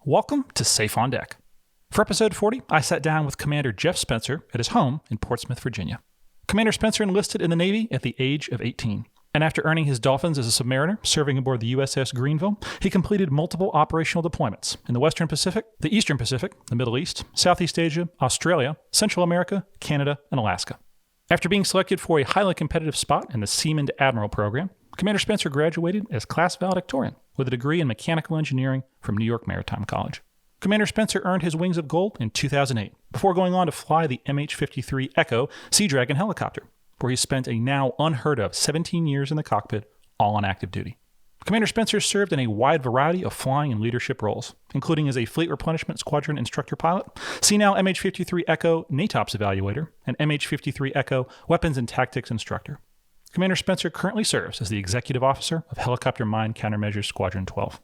Welcome to Safe on Deck. For episode 40, I sat down with Commander Jeff Spencer at his home in Portsmouth, Virginia. Commander Spencer enlisted in the Navy at the age of 18. And after earning his dolphins as a submariner, serving aboard the USS Greeneville, he completed multiple operational deployments in the Western Pacific, the Eastern Pacific, the Middle East, Southeast Asia, Australia, Central America, Canada, and Alaska. After being selected for a highly competitive spot in the Seaman to Admiral program, Commander Spencer graduated as class valedictorian with a degree in mechanical engineering from New York Maritime College. Commander Spencer earned his wings of gold in 2008 before going on to fly the MH-53 Echo Sea Dragon helicopter, where he spent a now unheard of 17 years in the cockpit, all on active duty. Commander Spencer served in a wide variety of flying and leadership roles, including as a Fleet Replenishment Squadron Instructor pilot, CNAL MH-53 Echo NATOPS Evaluator, and MH-53 Echo Weapons and Tactics Instructor. Commander Spencer currently serves as the Executive Officer of Helicopter Mine Countermeasures Squadron 12.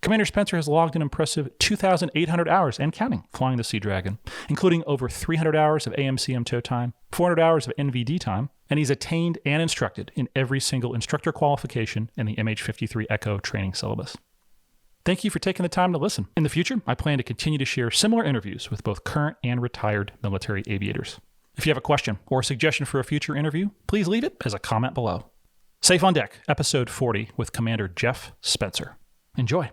Commander Spencer has logged an impressive 2,800 hours and counting flying the Sea Dragon, including over 300 hours of AMCM tow time, 400 hours of NVD time, and he's attained and instructed in every single instructor qualification in the MH-53 Echo training syllabus. Thank you for taking the time to listen. In the future, I plan to continue to share similar interviews with both current and retired military aviators. If you have a question or a suggestion for a future interview, please leave it as a comment below. Safe on Deck, episode 40 with Commander Jeff Spencer. Enjoy.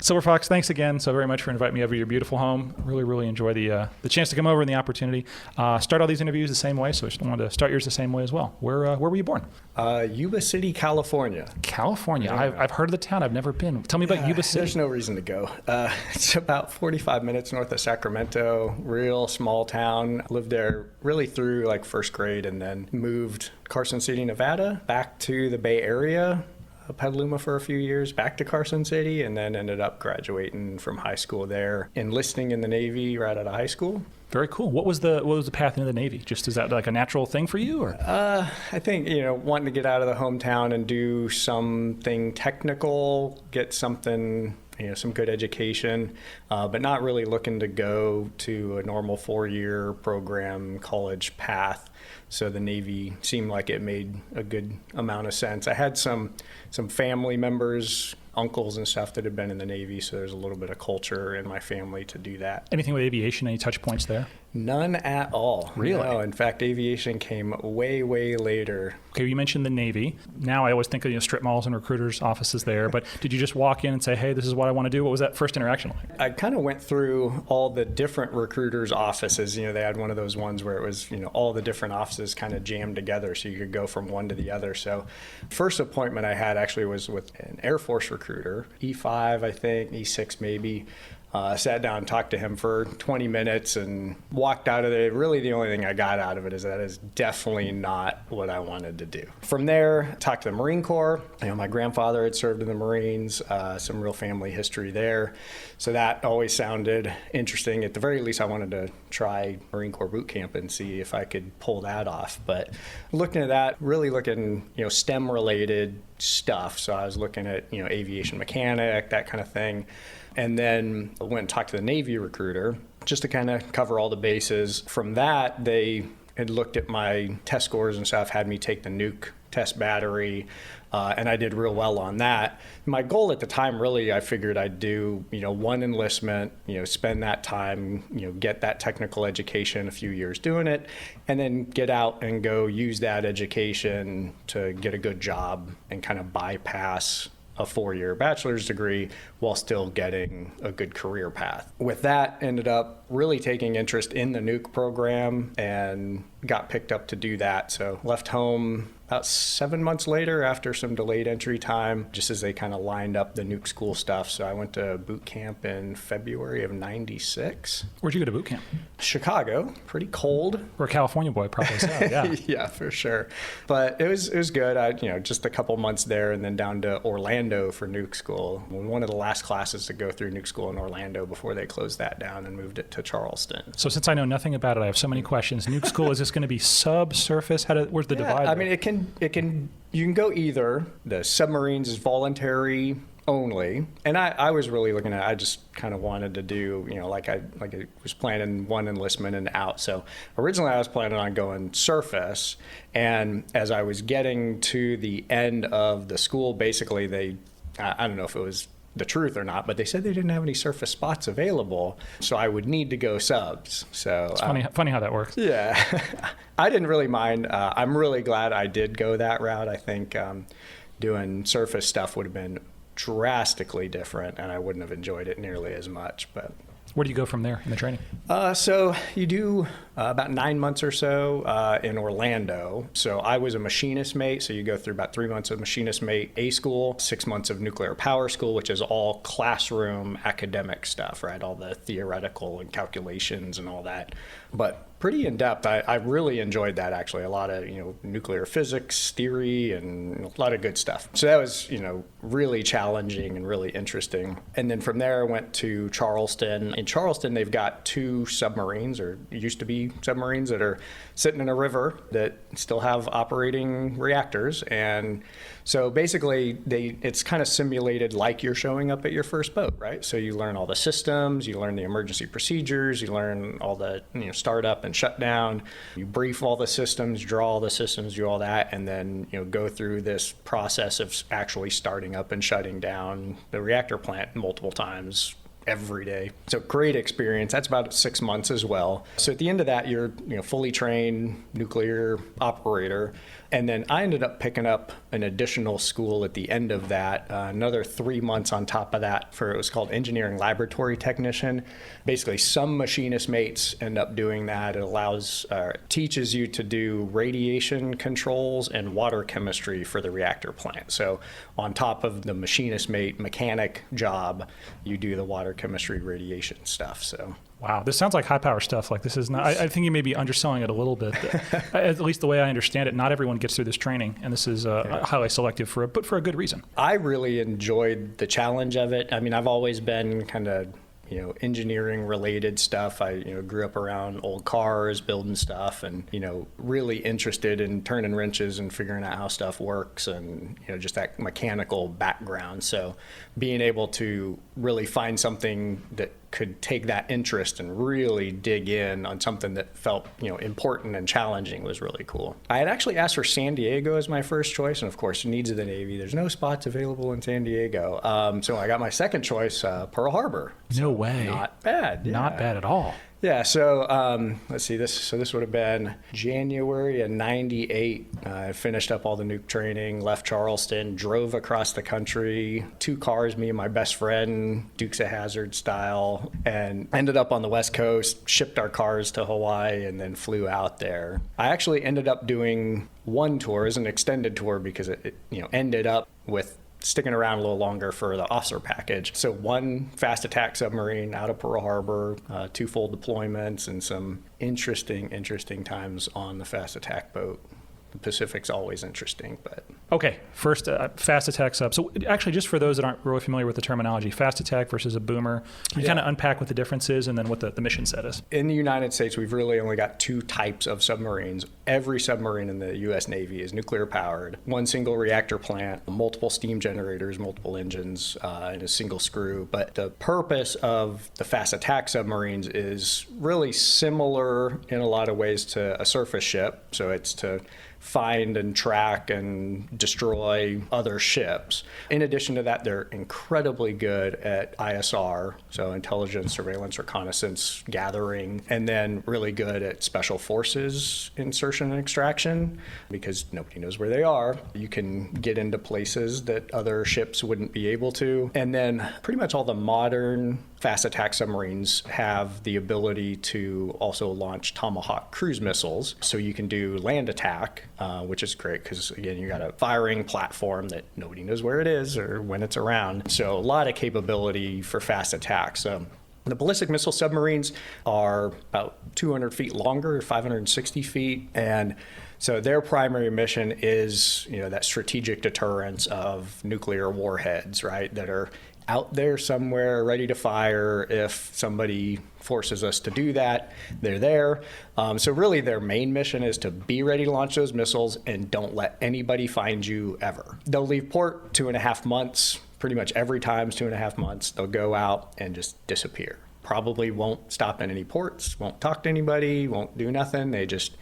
Silver Fox, thanks again so very much for inviting me over to your beautiful home. Really enjoy the chance to come over and the opportunity. Start all these interviews the same way, so I just wanted to start yours the same way as well. Where were you born? Yuba City, California. California. Yeah. I've heard of the town. I've never been. Tell me about Yuba City. There's no reason to go. It's about 45 minutes north of Sacramento. Real small town. Lived there really through like first grade and then moved Carson City, Nevada, back to the Bay Area. Petaluma for a few years, back to Carson City, and then ended up graduating from high school there, enlisting in the Navy right out of high school. Very cool. What was the path into the Navy? Just is that like a natural thing for you, or? I think wanting to get out of the hometown and do something technical, get something. Some good education, but not really looking to go to a normal 4-year program college path. So the Navy seemed like it made a good amount of sense. I had some family members, uncles and stuff that had been in the Navy, so there's a little bit of culture in my family to do that. Anything with aviation, any touch points there? None at all. Really? No, in fact, aviation came way later. Okay, you mentioned the Navy. Now I always think of strip malls and recruiters' offices there, but did you just walk in and say, hey, this is what I want to do? What was that first interaction like? I kind of went through all the different recruiters' offices. They had one of those ones where it was, all the different offices kind of jammed together so you could go from one to the other. So first appointment I had actually was with an Air Force recruiter, E5, I think, E6 maybe. Sat down and talked to him for 20 minutes and walked out of there. Really the only thing I got out of it is that is definitely not what I wanted to do. From there, talked to the Marine Corps. My grandfather had served in the Marines, some real family history there. So that always sounded interesting. At the very least, I wanted to try Marine Corps boot camp and see if I could pull that off. But looking at that, really looking, STEM related stuff. So I was looking at, aviation mechanic, that kind of thing. And then I went and talked to the Navy recruiter just to kind of cover all the bases. From that, they had looked at my test scores and stuff, had me take the nuke test battery, and I did real well on that. My goal at the time, really, I figured I'd do, one enlistment, spend that time, get that technical education, a few years doing it, and then get out and go use that education to get a good job and kind of bypass a 4-year bachelor's degree while still getting a good career path. With that, ended up really taking interest in the nuke program and got picked up to do that. So left home about 7 months later after some delayed entry time, just as they kind of lined up the nuke school stuff. So I went to boot camp in February of '96. Where'd you go to boot camp? Chicago, pretty cold. We're a California boy, probably so, yeah. Yeah, for sure. But it was good. I just a couple months there and then down to Orlando for nuke school. One of the last classes to go through nuke school in Orlando before they closed that down and moved it to Charleston. So since I know nothing about it, I have so many questions. Nuke school, is this going to be subsurface? Where's the divide? I mean, you can go either. The submarines is voluntary only. And I was really looking at, I just kind of wanted to do, like I was planning one enlistment and out. So originally I was planning on going surface. And as I was getting to the end of the school, basically I don't know if it was the truth or not, but they said they didn't have any surface spots available. So I would need to go subs. So it's funny how that works. Yeah. I didn't really mind. I'm really glad I did go that route. I think doing surface stuff would have been drastically different, and I wouldn't have enjoyed it nearly as much. But where do you go from there in the training? So you do about 9 months or so in Orlando. So I was a machinist mate, so you go through about 3 months of machinist mate A school, 6 months of nuclear power school, which is all classroom academic stuff, right? All the theoretical and calculations and all that. But pretty in-depth. I really enjoyed that, actually. A lot of, nuclear physics, theory, and a lot of good stuff. So that was, really challenging and really interesting. And then from there, I went to Charleston. In Charleston, they've got 2 submarines, or used to be submarines, that are sitting in a river that still have operating reactors. And so basically, it's kind of simulated like you're showing up at your first boat, right? So you learn all the systems, you learn the emergency procedures, you learn all the startup and shutdown. You brief all the systems, draw all the systems, do all that, and then go through this process of actually starting up and shutting down the reactor plant multiple times every day. So great experience. That's about 6 months as well. So at the end of that, you're fully trained nuclear operator. And then I ended up picking up an additional school at the end of that, another 3 months on top of that it was called engineering laboratory technician. Basically, some machinist mates end up doing that. It teaches you to do radiation controls and water chemistry for the reactor plant. So on top of the machinist mate mechanic job, you do the water chemistry radiation stuff. So. Wow, this sounds like high power stuff. Like this is not. I think you may be underselling it a little bit. At least the way I understand it, not everyone gets through this training, and this is highly selective but for a good reason. I really enjoyed the challenge of it. I mean, I've always been kind of engineering related stuff. I grew up around old cars, building stuff, and really interested in turning wrenches and figuring out how stuff works, and just that mechanical background. So being able to really find something that could take that interest and really dig in on something that felt important and challenging was really cool. I had actually asked for San Diego as my first choice, and of course, needs of the Navy. There's no spots available in San Diego, so I got my second choice, Pearl Harbor. No way. Not bad. Yeah. Not bad at all. Yeah, so let's see, this would have been January of 98. I finished up all the nuke training, left Charleston, drove across the country, 2 cars, me and my best friend, Dukes of Hazzard style, and ended up on the West Coast, shipped our cars to Hawaii, and then flew out there. I actually ended up doing one tour, as an extended tour, because it ended up with sticking around a little longer for the officer package. So 1 fast attack submarine out of Pearl Harbor, 2 full deployments, and some interesting times on the fast attack boat. The Pacific's always interesting, but... Okay, first, fast attack sub. So actually, just for those that aren't really familiar with the terminology, fast attack versus a boomer, can you kind of unpack what the difference is and then what the mission set is? In the United States, we've really only got 2 types of submarines. Every submarine in the U.S. Navy is nuclear powered, 1 single reactor plant, multiple steam generators, multiple engines, and a single screw. But the purpose of the fast attack submarines is really similar in a lot of ways to a surface ship. So it's to find and track and destroy other ships. In addition to that, they're incredibly good at ISR, so intelligence, surveillance, reconnaissance, gathering, and then really good at special forces insertion and extraction, because nobody knows where they are. You can get into places that other ships wouldn't be able to. And then pretty much all the modern fast attack submarines have the ability to also launch Tomahawk cruise missiles. So you can do land attack, which is great because, again, you got a firing platform that nobody knows where it is or when it's around. So a lot of capability for fast attacks. The ballistic missile submarines are about 200 feet longer, 560 feet, and so their primary mission is, that strategic deterrence of nuclear warheads, right, that are out there somewhere ready to fire. If somebody forces us to do that, they're there. So really their main mission is to be ready to launch those missiles and don't let anybody find you ever. They'll leave port 2.5 months pretty much every time is 2.5 months. They'll go out and just disappear. Probably won't stop in any ports, won't talk to anybody, won't do nothing. They just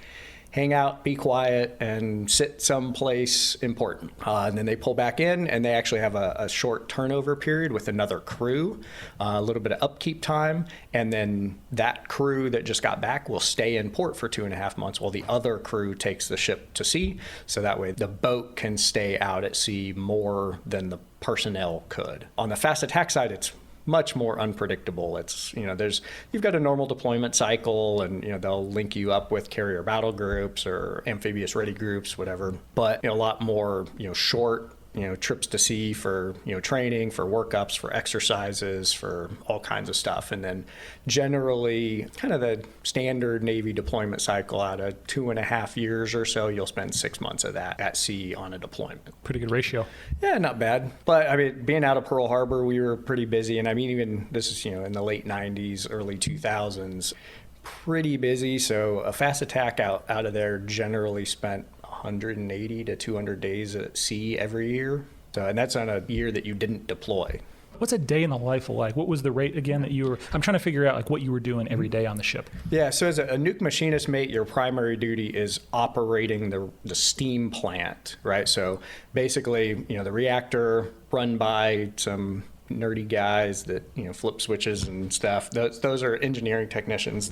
hang out, be quiet, and sit someplace important. And then they pull back in, and they actually have a short turnover period with another crew, a little bit of upkeep time, and then that crew that just got back will stay in port for 2.5 months while the other crew takes the ship to sea. So that way the boat can stay out at sea more than the personnel could. On the fast attack side, it's much more unpredictable. It's, you've got a normal deployment cycle, and, they'll link you up with carrier battle groups or amphibious ready groups, whatever. But, a lot more, short, trips to sea for, training, for workups, for exercises, for all kinds of stuff. And then generally kind of the standard Navy deployment cycle out of 2.5 years or so, you'll spend 6 months of that at sea on a deployment. Pretty good ratio. Yeah, not bad. But being out of Pearl Harbor, we were pretty busy. And even this is, in the late 90s, early 2000s, pretty busy. So a fast attack out of there generally spent 180 to 200 days at sea every year. And that's on a year that you didn't deploy. What's a day in the life like? What was the rate again that you were, I'm trying to figure out what you were doing every day on the ship. Yeah, so as a nuke machinist mate, your primary duty is operating the steam plant, right? So basically, the reactor run by some nerdy guys that flip switches and stuff. Those are engineering technicians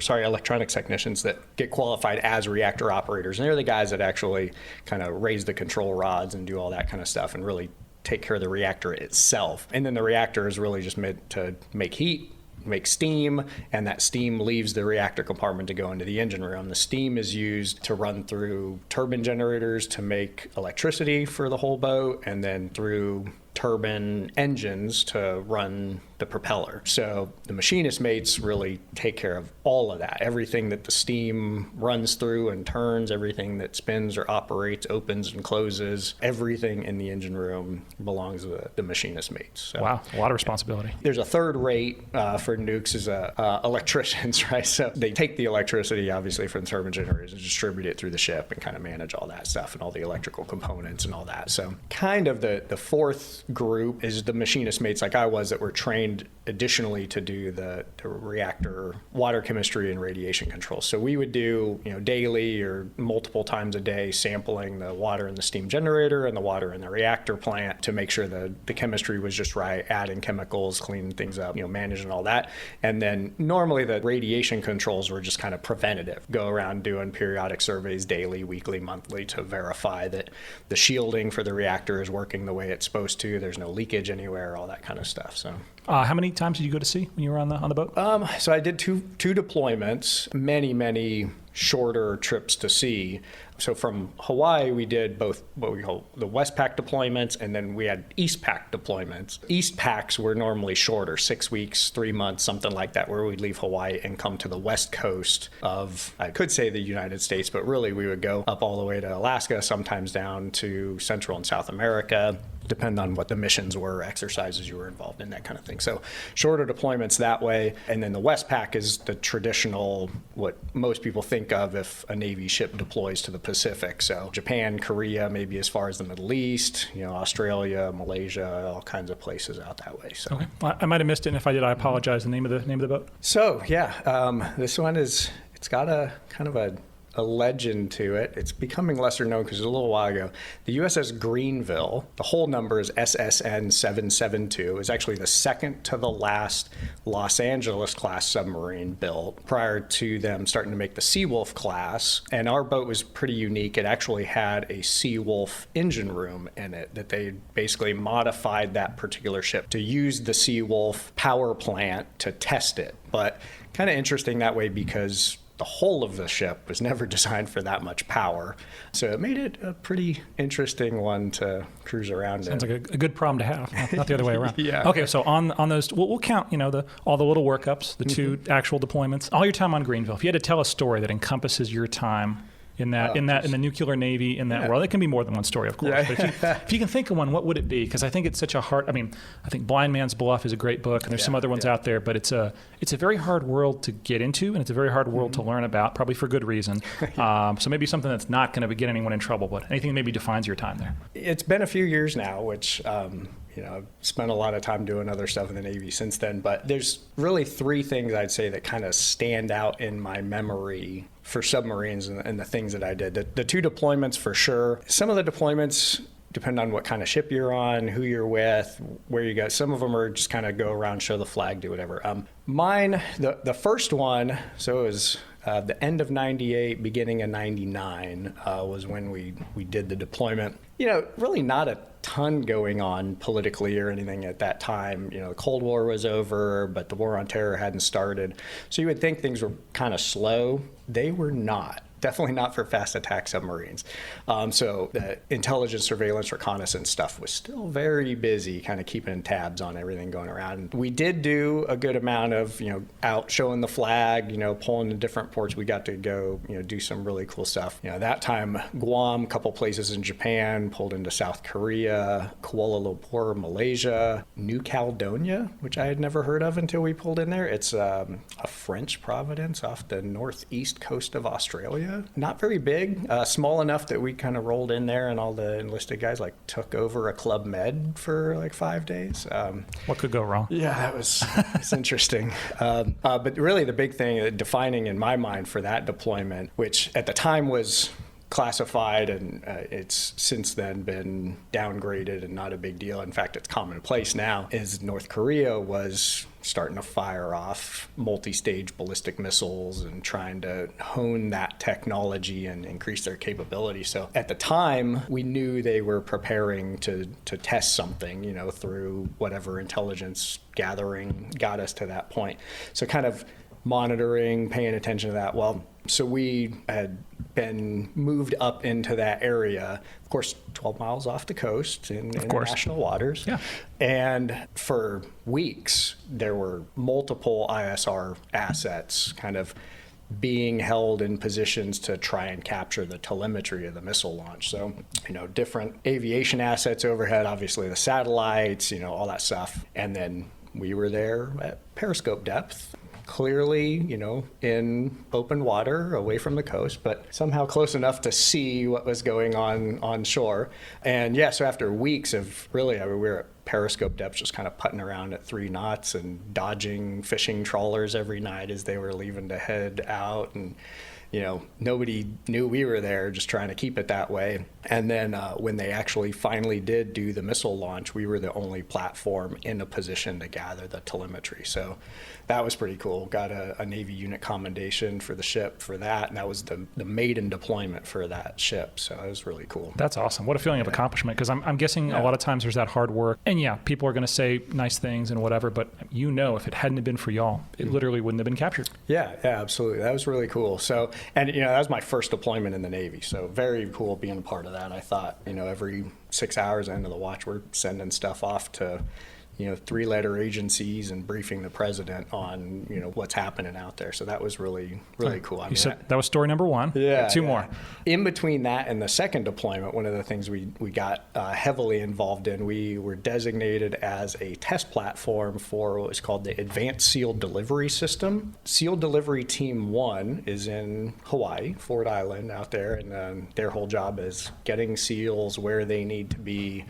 electronics technicians that get qualified as reactor operators, and they're the guys that actually kind of raise the control rods and do all that kind of stuff and really take care of the reactor itself. And then the reactor is really just meant to make heat, make steam, and that steam leaves the reactor compartment to go into the engine room. The steam is used to run through turbine generators to make electricity for the whole boat, and then through turbine engines to run the propeller. So the machinist mates really take care of all of that. Everything that the steam runs through and turns, everything that spins or operates, opens and closes, everything in the engine room belongs to the machinist mates. So, wow, a lot of responsibility. There's a third rate for nukes is electricians, right? So they take the electricity, obviously, from the turbine generators and distribute it through the ship and kind of manage all that stuff and all the electrical components and all that. So kind of the fourth group is the machinist mates like I was that were trained additionally to do the reactor water chemistry and radiation control. So we would do daily or multiple times a day sampling the water in the steam generator and the water in the reactor plant to make sure the chemistry was just right, adding chemicals, cleaning things up, managing all that. And then normally the radiation controls were just kind of preventative. Go around doing periodic surveys daily, weekly, monthly to verify that the shielding for the reactor is working the way it's supposed to. There's no leakage anywhere, all that kind of stuff. So, how many times did you go to sea when you were on the boat? So I did two deployments, many shorter trips to sea. So from Hawaii, we did both what we call the Westpac deployments, and then we had Eastpac deployments. Eastpacs were normally shorter, 6 weeks, 3 months, something like that, where we'd leave Hawaii and come to the west coast of, I could say the United States, but really we would go up all the way to Alaska, sometimes down to Central and South America, depend on what the missions were, exercises you were involved in, that kind of thing. So shorter deployments that way. And then the Westpac is the traditional, what most people think of if a Navy ship deploys to the Pacific. So Japan, Korea, maybe as far as the Middle East, Australia, Malaysia, all kinds of places out that way. So okay. Well, I might have missed it, and if I did, I apologize. The name of the boat? So yeah, this one it's got a kind of a legend to it. It's becoming lesser known because it was a little while ago. The USS Greeneville, the whole number is SSN 772. It was actually the second to the last Los Angeles class submarine built prior to them starting to make the Seawolf class. And our boat was pretty unique. It actually had a Seawolf engine room in it that they basically modified that particular ship to use the Seawolf power plant to test it. But kind of interesting that way because the whole of the ship was never designed for that much power. So it made it a pretty interesting one to cruise around in. Sounds like a good problem to have, not the other way around. Yeah. Okay, so on those, we'll count, all the little workups, the two actual deployments, all your time on Greeneville. If you had to tell a story that encompasses your time in the nuclear Navy, in that world. It can be more than one story, of course. Yeah. But if you can think of one, what would it be? Because I think it's such a hard. I think Blind Man's Bluff is a great book, and there's some other ones out there. But it's a very hard world to get into, and it's a very hard world to learn about, probably for good reason. So maybe something that's not going to get anyone in trouble, but anything that maybe defines your time there. It's been a few years now, which I've spent a lot of time doing other stuff in the Navy since then. But there's really three things I'd say that kind of stand out in my memory for submarines and the things that I did. The two deployments for sure. Some of the deployments depend on what kind of ship you're on, who you're with, where you go. Some of them are just kind of go around, show the flag, do whatever. Mine, the first one, so it was the end of 98, beginning of 99 was when we did the deployment. Really not a ton going on politically or anything at that time. The Cold War was over, but the War on Terror hadn't started. So you would think things were kind of slow. They were not. Definitely not for fast attack submarines. So the intelligence, surveillance, reconnaissance stuff was still very busy, kind of keeping tabs on everything going around. We did do a good amount of, out showing the flag, pulling in different ports. We got to go, do some really cool stuff. That time, Guam, a couple places in Japan, pulled into South Korea, Kuala Lumpur, Malaysia, New Caledonia, which I had never heard of until we pulled in there. It's a French province off the northeast coast of Australia. Not very big, small enough that we kind of rolled in there and all the enlisted guys took over a Club Med for 5 days. What could go wrong? Yeah, that was it's interesting. But really the big thing defining in my mind for that deployment, which at the time was classified and it's since then been downgraded and not a big deal. In fact, it's commonplace now, is North Korea was starting to fire off multi-stage ballistic missiles and trying to hone that technology and increase their capability. So at the time, we knew they were preparing to test something, through whatever intelligence gathering got us to that point. So kind of monitoring, paying attention to that. Well, so we had been moved up into that area, of course, 12 miles off the coast in international waters. Yeah. And for weeks, there were multiple ISR assets kind of being held in positions to try and capture the telemetry of the missile launch. So, different aviation assets overhead, obviously the satellites, all that stuff. And then we were there at periscope depth, clearly, in open water away from the coast, but somehow close enough to see what was going on shore. And so after weeks of really, we were at periscope depth, just kind of putting around at 3 knots and dodging fishing trawlers every night as they were leaving to head out. And, nobody knew we were there, just trying to keep it that way. And then when they actually finally did do the missile launch, we were the only platform in a position to gather the telemetry. So that was pretty cool. Got a Navy unit commendation for the ship for that. And that was the maiden deployment for that ship. So it was really cool. That's awesome. What a feeling of accomplishment. Because I'm guessing a lot of times there's that hard work. And people are going to say nice things and whatever. But if it hadn't been for y'all, it literally wouldn't have been captured. Yeah, absolutely. That was really cool. So, and that was my first deployment in the Navy. So very cool being a part of that. I thought, every 6 hours into the watch, we're sending stuff off to 3-letter agencies and briefing the president on, what's happening out there. So that was really, really cool. You said that was story number one. Yeah. Two more. In between that and the second deployment, one of the things we got heavily involved in, we were designated as a test platform for what was called the Advanced SEAL Delivery System. SEAL Delivery Team 1 is in Hawaii, Ford Island out there, and their whole job is getting SEALs where they need to be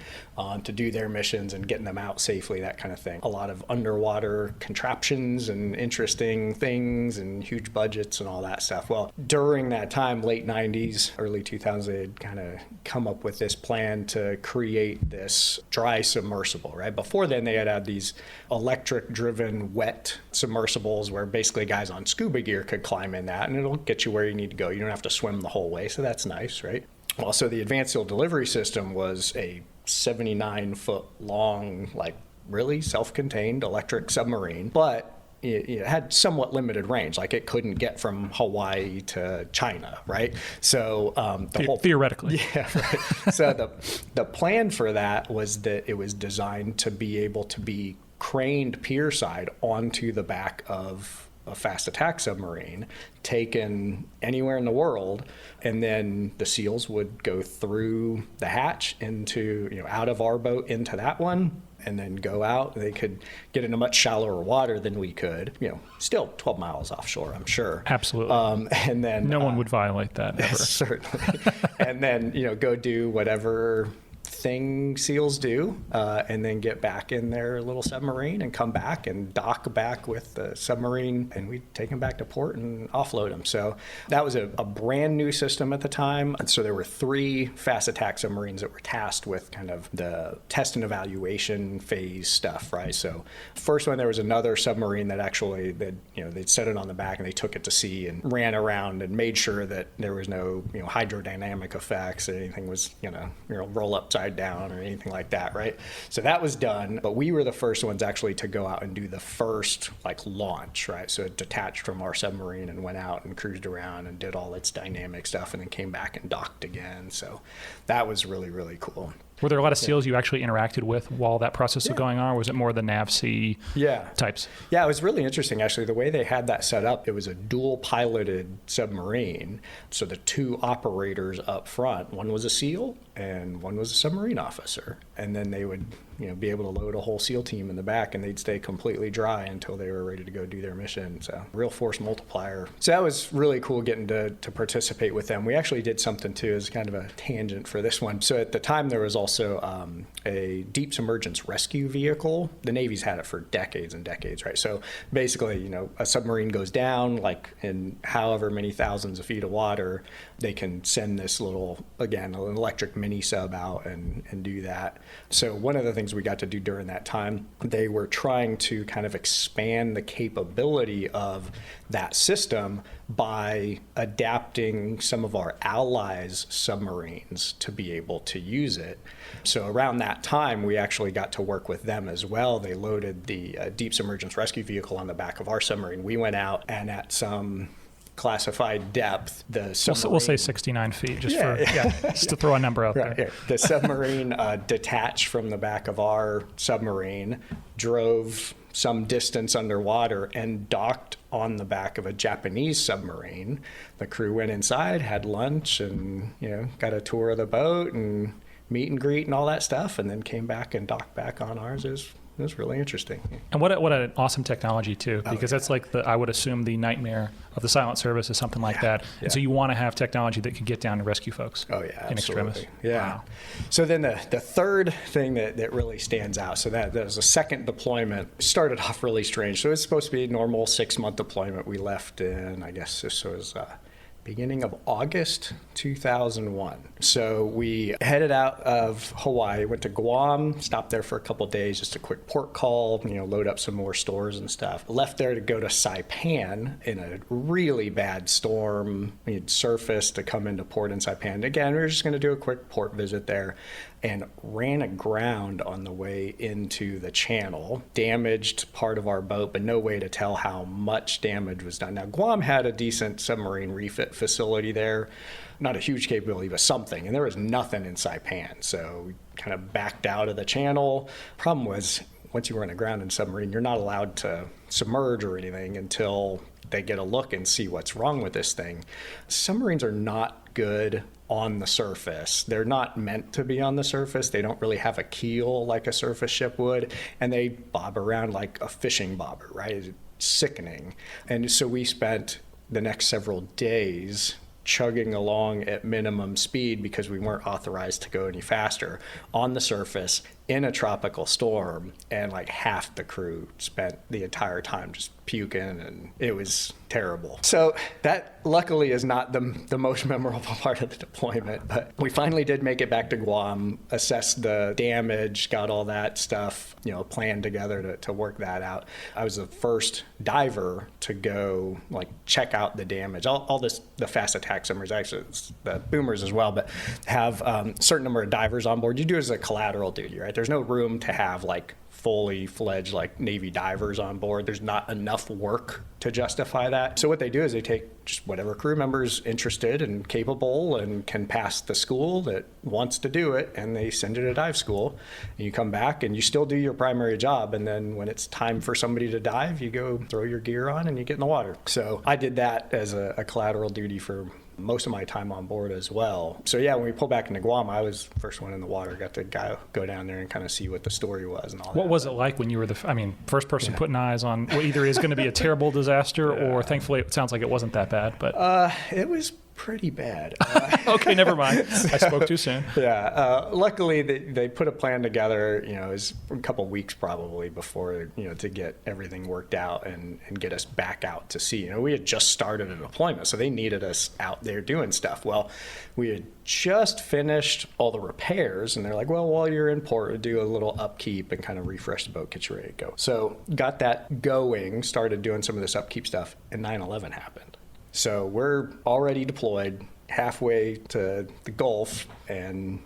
to do their missions and getting them out safely, that kind of thing. A lot of underwater contraptions and interesting things and huge budgets and all that stuff. Well, during that time, late 90s, early 2000s, they had kind of come up with this plan to create this dry submersible, right? Before then, they had these electric-driven wet submersibles where basically guys on scuba gear could climb in that, and it'll get you where you need to go. You don't have to swim the whole way, so that's nice, right? Well, so the Advanced SEAL Delivery System was a 79-foot long, really self-contained electric submarine, but it had somewhat limited range. It couldn't get from Hawaii to China, right? So theoretically, yeah. Right. So the plan for that was that it was designed to be able to be craned pier side onto the back of a fast attack submarine, taken anywhere in the world, and then the SEALs would go through the hatch into, out of our boat into that one, and then go out. They could get into much shallower water than we could, still 12 miles offshore, I'm sure. Absolutely. And then no one would violate that ever. Certainly. And then, go do whatever thing SEALs do, and then get back in their little submarine and come back and dock back with the submarine, and we'd take them back to port and offload them. So that was a brand new system at the time. And so there were 3 fast attack submarines that were tasked with kind of the test and evaluation phase stuff, right? So first one, there was another submarine that actually, they'd set it on the back and they took it to sea and ran around and made sure that there was no hydrodynamic effects, or anything was roll upside down or anything like that, right? So that was done, but we were the first ones actually to go out and do the first launch, right? So it detached from our submarine and went out and cruised around and did all its dynamic stuff, and then came back and docked again. So that was really, really cool. Were there a lot of SEALs you actually interacted with while that process was going on, or was it more the NAVC types? Yeah, it was really interesting, actually. The way they had that set up, it was a dual-piloted submarine. So the 2 operators up front, one was a SEAL and one was a submarine officer. And then they would be able to load a whole SEAL team in the back, and they'd stay completely dry until they were ready to go do their mission. So real force multiplier. So that was really cool getting to participate with them. We actually did something too, as kind of a tangent for this one. So at the time, there was also a deep submergence rescue vehicle. The Navy's had it for decades and decades, right? So basically, a submarine goes down, in however many thousands of feet of water, they can send this little, again, an electric mini sub out and do that. So one of the things we got to do during that time, they were trying to kind of expand the capability of that system by adapting some of our allies' submarines to be able to use it. So around that time, we actually got to work with them as well. They loaded the deep submergence rescue vehicle on the back of our submarine. We went out, and at some classified depth, the submarine... We'll say 69 feet, just just to throw a number out there. Yeah. The submarine detached from the back of our submarine, drove some distance underwater, and docked on the back of a Japanese submarine. The crew went inside, had lunch, and got a tour of the boat and meet and greet and all that stuff, and then came back and docked back on ours. It was really interesting. And what an awesome technology too, because that's I would assume the nightmare of the silent service is something like that. And so you want to have technology that can get down and rescue folks. Oh yeah, in extremis. Yeah. Wow. So then the third thing that really stands out, so that was a second deployment. Started off really strange. So it's supposed to be a normal 6-month deployment. We left in, I guess this was beginning of August 2001. So we headed out of Hawaii, went to Guam, stopped there for a couple of days, just a quick port call, load up some more stores and stuff. Left there to go to Saipan in a really bad storm. We had surfaced to come into port in Saipan. Again, we were just going to do a quick port visit there, and ran aground on the way into the channel. Damaged part of our boat, but no way to tell how much damage was done. Now, Guam had a decent submarine refit facility there. Not a huge capability, but something. And there was nothing in Saipan. So we kind of backed out of the channel. Problem was, once you were on the ground in a submarine, you're not allowed to submerge or anything until they get a look and see what's wrong with this thing. Submarines are not good on the surface. They're not meant to be on the surface. They don't really have a keel like a surface ship would, and they bob around like a fishing bobber, right? It's sickening. And so we spent the next several days chugging along at minimum speed because we weren't authorized to go any faster on the surface in a tropical storm, and half the crew spent the entire time just puking, and it was terrible. So that luckily is not the most memorable part of the deployment, but we finally did make it back to Guam, assessed the damage, got all that stuff, planned together to work that out. I was the first diver to go check out the damage. All the fast attack submarines, actually the boomers as well, but have a certain number of divers on board. You do it as a collateral duty, right? There's no room to have fully fledged Navy divers on board. There's not enough work to justify that. So what they do is they take just whatever crew member's interested and capable and can pass the school that wants to do it, and they send you to dive school. And you come back and you still do your primary job, and then when it's time for somebody to dive, you go throw your gear on and you get in the water. So I did that as a collateral duty for most of my time on board as well. So yeah, when we pulled back into Guam, I was the first one in the water, got to go down there and kind of see what the story was and all that. What was it like when you were first person putting eyes on what either is going to be a terrible disaster or thankfully it sounds like it wasn't that bad, but it was pretty bad. Okay, never mind. I spoke too soon. Yeah. Luckily, they put a plan together, it was a couple weeks probably before, to get everything worked out and get us back out to sea. We had just started a deployment, so they needed us out there doing stuff. Well, we had just finished all the repairs, and they're like, well, while you're in port, do a little upkeep and kind of refresh the boat, get you ready to go. So got that going, started doing some of this upkeep stuff, and 9/11 happened. So we're already deployed halfway to the Gulf, and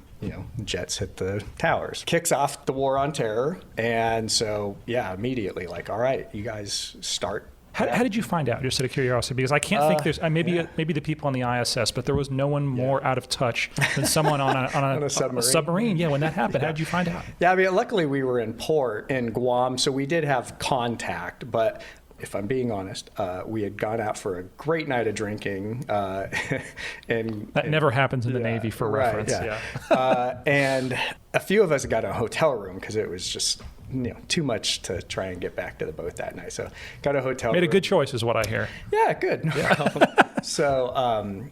jets hit the towers. Kicks off the war on terror. And so, immediately all right, you guys start. How did you find out, just out of curiosity? Because I can't think there's, maybe the people on the ISS, but there was no one more out of touch than someone on a submarine. Yeah, when that happened, how did you find out? Yeah, luckily we were in port in Guam, so we did have contact, but if I'm being honest, we had gone out for a great night of drinking. And that never happens in the Navy for reference. Yeah. And a few of us got a hotel room because it was just too much to try and get back to the boat that night. So got a hotel room. Made a good choice is what I hear. Yeah, good. No problem. So,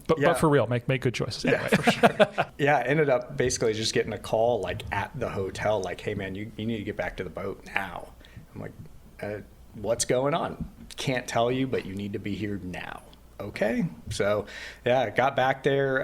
but for real, make good choices. Yeah, anyway. for sure. Ended up basically just getting a call at the hotel, hey man, you need to get back to the boat now. I'm like, what's going on? Can't tell you, but you need to be here now. Okay. So got back there,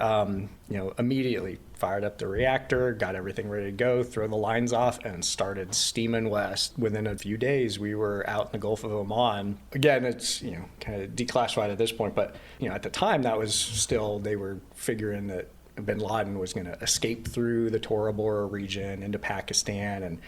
immediately fired up the reactor, got everything ready to go, throw the lines off, and started steaming west. Within a few days, we were out in the Gulf of Oman. Again, it's, kind of declassified at this point, but, at the time that was still, they were figuring that bin Laden was going to escape through the Tora Bora region into Pakistan and,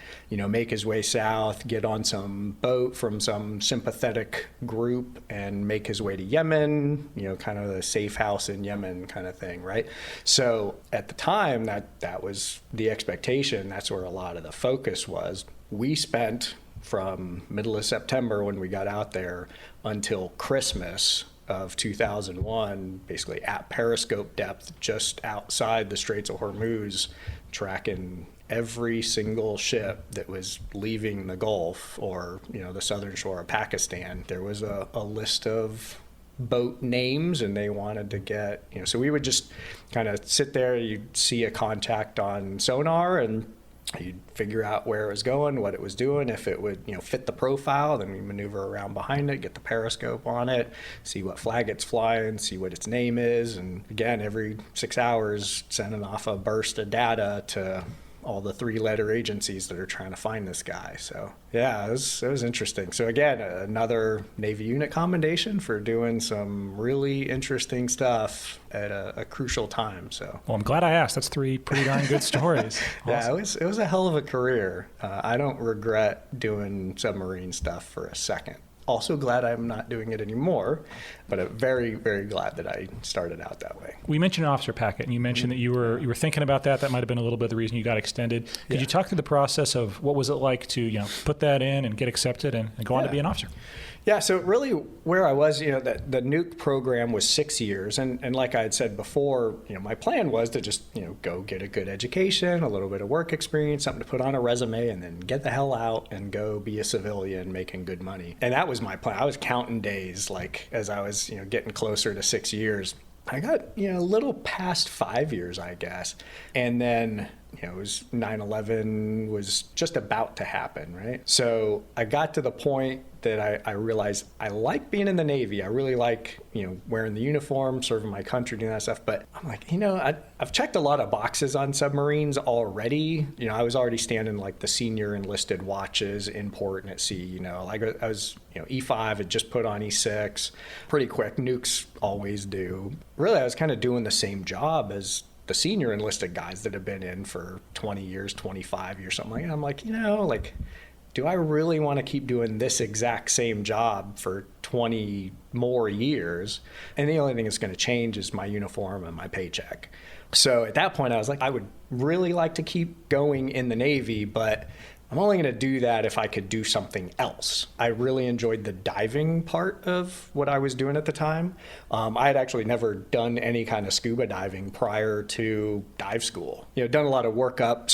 make his way south, get on some boat from some sympathetic group and make his way to Yemen, kind of the safe house in Yemen kind of thing, right? So at the time, that was the expectation. That's where a lot of the focus was. We spent from middle of September when we got out there until Christmas of 2001, basically at periscope depth, just outside the Straits of Hormuz, tracking every single ship that was leaving the Gulf or, the southern shore of Pakistan. There was a list of boat names, and they wanted to get, so we would just kind of sit there, you'd see a contact on sonar, and you'd figure out where it was going, what it was doing. If it would, fit the profile, then we maneuver around behind it, get the periscope on it, see what flag it's flying, see what its name is. And again, every 6 hours, sending off a burst of data to all the 3-letter agencies that are trying to find this guy. So it was interesting. So again, another Navy unit commendation for doing some really interesting stuff at a crucial time. So well, I'm glad I asked. That's 3 pretty darn good stories. Yeah, it was a hell of a career. I don't regret doing submarine stuff for a second. Also glad I'm not doing it anymore, but I'm very, very glad that I started out that way. We mentioned officer packet, and you mentioned that you were thinking about that. That might have been a little bit of the reason you got extended. Could you talk through the process of what was it like to put that in and get accepted and go on to be an officer? Yeah, so really where I was, the nuke program was 6 years. And like I had said before, my plan was to just, go get a good education, a little bit of work experience, something to put on a resume, and then get the hell out and go be a civilian making good money. And that was my plan. I was counting days, as I was, getting closer to 6 years. I got, a little past 5 years, I guess. And then, it was 9/11 was just about to happen, right? So I got to the point that I realized I like being in the Navy. I really like, wearing the uniform, serving my country, doing that stuff. But I'm like, I've checked a lot of boxes on submarines already. I was already standing the senior enlisted watches in port and at sea. I was, E5 had just put on E6 pretty quick. Nukes always do. Really, I was kind of doing the same job as the senior enlisted guys that have been in for 20 years, 25 years, something like that. I'm like, do I really want to keep doing this exact same job for 20 more years? And the only thing that's going to change is my uniform and my paycheck. So at that point, I was like, I would really like to keep going in the Navy, but I'm only going to do that if I could do something else. I really enjoyed the diving part of what I was doing at the time. I had actually never done any kind of scuba diving prior to dive school. Done a lot of workup,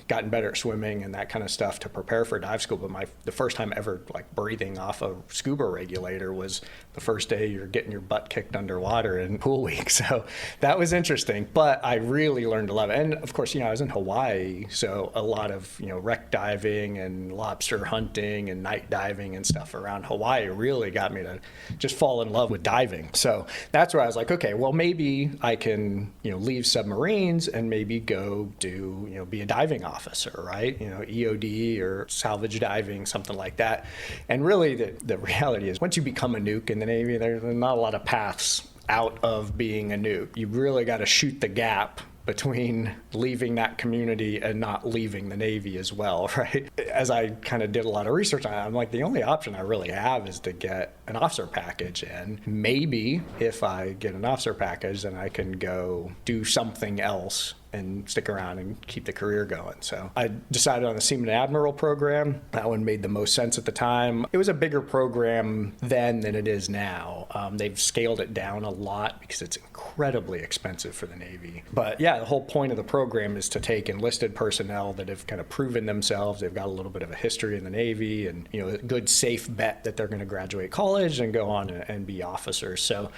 gotten better at swimming and that kind of stuff to prepare for dive school. But the first time ever breathing off a scuba regulator was the first day you're getting your butt kicked underwater in pool week. So that was interesting, but I really learned to love it. And of course, I was in Hawaii, so a lot of, wreck diving and lobster hunting and night diving and stuff around Hawaii really got me to just fall in love with diving. So that's where I was like, okay, well, maybe I can, leave submarines and maybe go do, be a diving officer, right? EOD or salvage diving, something like that. And really the reality is once you become a nuke in the Navy, there's not a lot of paths out of being a nuke. You really got to shoot the gap between leaving that community and not leaving the Navy as well, right? As I kind of did a lot of research on it, I'm like, the only option I really have is to get an officer package. And maybe if I get an officer package, then I can go do something else and stick around and keep the career going. So I decided on the Seaman Admiral program. That one made the most sense at the time. It was a bigger program then than it is now. They've scaled it down a lot because it's incredibly expensive for the Navy. But yeah, the whole point of the program is to take enlisted personnel that have kind of proven themselves. They've got a little bit of a history in the Navy and, a good safe bet that they're going to graduate college and go on and be officers. So,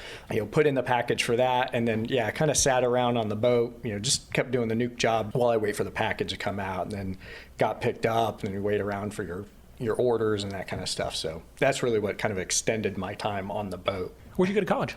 put in the package for that. And then, I kind of sat around on the boat, just kept doing the nuke job while I wait for the package to come out, and then got picked up, and then you wait around for your orders and that kind of stuff. So that's really what kind of extended my time on the boat. Where'd you go to college?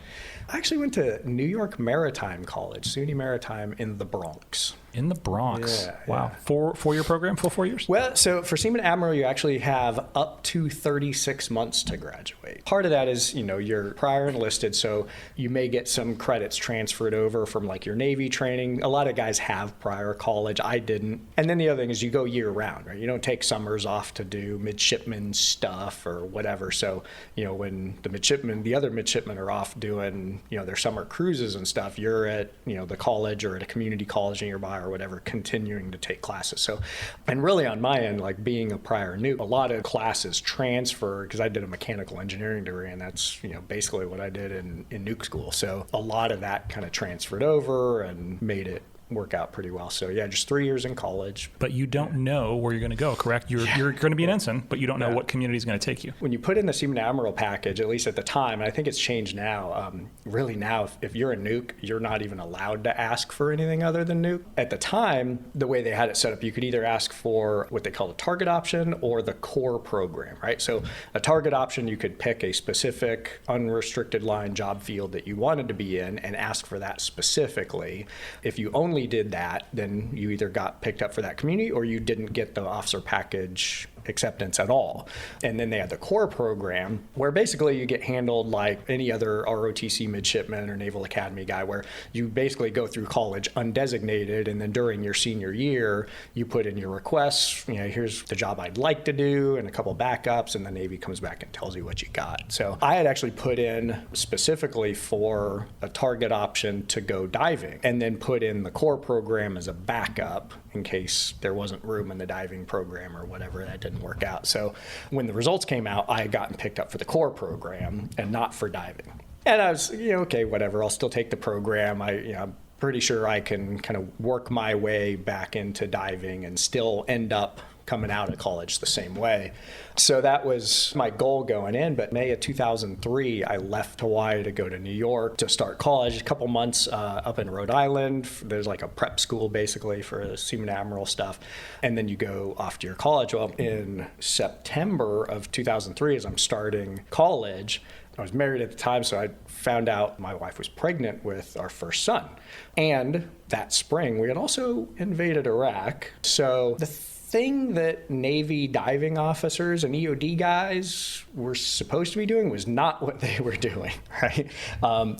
I actually went to New York Maritime College, SUNY Maritime in the Bronx. In the Bronx. Yeah, wow. Yeah. Four-year program, full 4 years? Well, so for Seaman Admiral, you actually have up to 36 months to graduate. Part of that is, you're prior enlisted, so you may get some credits transferred over from your Navy training. A lot of guys have prior college. I didn't. And then the other thing is you go year round, right? You don't take summers off to do midshipman stuff or whatever. So, when the other midshipmen are off doing, their summer cruises and stuff, you're at, the college or at a community college nearby or whatever, continuing to take classes. So, and really on my end, being a prior nuke, a lot of classes transfer because I did a mechanical engineering degree, and that's, basically what I did in nuke school. So a lot of that kind of transferred over and made it work out pretty well. So yeah, just 3 years in college. But you don't know where you're going to go, correct? You're going to be an ensign, but you don't know what community is going to take you. When you put in the Seaman Admiral package, at least at the time, and I think it's changed now, really now, if you're a nuke, you're not even allowed to ask for anything other than nuke. At the time, the way they had it set up, you could either ask for what they call a target option or the core program, right? So a target option, you could pick a specific unrestricted line job field that you wanted to be in and ask for that specifically. If you only did that, then you either got picked up for that community or you didn't get the officer package acceptance at all. And then they had the core program where basically you get handled like any other ROTC midshipman or Naval Academy guy, where you basically go through college undesignated, and then during your senior year you put in your requests, here's the job I'd like to do and a couple backups, and the Navy comes back and tells you what you got. So I had actually put in specifically for a target option to go diving, and then put in the core program as a backup in case there wasn't room in the diving program or whatever, that didn't work out. So when the results came out, I had gotten picked up for the core program and not for diving. And I was, okay, whatever, I'll still take the program. I'm pretty sure I can kind of work my way back into diving and still end up coming out of college the same way. So that was my goal going in. But May of 2003, I left Hawaii to go to New York to start college. A couple months up in Rhode Island. There's like a prep school basically for the Seaman Admiral stuff. And then you go off to your college. Well, in September of 2003, as I'm starting college, I was married at the time, so I found out my wife was pregnant with our first son. And that spring, we had also invaded Iraq. So the thing that Navy diving officers and EOD guys were supposed to be doing was not what they were doing, right?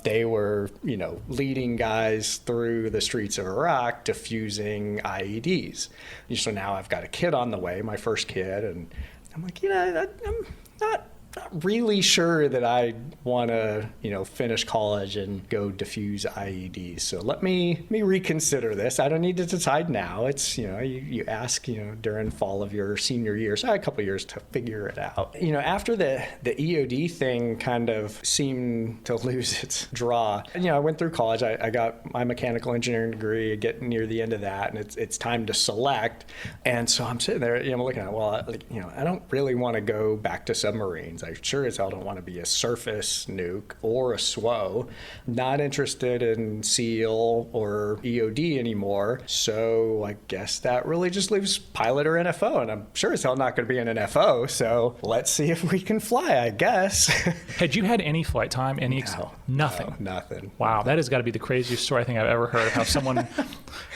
They were, leading guys through the streets of Iraq, defusing IEDs. So now I've got a kid on the way, my first kid, and I'm like, I'm not not really sure that I want to, finish college and go defuse IEDs. So let me reconsider this. I don't need to decide now. It's, you ask, during fall of your senior year. So I had a couple of years to figure it out. After the EOD thing kind of seemed to lose its draw, I went through college. I got my mechanical engineering degree, getting near the end of that, and it's time to select. And so I'm sitting there, I'm looking at, I don't really want to go back to submarines. I sure as hell don't want to be a surface nuke or a SWO. Not interested in SEAL or EOD anymore. So I guess that really just leaves pilot or NFO. And I'm sure as hell not going to be an NFO. So let's see if we can fly, I guess. Had you had any flight time? Nothing? No, nothing. Wow, that has got to be the craziest story I think I've ever heard of how someone,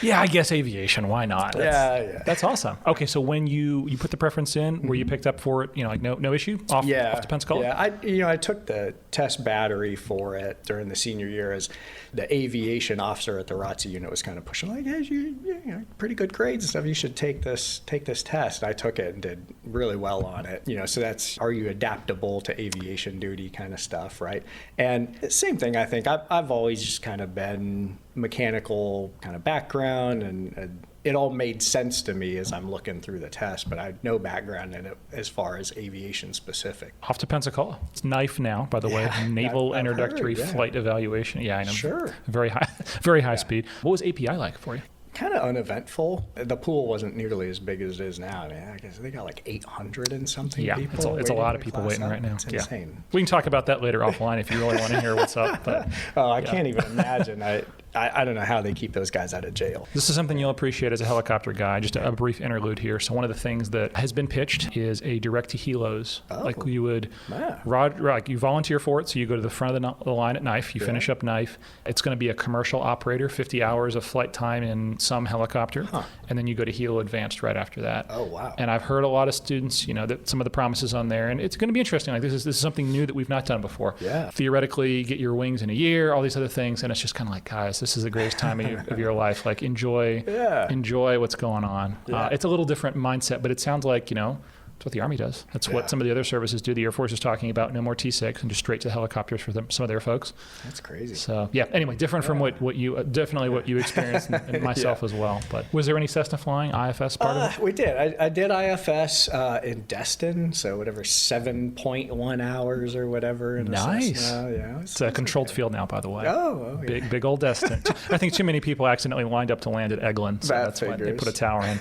I guess aviation, why not? That's awesome. Okay, so when you put the preference in, were you picked up for it, no issue off to Pensacola? Yeah, I took the test battery for it during the senior year as the aviation officer at the ROTC unit was kind of pushing, like, hey, you pretty good grades and stuff. You should take this test. I took it and did really well on it. So that's, are you adaptable to aviation duty kind of stuff, right? And same thing, I think. I've always just kind of been mechanical kind of background, and it all made sense to me as I'm looking through the test, but I had no background in it as far as aviation specific. Off to Pensacola. It's NIFE now, by the way. Naval Introductory Flight Evaluation. Yeah, I know. Sure. Very high speed. What was API like for you? Kind of uneventful. The pool wasn't nearly as big as it is now. I mean, I guess they got like 800 and something people. It's a lot of people waiting right now. It's insane. We can talk about that later offline if you really want to hear what's up. But I can't even imagine. I don't know how they keep those guys out of jail. This is something you'll appreciate as a helicopter guy. Just a brief interlude here. So one of the things that has been pitched is a direct to helos. Like you would, like you volunteer for it. So you go to the front of the line at NIFE. You finish up NIFE. It's going to be a commercial operator, 50 hours of flight time in some helicopter. And then you go to helo advanced right after that. Oh, wow. And I've heard a lot of students, that some of the promises on there. And it's going to be interesting. Like this is something new that we've not done before. Yeah. Theoretically, get your wings in a year, all these other things. And it's just kind of like, guys, this is the greatest time of your life. Like enjoy what's going on. It's a little different mindset, but it sounds like, That's what the Army does. That's what some of the other services do. The Air Force is talking about no more T6 and just straight to helicopters for some of their folks. That's crazy. So anyway, different from what you definitely what you experienced and myself as well. But was there any Cessna flying, IFS part of it? We did. I did IFS in Destin, so whatever 7.1 hours or whatever. In nice. Cessna. It's a controlled field now, by the way. Oh big old Destin. I think too many people accidentally lined up to land at Eglin, so that's why they put a tower in.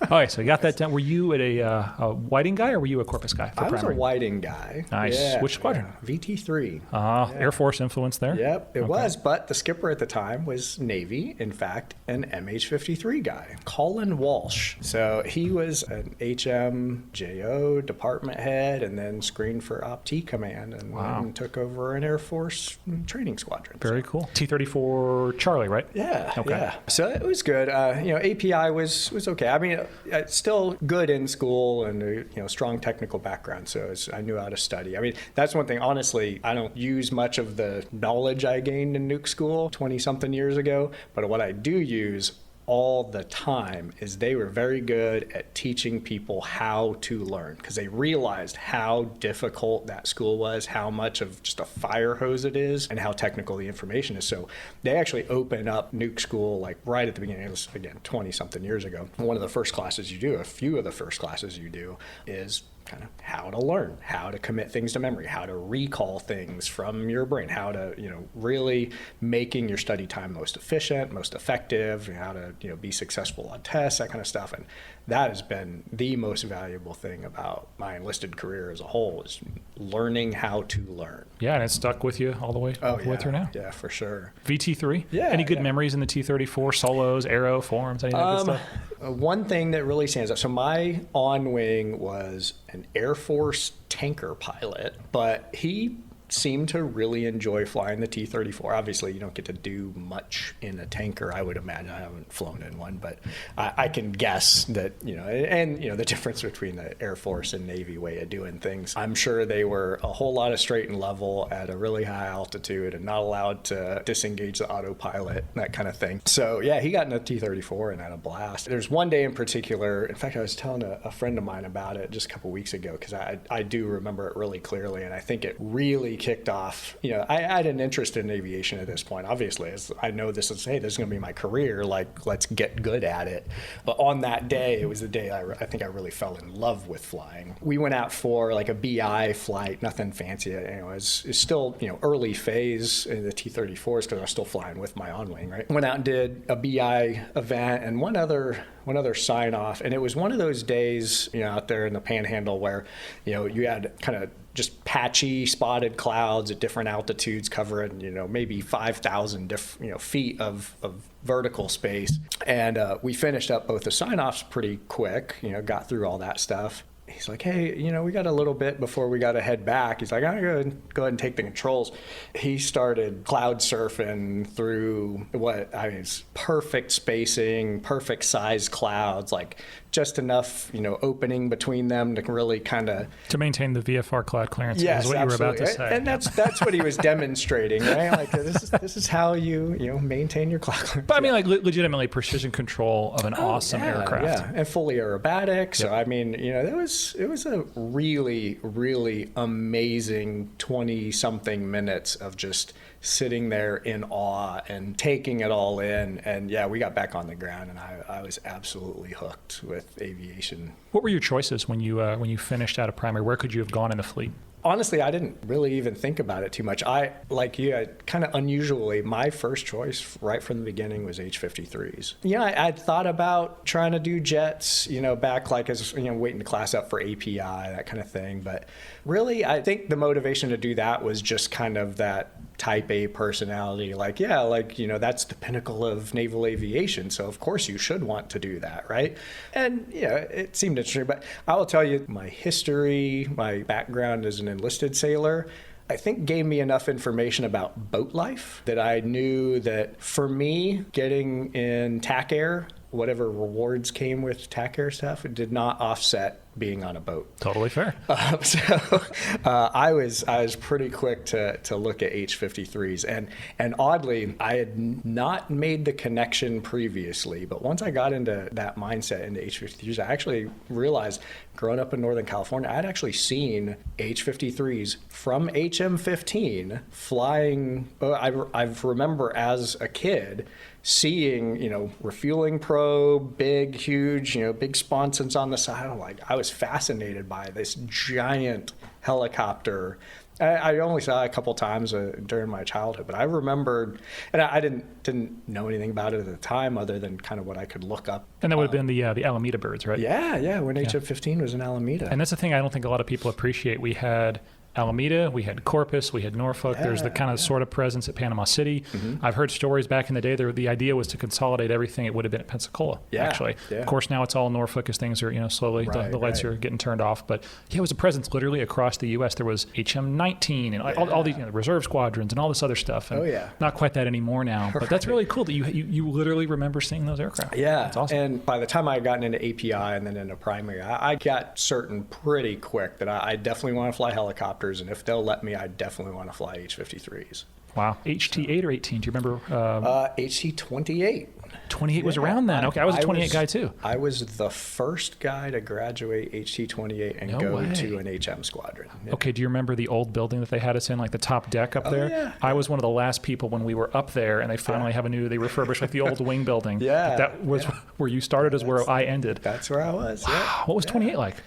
All right, so you got that done. Were you at a Whiting guy or were you a Corpus guy? I was a Whiting guy. Nice. Yeah, which squadron? VT3. Air Force influence there? Yep, it was. But the skipper at the time was Navy, in fact, an MH-53 guy, Colin Walsh. So he was an HMJO department head and then screened for OPT command and took over an Air Force training squadron. Very cool. T-34 Charlie, right? Yeah. Okay. Yeah. So it was good. API was okay. I mean, still good in school and strong technical background, so I knew how to study. I mean, that's one thing. Honestly, I don't use much of the knowledge I gained in nuke school 20-something years ago, but what I do use all the time is they were very good at teaching people how to learn, because they realized how difficult that school was, how much of just a fire hose it is, and how technical the information is. So they actually opened up nuke school like right at the beginning. It was, again, 20-something years ago. One of the first classes you do, a few of the first classes you do, is kind of how to learn, how to commit things to memory, how to recall things from your brain, how to, really making your study time most efficient, most effective, how to, be successful on tests, that kind of stuff. And that has been the most valuable thing about my enlisted career as a whole, is learning how to learn. Yeah, and it stuck with you all the way through now. Yeah, for sure. VT3? Yeah. Any good memories in the T-34, solos, aero, forms, any of that good stuff? One thing that really stands out, so my on-wing was an Air Force tanker pilot, but he seem to really enjoy flying the T-34. Obviously, you don't get to do much in a tanker, I would imagine. I haven't flown in one, but I can guess that, and the difference between the Air Force and Navy way of doing things. I'm sure they were a whole lot of straight and level at a really high altitude and not allowed to disengage the autopilot, that kind of thing. So yeah, he got in a T-34 and had a blast. There's one day in particular, in fact, I was telling a friend of mine about it just a couple weeks ago, because I do remember it really clearly, and I think it really kicked off. I had an interest in aviation at this point, obviously, as I know this is going to be my career, like, let's get good at it. But on that day, it was the day I think I really fell in love with flying. We went out for like a BI flight, nothing fancy. It's still, early phase in the T-34s, because I was still flying with my on-wing, right? Went out and did a BI event and one other sign off, and it was one of those days, out there in the Panhandle where, you had kind of just patchy spotted clouds at different altitudes covering, maybe 5,000 feet of vertical space. And we finished up both the sign-offs pretty quick, got through all that stuff. He's like, hey, we got a little bit before we got to head back. He's like, I'm going to go ahead and take the controls. He started cloud surfing through it's perfect spacing, perfect size clouds, like just enough, opening between them to really kind of... To maintain the VFR cloud clearance, yes, is what absolutely. You were about to say. And that's what he was demonstrating, right? Like, this is how you maintain your cloud clearance. But I mean, like, legitimately precision control of an awesome aircraft. Yeah, and fully aerobatic. So, I mean, it was a really, really amazing 20-something minutes of just sitting there in awe and taking it all in. And yeah, we got back on the ground, and I was absolutely hooked with aviation. What were your choices when you finished out of primary? Where could you have gone in the fleet? Honestly, I didn't really even think about it too much. Like you, kind of unusually, my first choice right from the beginning was H-53s. I'd thought about trying to do jets, back like as, waiting to class up for API, that kind of thing. But really, I think the motivation to do that was just kind of that type A personality. Like, that's the pinnacle of naval aviation. So of course you should want to do that, right? And it seemed interesting. But I will tell you, my history, my background as an enlisted sailor, I think gave me enough information about boat life that I knew that for me, getting in TAC Air, whatever rewards came with TAC Air stuff, it did not offset being on a boat. Totally fair. So I was pretty quick to look at H-53s. And oddly, I had not made the connection previously, but once I got into that mindset into H-53s, I actually realized, growing up in Northern California, I'd actually seen H-53s from HM-15 flying. I remember as a kid seeing, refueling probe, big, huge, big sponsons on the side. I was fascinated by this giant helicopter. I only saw it a couple times during my childhood, but I remembered, and I didn't know anything about it at the time other than kind of what I could look up. And that would have been the Alameda birds, right? Yeah, when HM-15 was in Alameda. And that's the thing I don't think a lot of people appreciate. We had Alameda, we had Corpus, we had Norfolk. There's the kind of sort of presence at Panama City. Mm-hmm. I've heard stories back in the day. The idea was to consolidate everything. It would have been at Pensacola, actually. Yeah. Of course, now it's all Norfolk as things are, slowly, the lights are getting turned off. But yeah, it was a presence literally across the U.S. There was HM-19 and all these reserve squadrons and all this other stuff. And not quite that anymore now. But that's really cool that you literally remember seeing those aircraft. Yeah. That's awesome. And by the time I had gotten into API and then into primary, I got certain pretty quick that I definitely want to fly helicopters. And if they'll let me, I definitely want to fly H-53s. Wow. HT-8 or 18? Do you remember? HT-28. 28 was around then. Okay, I was a 28 guy too. I was the first guy to graduate HT-28 and go to an HM squadron. Yeah. Okay, do you remember the old building that they had us in, like the top deck up there? Yeah. I was one of the last people when we were up there, and they finally they refurbished like the old wing building. Yeah. That was where you started, is where I ended. That's where I was. Wow. Yeah. What was 28 like?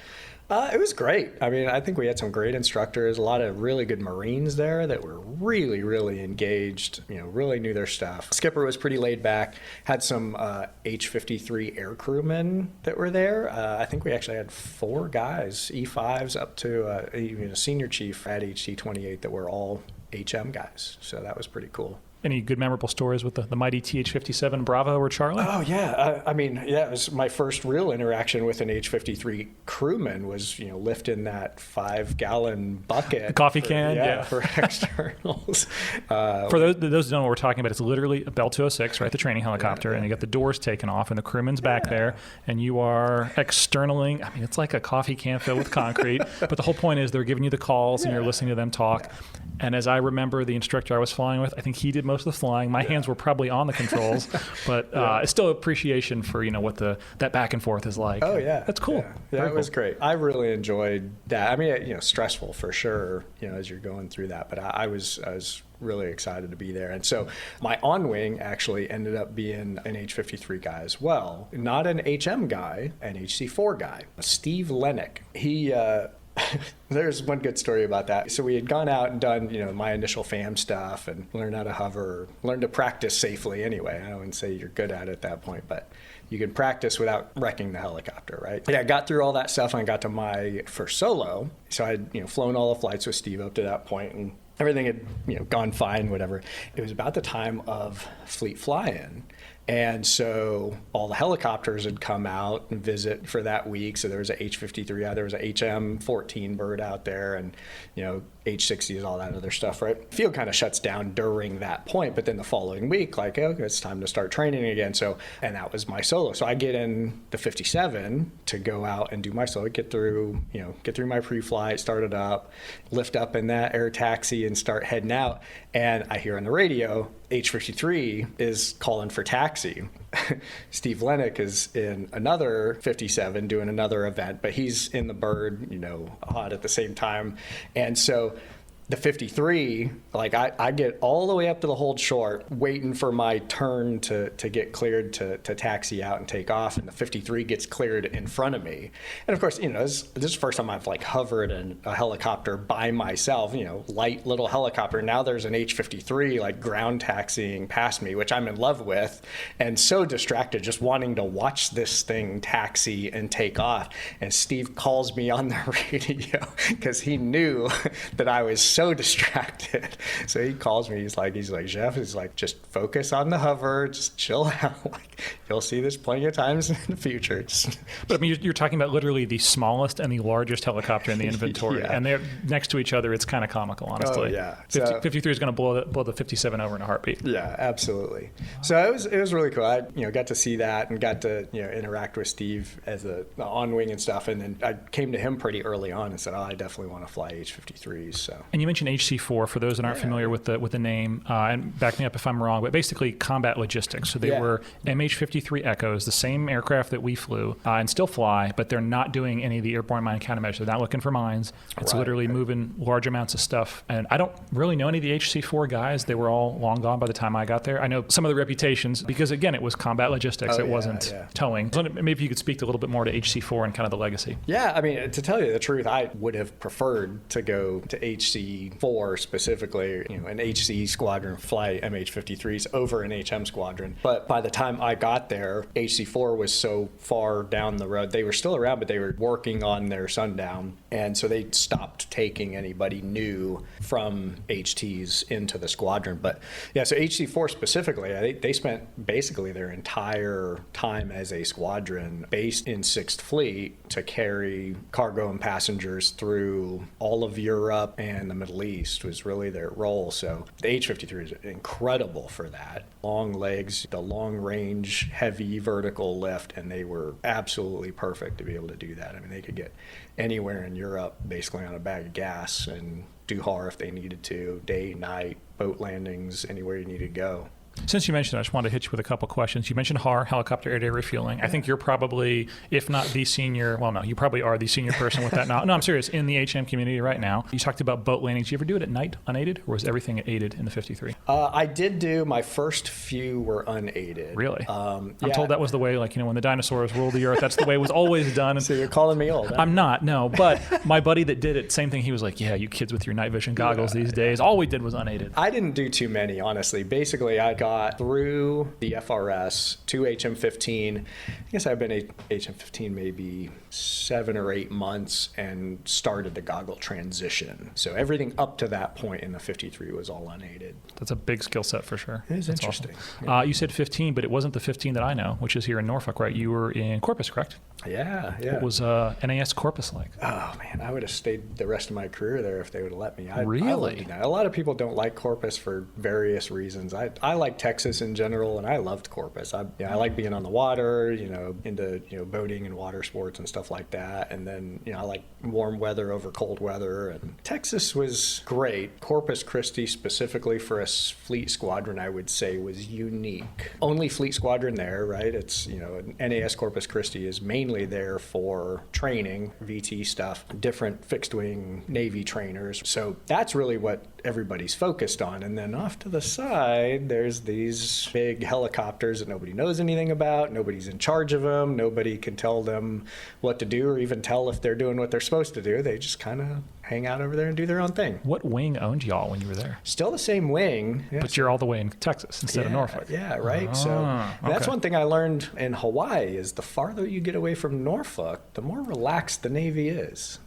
It was great. I mean, I think we had some great instructors, a lot of really good Marines there that were really, really engaged, really knew their stuff. Skipper was pretty laid back, had some H-53 air crewmen that were there. I think we actually had 4 guys, E5s up to even a senior chief at HT-28 that were all HM guys. So that was pretty cool. Any good memorable stories with the mighty TH-57 Bravo or Charlie? Oh, yeah. It was my first real interaction with an H-53 crewman was, lifting that 5-gallon bucket. Coffee can, for externals. For those who don't know what we're talking about, it's literally a Bell 206, right? The training helicopter, and you got the doors taken off, and the crewman's back there, and you are externaling. I mean, it's like a coffee can filled with concrete, but the whole point is they're giving you the calls, and you're listening to them talk. And as I remember, the instructor I was flying with, I think he did most of the flying. My hands were probably on the controls, but it's still appreciation for what that back and forth is like. Oh yeah, that's cool. Yeah, it was great. I really enjoyed that. I mean, stressful for sure, as you're going through that. But I was really excited to be there. And so my on-wing actually ended up being an H-53 guy as well. Not an HM guy, an HC4 guy. Steve Lennick. He there's one good story about that. So we had gone out and done, my initial FAM stuff and learned how to hover, learned to practice safely anyway. I wouldn't say you're good at it at that point, but you can practice without wrecking the helicopter, right? Yeah, I got through all that stuff and I got to my first solo. So I had, flown all the flights with Steve up to that point, and everything had, gone fine, whatever. It was about the time of fleet fly-in. And so all the helicopters had come out and visit for that week. So there was a H-53 out there, was a HM-14 bird out there, and H-60s, all that other stuff, right? Field kind of shuts down during that point, but then the following week, okay, it's time to start training again. So, and that was my solo. So I get in the 57 to go out and do my solo, get through my pre-flight, start it up, lift up in that air taxi and start heading out. And I hear on the radio, H-53 is calling for taxi. Steve Lennick is in another 57 doing another event, but he's in the bird, hot at the same time. And so the 53, I get all the way up to the hold short, waiting for my turn to get cleared to taxi out and take off, and the 53 gets cleared in front of me. And of course, this is the first time I've hovered in a helicopter by myself, light little helicopter. Now there's an H-53 ground taxiing past me, which I'm in love with, and so distracted, just wanting to watch this thing taxi and take off. And Steve calls me on the radio because he knew that I was so distracted. So he calls me. He's like, Jeff, just focus on the hover, just chill out. You'll see this plenty of times in the future. But I mean, you're talking about literally the smallest and the largest helicopter in the inventory, and they're next to each other. It's kind of comical, honestly. Oh, yeah. 53 is going to blow the 57 over in a heartbeat. Yeah, absolutely. So it was really cool. I got to see that and got to interact with Steve as the on-wing and stuff. And then I came to him pretty early on and said, I definitely want to fly H-53s. So. And you mentioned HC4 for those that aren't familiar with the name, and back me up if I'm wrong, but basically combat logistics. So they were MH-53 Echoes, the same aircraft that we flew and still fly, but they're not doing any of the airborne mine countermeasures. They're not looking for mines. It's literally moving large amounts of stuff. And I don't really know any of the HC4 guys. They were all long gone by the time I got there. I know some of the reputations because, again, it was combat logistics. It wasn't towing. So maybe if you could speak a little bit more to HC4 and kind of the legacy. Yeah, I mean, to tell you the truth, I would have preferred to go to HC4 specifically, an HC squadron fly MH-53s over an HM squadron. But by the time I got there, HC4 was so far down the road. They were still around, but they were working on their sundown. And so they stopped taking anybody new from HTs into the squadron. But yeah, so HC4 specifically, they spent basically their entire time as a squadron based in 6th Fleet to carry cargo and passengers through all of Europe and the Middle East was really their role. So the H-53 is incredible for that. Long legs, the long range, heavy vertical lift, and they were absolutely perfect to be able to do that. I mean, they could get anywhere in Europe basically on a bag of gas and do HAR if they needed to, day, night, boat landings, anywhere you need to go. Since you mentioned it, I just wanted to hit you with a couple questions. You mentioned HAR, helicopter air-to-air refueling. I think you're probably, if not the senior, well, no, you probably are the senior person with that now. No, I'm serious, in the HM community right now. You talked about boat landings. Did you ever do it at night, unaided, or was everything aided in the 53? I did do, my first few were unaided. Really? I'm told that was the way, when the dinosaurs ruled the earth, that's the way it was always done. And so you're calling me old. Huh? I'm not, no, but my buddy that did it, same thing, he was like, yeah, you kids with your night vision goggles these days, all we did was unaided. I didn't do too many, honestly. Basically, I got got through the FRS to HM-15. I guess I've been at HM-15 maybe 7 or 8 months and started the goggle transition. So everything up to that point in the 53 was all unaided. That's a big skill set for sure. It is That's interesting. Awesome. Yeah. You said 15, but it wasn't the 15 that I know, which is here in Norfolk, right? You were in Corpus, correct? Yeah. What was NAS Corpus like? Oh, man, I would have stayed the rest of my career there if they would have let me. Really? A lot of people don't like Corpus for various reasons. I like Texas in general, and I loved Corpus. I like being on the water, into boating and water sports and stuff like that. And then, I like warm weather over cold weather. And Texas was great. Corpus Christi, specifically for a fleet squadron, I would say was unique. Only fleet squadron there, right? It's, NAS Corpus Christi is mainly there for training, VT stuff, different fixed wing Navy trainers. So that's really what everybody's focused on. And then off to the side, there's these big helicopters that nobody knows anything about. Nobody's in charge of them. Nobody can tell them what to do or even tell if they're doing what they're supposed to do. They just kind of hang out over there and do their own thing. What wing owned y'all when you were there? Still the same wing. Yeah. But you're all the way in Texas instead of Norfolk. Yeah, right. So that's one thing I learned in Hawaii is the farther you get away from Norfolk, the more relaxed the Navy is.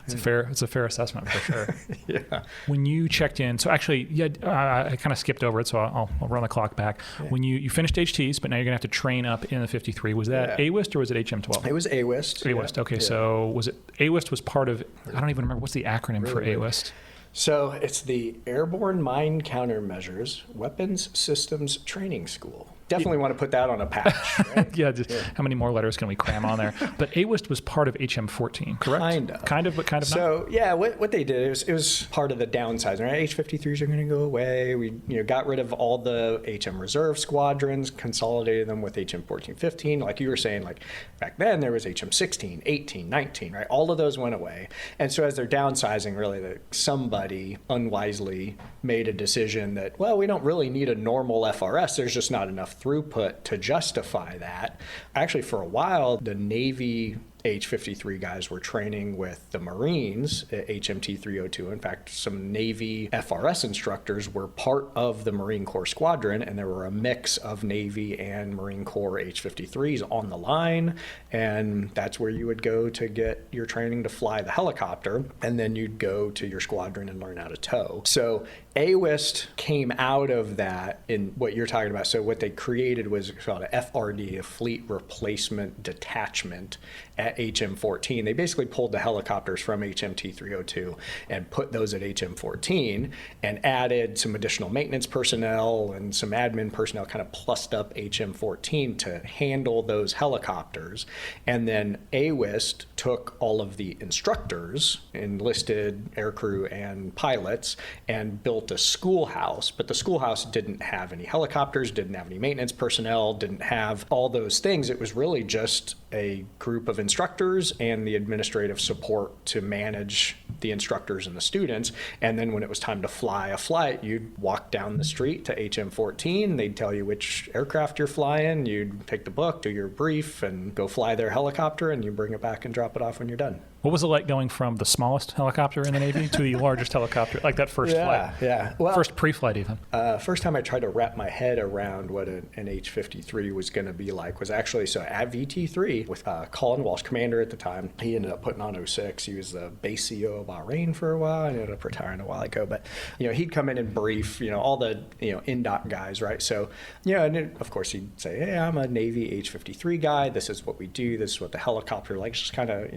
It's a fair assessment for sure. Yeah. When you checked in, so actually, I kind of skipped over it, so I'll run the clock back. Yeah. When you finished HTs, but now you're going to have to train up in the 53. Was that AWIST or was it HM-12? It was AWIST. AWIST. Okay, so was it AWIST was part of? I don't even remember what's the acronym for AWIST. So it's the Airborne Mine Countermeasures Weapons Systems Training School. Definitely want to put that on a patch, right? How many more letters can we cram on there? But AWIST was part of HM-14, correct? Kind of, but kind of not? So, what they did is it was part of the downsizing, right? H-53s are going to go away. We got rid of all the HM reserve squadrons, consolidated them with HM-14, 15. Like you were saying, like back then there was HM-16, 18, 19, right? All of those went away. And so as they're downsizing, really, somebody unwisely made a decision that, well, we don't really need a normal FRS. There's just not enough throughput to justify that. Actually, for a while, the Navy H-53 guys were training with the Marines at HMT 302. In fact, some Navy FRS instructors were part of the Marine Corps squadron, and there were a mix of Navy and Marine Corps H-53s on the line, and that's where you would go to get your training to fly the helicopter, and then you'd go to your squadron and learn how to tow. So AWIST came out of that in what you're talking about. So what they created was called a FRD, a Fleet Replacement Detachment, at HM-14. They basically pulled the helicopters from HMT 302 and put those at HM-14 and added some additional maintenance personnel and some admin personnel, kind of plussed up HM-14 to handle those helicopters. And then AWIST took all of the instructors, enlisted aircrew and pilots, and built a schoolhouse. But the schoolhouse didn't have any helicopters, didn't have any maintenance personnel, didn't have all those things. It was really just a group of instructors and the administrative support to manage the instructors and the students. And then when it was time to fly a flight, you'd walk down the street to HM-14. They'd tell you which aircraft you're flying. You'd take the book, do your brief, and go fly their helicopter, and you bring it back and drop it off when you're done. What was it like going from the smallest helicopter in the Navy to the largest helicopter, like that first flight? Yeah. Well, first pre-flight even. First time I tried to wrap my head around what an H-53 was going to be like was actually, so at VT3 with Colin Walsh, commander at the time, he ended up putting on 06. He was the base CO of Bahrain for a while. I ended up retiring a while ago, but he'd come in and brief, all the INDOC guys, right? So, and then, of course he'd say, hey, I'm a Navy H-53 guy. This is what we do. This is what the helicopter likes. Just kind of,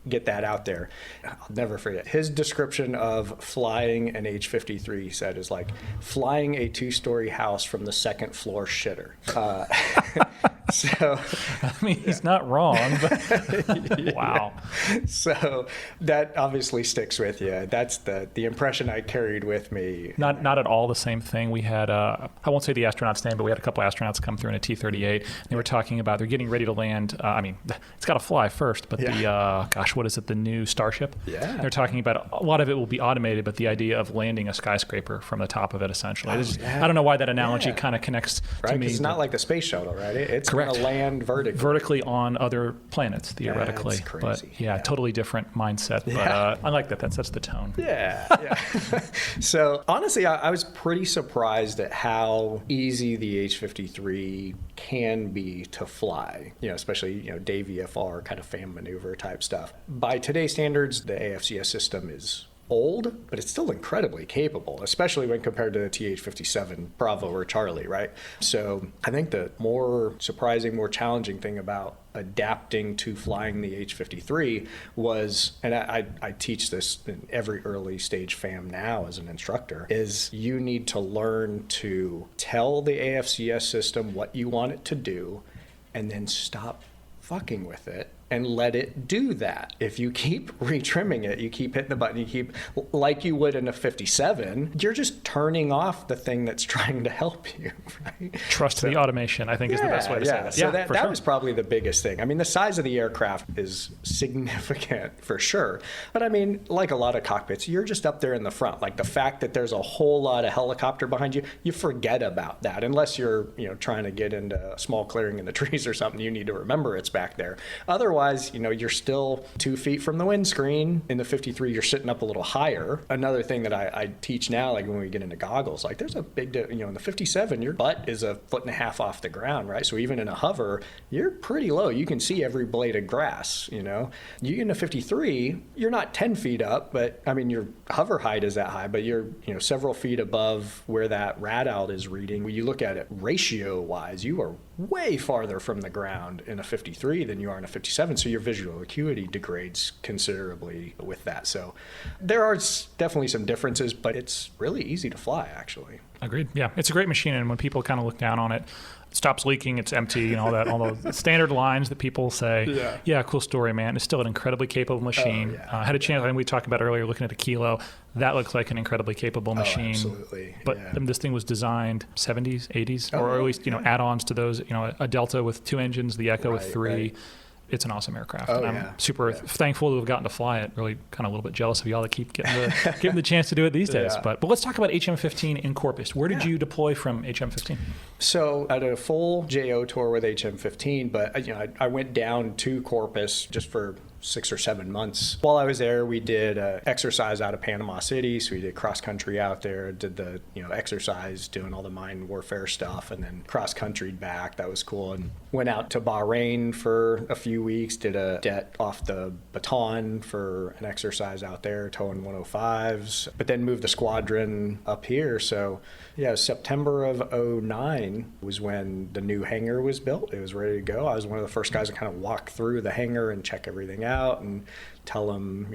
get that out there. I'll never forget his description of flying an H-53. He said is like flying a 2-story house from the second floor shitter. So, he's not wrong, but wow. So that obviously sticks with you. That's the impression I carried with me. Not at all the same thing. We had, I won't say the astronauts' name, but we had a couple astronauts come through in a T-38. They were talking about they're getting ready to land. It's got to fly first, but what is it? The new Starship? Yeah. They're talking about a lot of it will be automated, but the idea of landing a skyscraper from the top of it, essentially. I don't know why that analogy kind of connects right, to me. It's not like the space shuttle, right? It's want to land vertically on other planets, theoretically. That's crazy. But totally different mindset. But I like that. That sets the tone. Yeah. So honestly, I was pretty surprised at how easy the H-53 can be to fly, especially, day VFR kind of FAM maneuver type stuff. By today's standards, the AFCS system is old, but it's still incredibly capable, especially when compared to the TH-57 Bravo or Charlie, right? So I think the more surprising, more challenging thing about adapting to flying the H-53 was, and I teach this in every early stage FAM now as an instructor, is you need to learn to tell the AFCS system what you want it to do and then stop fucking with it and let it do that. If you keep retrimming it, you keep hitting the button, you keep, like you would in a 57, you're just turning off the thing that's trying to help you, right? Trust the automation, I think, is the best way to say that. So that was probably the biggest thing. I mean, the size of the aircraft is significant for sure. But I mean, like a lot of cockpits, you're just up there in the front. Like the fact that there's a whole lot of helicopter behind you, you forget about that. Unless you're, trying to get into a small clearing in the trees or something, you need to remember it's back there. Otherwise, you're still 2 feet from the windscreen. In the 53, you're sitting up a little higher. Another thing that I teach now, like when we get into goggles, like there's a big, in the 57, your butt is 1.5 feet off the ground, right? So even in a hover, you're pretty low. You can see every blade of grass, You get in a 53, you're not 10 feet up, but I mean, your hover height is that high, but you're, several feet above where that rad-alt is reading. When you look at it ratio-wise, you are way farther from the ground in a 53 than you are in a 57, so your visual acuity degrades considerably with that. So there are definitely some differences, but it's really easy to fly, actually. Agreed. Yeah, it's a great machine, and when people kind of look down on it, it stops leaking, it's empty, and all that, all those standard lines that people say, yeah, cool story, man. It's still an incredibly capable machine. I had a chance, I think we talked about earlier, looking at the Kilo. That looks like an incredibly capable machine. Absolutely. But this thing was designed 70s, 80s, or at least, add-ons to those, a Delta with 2 engines, the Echo with 3. Right. It's an awesome aircraft. And I'm super thankful to have gotten to fly it. Really kind of a little bit jealous of y'all that keep getting the chance to do it these days. But let's talk about HM-15 in Corpus. Where did you deploy from HM-15? So I had a full JO tour with HM-15, but I went down to Corpus just for 6 or 7 months. While I was there, we did an exercise out of Panama City. So we did cross country out there, did the exercise, doing all the mine warfare stuff, and then cross country back. That was cool. And went out to Bahrain for a few weeks, did a det off the Baton for an exercise out there, towing 105s, but then moved the squadron up here. So September of 2009 was when the new hangar was built. It was ready to go. I was one of the first guys to kind of walk through the hangar and check everything out and tell them,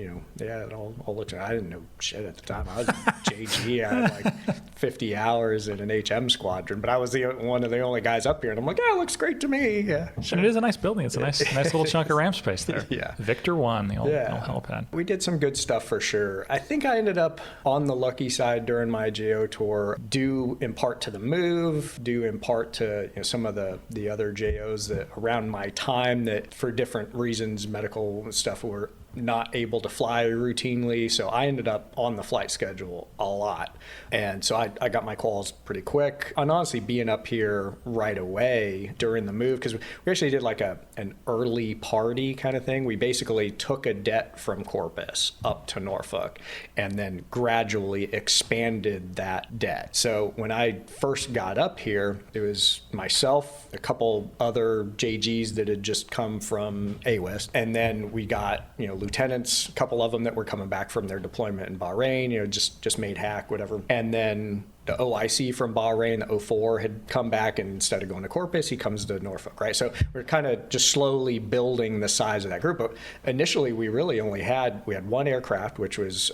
I'll look at it. I didn't know shit at the time. I was JG. I had like 50 hours in an HM squadron, but I was one of the only guys up here, and I'm like, it looks great to me. Yeah, sure. And it is a nice building. It's a nice little chunk of ramp space there. Victor 1, the old helipad. We did some good stuff for sure. I think I ended up on the lucky side during my JO tour, due in part to the move, due in part to some of the other JOs that around my time that for different reasons, medical stuff, were not able to fly routinely. So I ended up on the flight schedule a lot. And so I got my calls pretty quick. And honestly, being up here right away during the move, because we actually did like an early party kind of thing. We basically took a det from Corpus up to Norfolk and then gradually expanded that det. So when I first got up here, it was myself, a couple other JGs that had just come from AWIS, and then we got, lieutenants, a couple of them that were coming back from their deployment in Bahrain, just made hack, whatever. And then the OIC from Bahrain, the 04, had come back, and instead of going to Corpus, he comes to Norfolk, right? So we're kind of just slowly building the size of that group. But initially, we really only had one aircraft, which was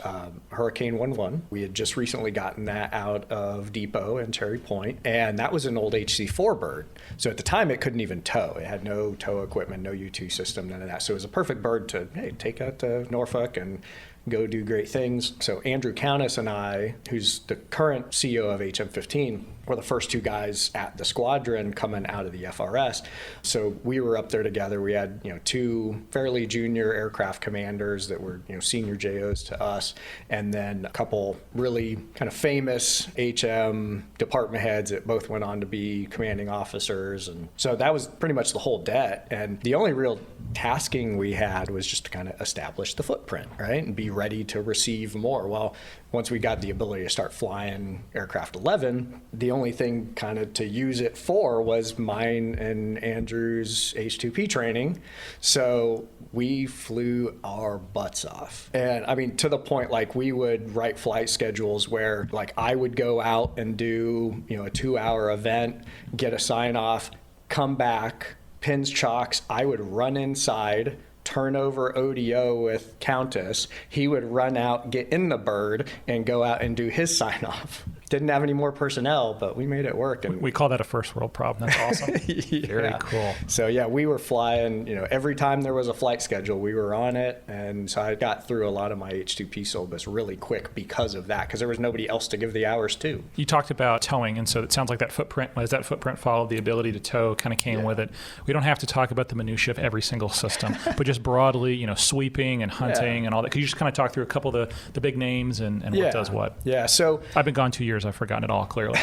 Hurricane 11. We had just recently gotten that out of depot in Cherry Point, and that was an old HC4 bird. So at the time, it couldn't even tow. It had no tow equipment, no U2 system, none of that. So it was a perfect bird to, take out to Norfolk and go do great things. So Andrew Countess and I, who's the current CEO of HM-15, were the first two guys at the squadron coming out of the FRS. So we were up there together. We had, two fairly junior aircraft commanders that were, senior JOs to us, and then a couple really kind of famous HM department heads that both went on to be commanding officers. And so that was pretty much the whole det. And the only real tasking we had was just to kind of establish the footprint, right? And be ready to receive more. Well, once we got the ability to start flying Aircraft 11, the only thing kind of to use it for was mine and Andrew's H-2P training. So we flew our butts off. And I mean, to the point, like, we would write flight schedules where, like, I would go out and do, a 2-hour event, get a sign off, come back, pins, chocks, I would run inside, turn over ODO with Countess. He would run out, get in the bird, and go out and do his sign off. Didn't have any more personnel, but we made it work. And we call that a first world problem. That's awesome. Very cool. So yeah, we were flying, every time there was a flight schedule, we were on it. And so I got through a lot of my H-2P syllabus really quick because of that, because there was nobody else to give the hours to. You talked about towing, and so it sounds like that footprint, as that footprint followed, the ability to tow kind of came with it. We don't have to talk about the minutia of every single system, but just broadly, sweeping and hunting and all that. Could you just kind of talk through a couple of the big names and what does what? Yeah, so I've been gone 2 years. I've forgotten it all, clearly.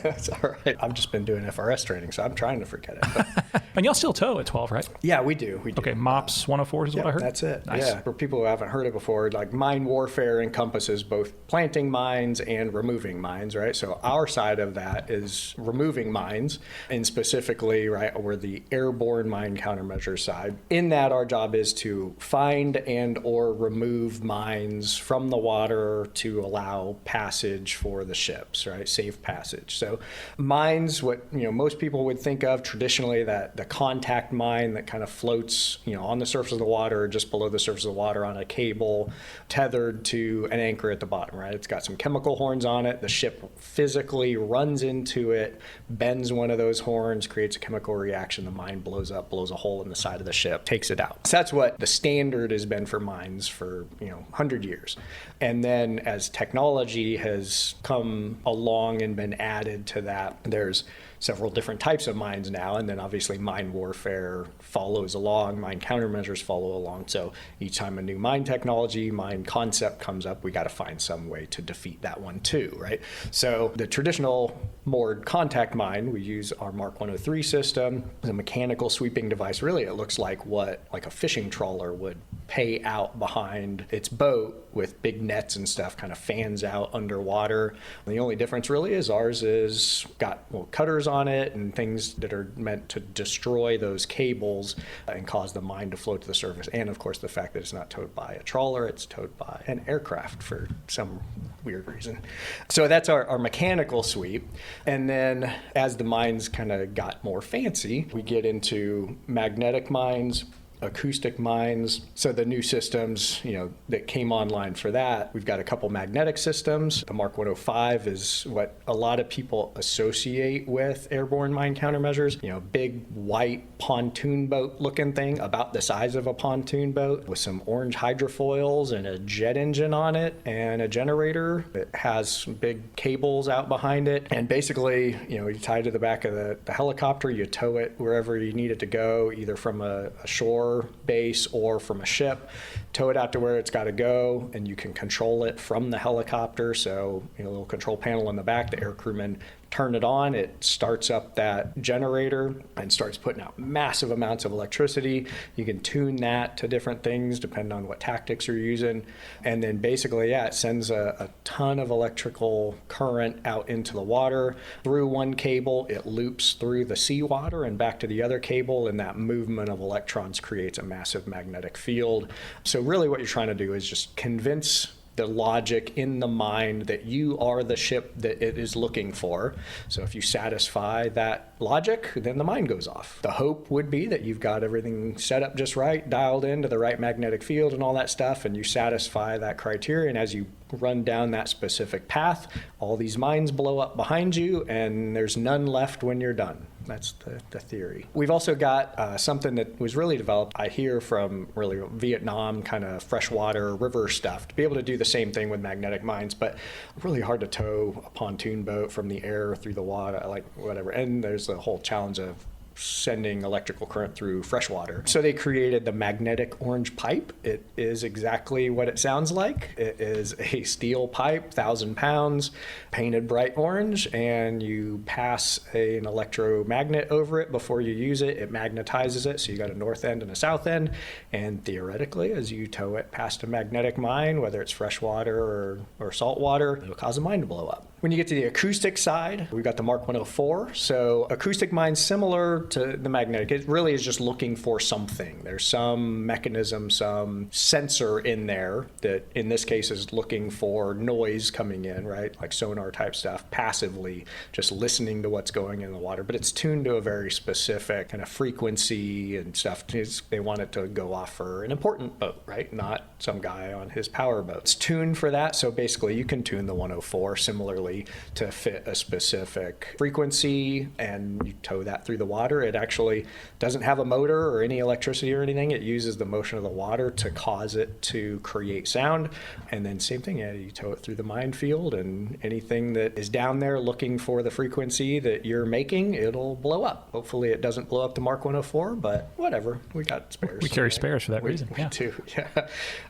That's all right. I've just been doing FRS training, so I'm trying to forget it. But and y'all still tow at 12, right? Yeah, we do. Okay, MOPS 104 is what I heard? That's it. Nice. Yeah. For people who haven't heard it before, like, mine warfare encompasses both planting mines and removing mines, right? So our side of that is removing mines, and specifically, right, we're the airborne mine countermeasures side. In that, our job is to find and or remove mines from the water to allow passage for the ships, right? Safe passage. So mines, what most people would think of traditionally, that the contact mine that kind of floats on the surface of the water or just below the surface of the water on a cable tethered to an anchor at the bottom, right? It's got some chemical horns on it. The ship physically runs into it, bends one of those horns, creates a chemical reaction. The mine blows up, blows a hole in the side of the ship, takes it out. So that's what the standard has been for mines for 100 years. And then as technology has come along and been added to that, there's several different types of mines now, and then obviously mine warfare follows along, mine countermeasures follow along. So each time a new mine technology, mine concept comes up, we got to find some way to defeat that one too, right? So the traditional moored contact mine, we use our Mark 103 system, the mechanical sweeping device. Really, it looks like what a fishing trawler would pay out behind its boat, with big nets and stuff, kind of fans out underwater. And the only difference really is ours is got cutters on it and things that are meant to destroy those cables and cause the mine to float to the surface. And of course, the fact that it's not towed by a trawler, it's towed by an aircraft for some weird reason. So that's our mechanical sweep. And then as the mines kind of got more fancy, we get into magnetic mines, acoustic mines. So the new systems, that came online for that, we've got a couple magnetic systems. The Mark 105 is what a lot of people associate with airborne mine countermeasures. Big white pontoon boat looking thing, about the size of a pontoon boat, with some orange hydrofoils and a jet engine on it and a generator that has some big cables out behind it. And basically, you tie it to the back of the helicopter, you tow it wherever you need it to go, either from a shore base or from a ship, tow it out to where it's got to go, and you can control it from the helicopter. So, a little control panel in the back, the air crewman turn it on, it starts up that generator and starts putting out massive amounts of electricity. You can tune that to different things depending on what tactics you're using. And then basically, it sends a ton of electrical current out into the water. Through one cable, it loops through the seawater and back to the other cable, and that movement of electrons creates a massive magnetic field. So really what you're trying to do is just convince the logic in the mind that you are the ship that it is looking for. So if you satisfy that logic, then the mine goes off. The hope would be that you've got everything set up just right, dialed into the right magnetic field and all that stuff, and you satisfy that criteria. And as you run down that specific path, all these mines blow up behind you, and there's none left when you're done. That's the theory. We've also got something that was really developed, I hear, from really Vietnam kind of freshwater river stuff, to be able to do the same thing with magnetic mines, but really hard to tow a pontoon boat from the air through the water, like whatever. And there's the whole challenge of sending electrical current through freshwater. So they created the magnetic orange pipe. It is exactly what it sounds like. It is a steel pipe, 1,000 pounds, painted bright orange, and you pass an electromagnet over it before you use it. It magnetizes it, so you got a north end and a south end, and theoretically, as you tow it past a magnetic mine, whether it's freshwater or saltwater, it'll cause a mine to blow up. When you get to the acoustic side, we've got the Mark 104. So acoustic mines, similar to the magnetic, it really is just looking for something. There's some mechanism, some sensor in there that in this case is looking for noise coming in, right? Like sonar type stuff, passively just listening to what's going in the water. But it's tuned to a very specific kind of frequency and stuff. They want it to go off for an important boat, right? Not some guy on his power boat. It's tuned for that. So basically you can tune the 104 similarly to fit a specific frequency, and you tow that through the water. It actually doesn't have a motor or any electricity or anything. It uses the motion of the water to cause it to create sound. And then same thing, you tow it through the minefield, and anything that is down there looking for the frequency that you're making, it'll blow up. Hopefully it doesn't blow up the Mark 104, but whatever, we got spares. We carry spares for that reason. We do, yeah.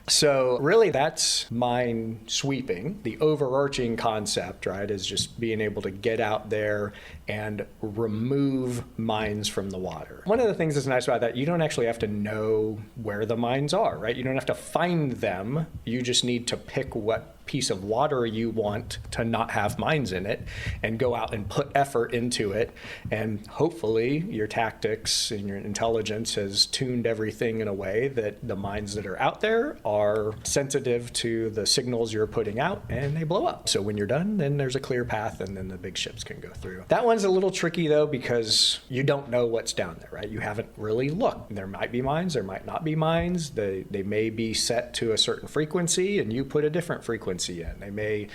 So really that's mine sweeping. The overarching concept, right, is just being able to get out there and remove mines from the water. One of the things that's nice about that, you don't actually have to know where the mines are, right? You don't have to find them. You just need to pick what piece of water you want to not have mines in it and go out and put effort into it. And hopefully your tactics and your intelligence has tuned everything in a way that the mines that are out there are sensitive to the signals you're putting out, and they blow up. So when you're done, then there's a clear path, and then the big ships can go through. That one's a little tricky though, because you don't know what's down there, right? You haven't really looked. There might be mines, there might not be mines. They may be set to a certain frequency and you put a different frequency in. They may,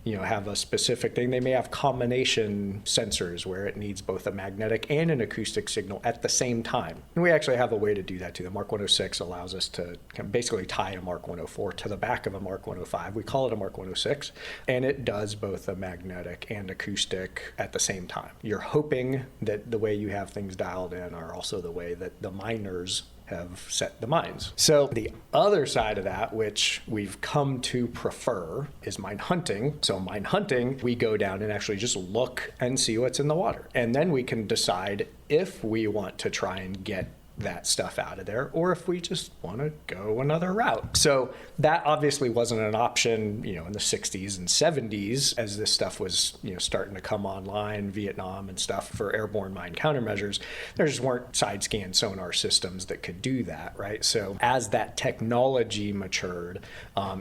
have a specific thing. They may have combination sensors where it needs both a magnetic and an acoustic signal at the same time. And we actually have a way to do that too. The Mark 106 allows us to basically tie a Mark 104 to the back of a Mark 105. We call it a Mark 106, and it does both a magnetic and acoustic at the same time. You're hoping that the way you have things dialed in are also the way that the miners have set the mines. So the other side of that, which we've come to prefer, is mine hunting. So mine hunting, we go down and actually just look and see what's in the water. And then we can decide if we want to try and get that stuff out of there, or if we just want to go another route. So that obviously wasn't an option, in the 60s and 70s as this stuff was, starting to come online, Vietnam and stuff for airborne mine countermeasures. There just weren't side scan sonar systems that could do that, right? So as that technology matured,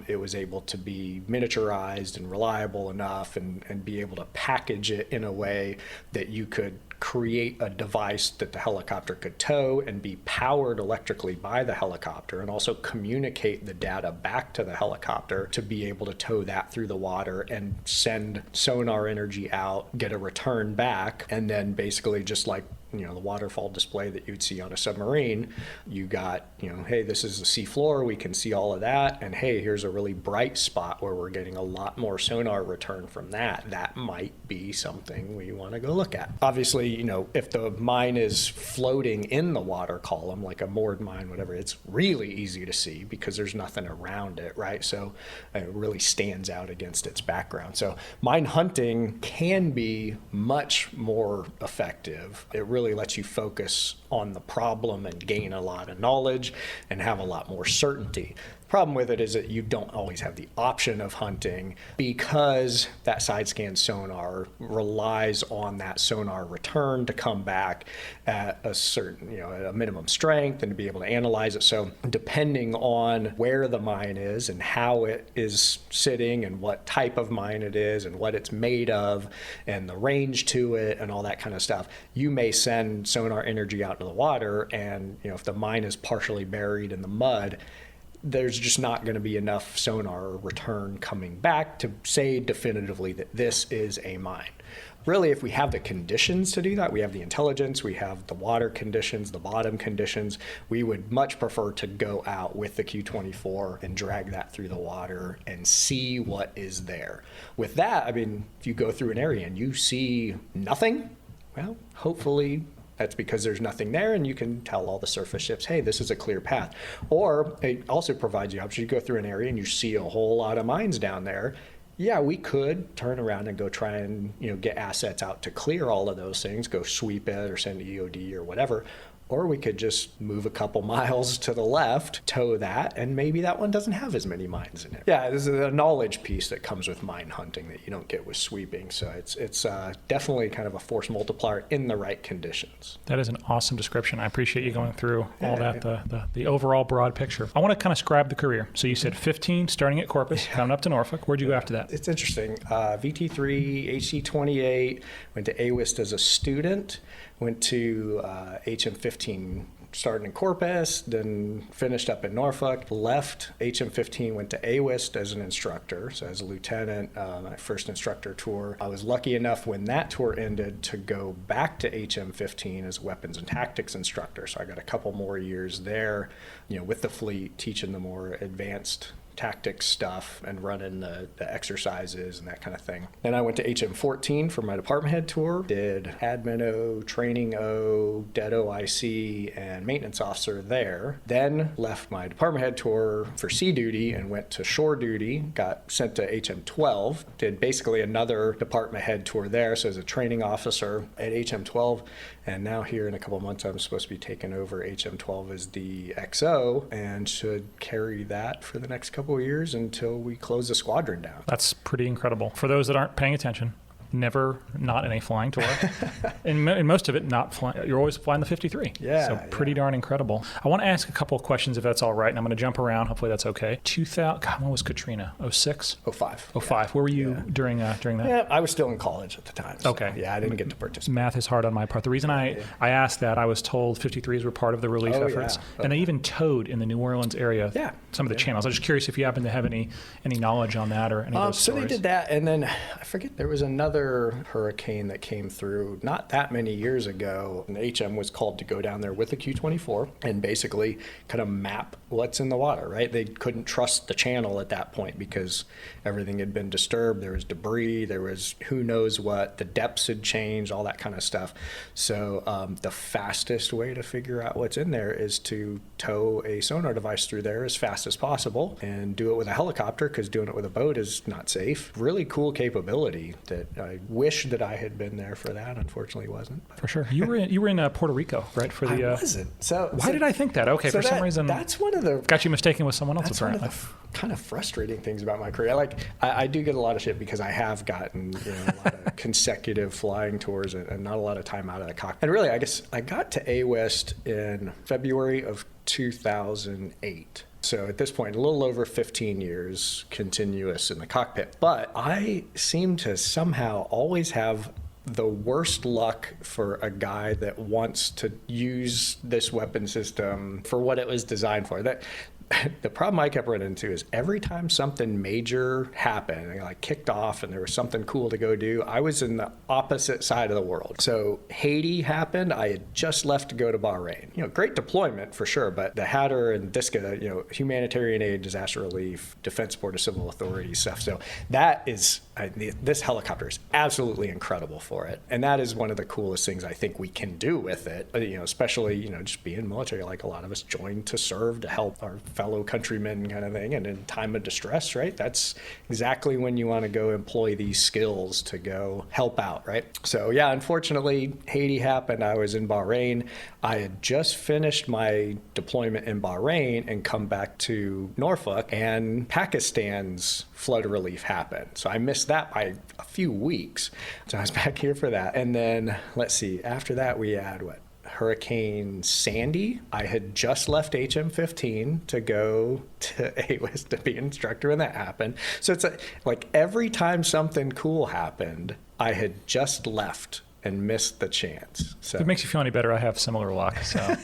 it was able to be miniaturized and reliable enough and be able to package it in a way that you could create a device that the helicopter could tow and be powered electrically by the helicopter, and also communicate the data back to the helicopter to be able to tow that through the water and send sonar energy out, get a return back, and then basically just like the waterfall display that you'd see on a submarine, you got, hey, this is the sea floor, we can see all of that, and hey, here's a really bright spot where we're getting a lot more sonar return from that. That might be something we want to go look at. Obviously, if the mine is floating in the water column, like a moored mine, whatever, it's really easy to see because there's nothing around it, right? So it really stands out against its background. So mine hunting can be much more effective. It really lets you focus on the problem and gain a lot of knowledge and have a lot more certainty. The problem with it is that you don't always have the option of hunting because that side scan sonar relies on that sonar return to come back at a certain, at a minimum strength and to be able to analyze it. So depending on where the mine is and how it is sitting and what type of mine it is and what it's made of and the range to it and all that kind of stuff, you may send sonar energy out to the water, and if the mine is partially buried in the mud, there's just not going to be enough sonar return coming back to say definitively that this is a mine. Really, if we have the conditions to do that, we have the intelligence, we have the water conditions, the bottom conditions, we would much prefer to go out with the Q-24 and drag that through the water and see what is there. With that, I mean, if you go through an area and you see nothing, well, hopefully that's because there's nothing there, and you can tell all the surface ships, hey, this is a clear path. Or it also provides the option, you go through an area and you see a whole lot of mines down there. Yeah, we could turn around and go try and get assets out to clear all of those things, go sweep it or send EOD or whatever. Or we could just move a couple miles to the left, tow that, and maybe that one doesn't have as many mines in it. Yeah, this is a knowledge piece that comes with mine hunting that you don't get with sweeping. So it's definitely kind of a force multiplier in the right conditions. That is an awesome description. I appreciate you going through all that, the overall broad picture. I want to kind of scribe the career. So you said 15, starting at Corpus, coming up to Norfolk. Where'd you go after that? It's interesting. VT3, HC-28, went to AWIST as a student. Went to HM-15 starting in Corpus, then finished up in Norfolk, left HM-15, went to AWIST as an instructor, so as a lieutenant, my first instructor tour. I was lucky enough when that tour ended to go back to HM-15 as a weapons and tactics instructor, so I got a couple more years there, with the fleet, teaching the more advanced tactics stuff and running the exercises and that kind of thing. Then I went to HM-14 for my department head tour, did admin O, training O, dead OIC, and maintenance officer there. Then left my department head tour for sea duty and went to shore duty, got sent to HM-12, did basically another department head tour there, so as a training officer at HM-12, and now here in a couple of months I'm supposed to be taking over HM-12 as the XO and should carry that for the next couple of years until we close the squadron down. That's pretty incredible. For those that aren't paying attention, never not in a flying tour. and most of it not flying. You're always flying the 53. Yeah. So pretty darn incredible. I want to ask a couple of questions if that's all right, and I'm going to jump around. Hopefully that's okay. 2000. God, when was Katrina? 06? 05. 05. Yeah. Where were you during that? Yeah, I was still in college at the time. So, okay. Yeah, I didn't get to participate. Math is hard on my part. The reason I asked that, I was told 53s were part of the relief efforts, and they even towed in the New Orleans area some of the channels. I was just curious if you happen to have any knowledge on that or any of those stories. So they did that, and then I forget, there was another hurricane that came through not that many years ago, and the HM was called to go down there with the Q-24 and basically kind of map what's in the water, right? They couldn't trust the channel at that point because everything had been disturbed. There was debris, there was who knows what, the depths had changed, all that kind of stuff. So the fastest way to figure out what's in there is to tow a sonar device through there as fast as possible and do it with a helicopter, because doing it with a boat is not safe. Really cool capability that I wish that I had been there for that. Unfortunately, wasn't. For sure. You were in Puerto Rico, right? For the I wasn't. Why did I think that? Okay, so for some reason that's one of the got you mistaken with someone else. Apparently, one of the kind of frustrating things about my career. I do get a lot of shit because I have gotten a lot of consecutive flying tours and not a lot of time out of the cockpit. And really, I guess I got to AWIST in February of 2008. So at this point, a little over 15 years continuous in the cockpit. But I seem to somehow always have the worst luck for a guy that wants to use this weapon system for what it was designed for. The problem I kept running into is every time something major happened, like kicked off and there was something cool to go do, I was in the opposite side of the world. So Haiti happened. I had just left to go to Bahrain. Great deployment for sure, but the Hatter and DISCA, humanitarian aid, disaster relief, defense support of civil authorities stuff. So that is, this helicopter is absolutely incredible for it. And that is one of the coolest things I think we can do with it, especially, just being military, like a lot of us joined to serve, to help our fellow countrymen kind of thing. And in time of distress, right? That's exactly when you want to go employ these skills to go help out, right? So yeah, unfortunately, Haiti happened. I was in Bahrain. I had just finished my deployment in Bahrain and come back to Norfolk, and Pakistan's flood relief happened. So I missed that by a few weeks. So I was back here for that. And then, let's see, after that we had Hurricane Sandy. I had just left HM-15 to go to AWIST to be an instructor when that happened. So it's like every time something cool happened, I had just left and missed the chance. So if it makes you feel any better, I have similar luck. So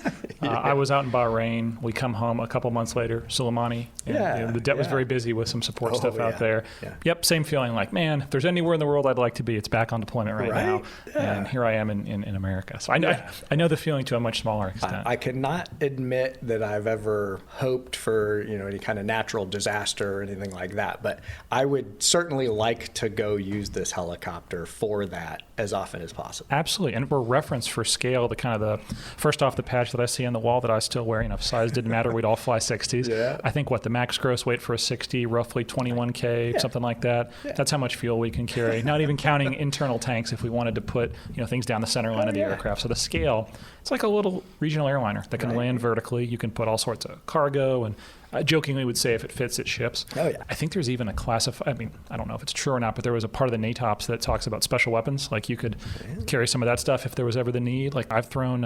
I was out in Bahrain. We come home a couple months later, Soleimani. And, the det was very busy with some support stuff out there. Yeah. Yep, same feeling like, man, if there's anywhere in the world I'd like to be, it's back on deployment right now. Yeah. And here I am in America. So I know the feeling to a much smaller extent. I cannot admit that I've ever hoped for any kind of natural disaster or anything like that, but I would certainly like to go use this helicopter for that as often as possible. Absolutely. And we're referenced for scale, the kind of the first off the patch that I see on the wall that I still wear, size didn't matter. We'd all fly 60s. Yeah. I think the max gross weight for a 60, roughly 21K, something like that. Yeah. That's how much fuel we can carry. Not even counting internal tanks if we wanted to put, things down the center line of the aircraft. So the scale, it's like a little regional airliner that can land vertically. You can put all sorts of cargo, and I jokingly would say if it fits, it ships. Oh, yeah. I think there's even a I don't know if it's true or not, but there was a part of the NATOPS that talks about special weapons. Like you could carry some of that stuff if there was ever the need. Like I've thrown,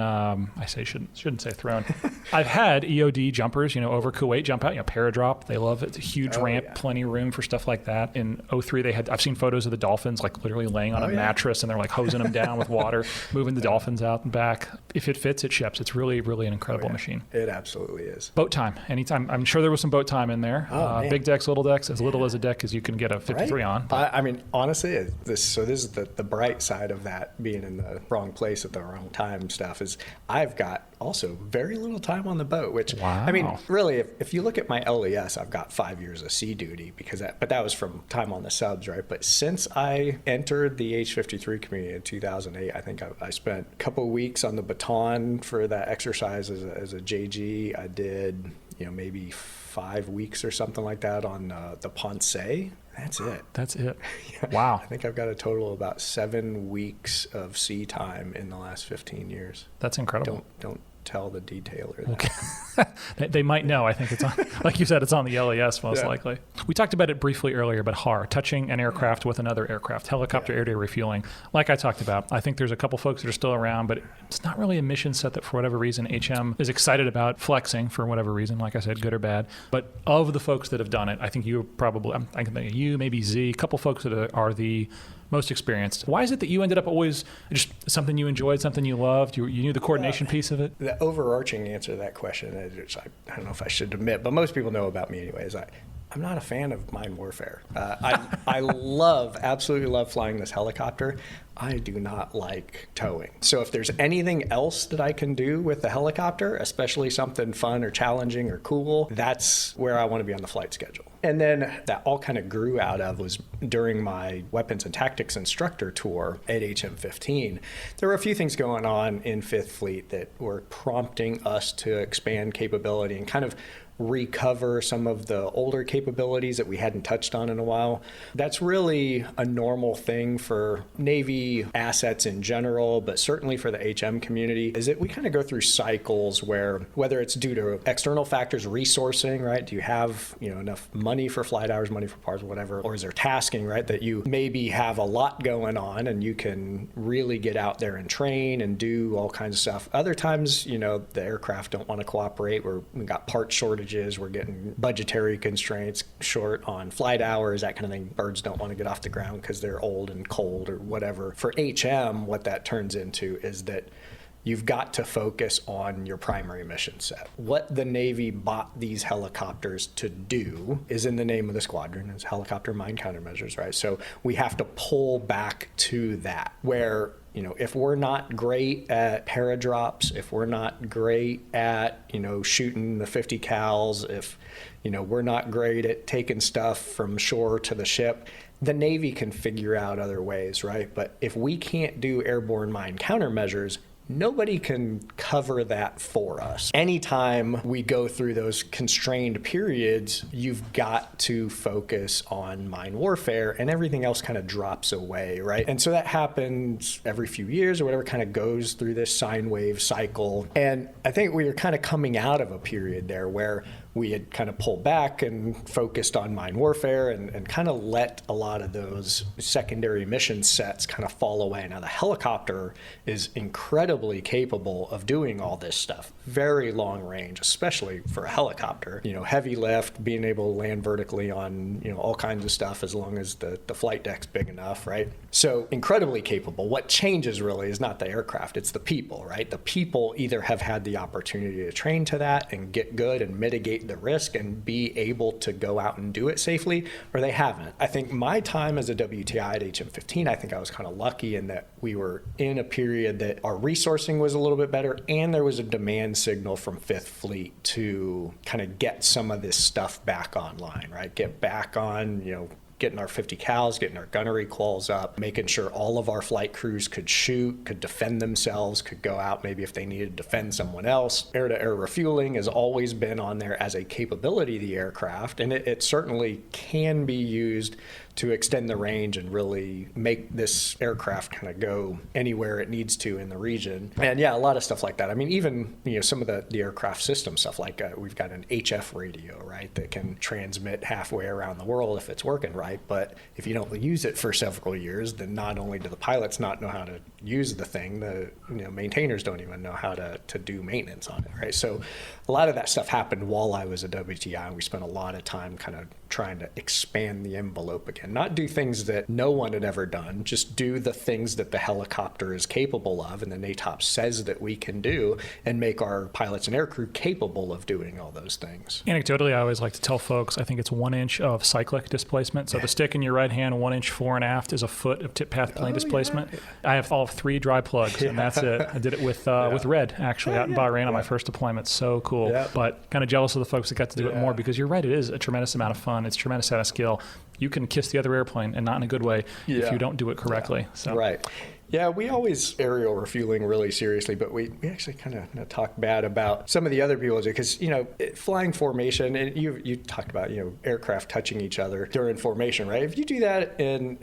shouldn't say thrown. I've had EOD jumpers, over Kuwait jump out, paradrop. They love it. It's a huge ramp, plenty of room for stuff like that. In 03, I've seen photos of the dolphins like literally laying on a mattress, and they're like hosing them down with water, moving the dolphins out and back. If it fits, it ships. It's really, really an incredible machine. It absolutely is. Boat time, anytime. I'm sure there was some boat time in there. Big decks, little decks, as little as a deck as you can get a 53 on. I mean, honestly, this is the bright side of that being in the wrong place at the wrong time stuff is I've got also very little time on the boat, which, I mean, really, if you look at my LES, I've got 5 years of sea duty but that was from time on the subs, right? But since I entered the H-53 community in 2008, I think I spent a couple of weeks on the Baton for that exercise as a JG. I did, maybe 5 weeks or something like that on the Ponce. That's it. Wow. I think I've got a total of about 7 weeks of sea time in the last 15 years. That's incredible. Don't tell the detailer that. Okay. They might know. I think it's on, like you said, it's on the LES most likely. We talked about it briefly earlier, but HAR, touching an aircraft with another aircraft, helicopter air-to-air refueling. Like I talked about, I think there's a couple folks that are still around, but it's not really a mission set that for whatever reason HM is excited about flexing for whatever reason, like I said, good or bad. But of the folks that have done it, I think you probably, I can think of you, maybe Z, a couple folks that are the most experienced. Why is it that you ended up always just something you enjoyed, something you loved? You knew the coordination piece of it? The overarching answer to that question is, I don't know if I should admit, but most people know about me anyways. I'm not a fan of mine warfare. I absolutely love flying this helicopter. I do not like towing. So if there's anything else that I can do with the helicopter, especially something fun or challenging or cool, that's where I want to be on the flight schedule. And then that all kind of grew out of was during my weapons and tactics instructor tour at HM15. There were a few things going on in 5th Fleet that were prompting us to expand capability and kind of recover some of the older capabilities that we hadn't touched on in a while. That's really a normal thing for Navy assets in general, but certainly for the HM community, is that we kind of go through cycles where, whether it's due to external factors, resourcing, right? Do you have enough money for flight hours, money for parts, whatever, or is there tasking, right? That you maybe have a lot going on and you can really get out there and train and do all kinds of stuff. Other times, the aircraft don't want to cooperate. We've got part shortages. We're getting budgetary constraints, short on flight hours, that kind of thing. Birds don't want to get off the ground because they're old and cold or whatever. For HM, what that turns into is that you've got to focus on your primary mission set. What the Navy bought these helicopters to do is in the name of the squadron. It's Helicopter Mine Countermeasures, right? So we have to pull back to that, where if we're not great at paradrops, if we're not great at, shooting the 50 cals, if, we're not great at taking stuff from shore to the ship, the Navy can figure out other ways, right? But if we can't do airborne mine countermeasures, nobody can cover that for us. Anytime we go through those constrained periods, you've got to focus on mine warfare, and everything else kind of drops away, right? And so that happens every few years or whatever, kind of goes through this sine wave cycle. And I think we are kind of coming out of a period there where we had kind of pulled back and focused on mine warfare and kind of let a lot of those secondary mission sets kind of fall away. Now, the helicopter is incredibly capable of doing all this stuff. Very long range, especially for a helicopter. Heavy lift, being able to land vertically on, all kinds of stuff as long as the flight deck's big enough, right? So incredibly capable. What changes really is not the aircraft, it's the people, right? The people either have had the opportunity to train to that and get good and mitigate the risk and be able to go out and do it safely, or they haven't. I think my time as a WTI at HM-15, I think I was kind of lucky in that we were in a period that our resourcing was a little bit better and there was a demand signal from Fifth Fleet to kind of get some of this stuff back online, right? Get back on, getting our 50 cals, getting our gunnery quals up, making sure all of our flight crews could shoot, could defend themselves, could go out maybe if they needed to defend someone else. Air-to-air refueling has always been on there as a capability of the aircraft, and it certainly can be used to extend the range and really make this aircraft kind of go anywhere it needs to in the region. And yeah, a lot of stuff like that. I mean, even some of the aircraft system stuff, like we've got an HF radio, right, that can transmit halfway around the world if it's working right. But if you don't use it for several years, then not only do the pilots not know how to use the thing, the maintainers don't even know how to do maintenance on it, right? So a lot of that stuff happened while I was a WTI, and we spent a lot of time kind of trying to expand the envelope again. Not do things that no one had ever done, just do the things that the helicopter is capable of and the NATOPS says that we can do, and make our pilots and aircrew capable of doing all those things. Anecdotally, I always like to tell folks, I think it's 1 inch of cyclic displacement. So the stick in your right hand, 1 inch fore and aft, is a foot of tip path plane displacement. Yeah. I have all 3 dry plugs, and that's it. I did it with Red, actually, out in Bahrain on my first deployment. So cool. Yeah. But kind of jealous of the folks that got to do it more, because you're right, it is a tremendous amount of fun. It's a tremendous amount of skill. You can kiss the other airplane, and not in a good way, if you don't do it correctly. Yeah. So. Right. Yeah, we always aerial refueling really seriously, but we actually kind of talk bad about some of the other people, because flying formation, and you talked about aircraft touching each other during formation, right? If you do that in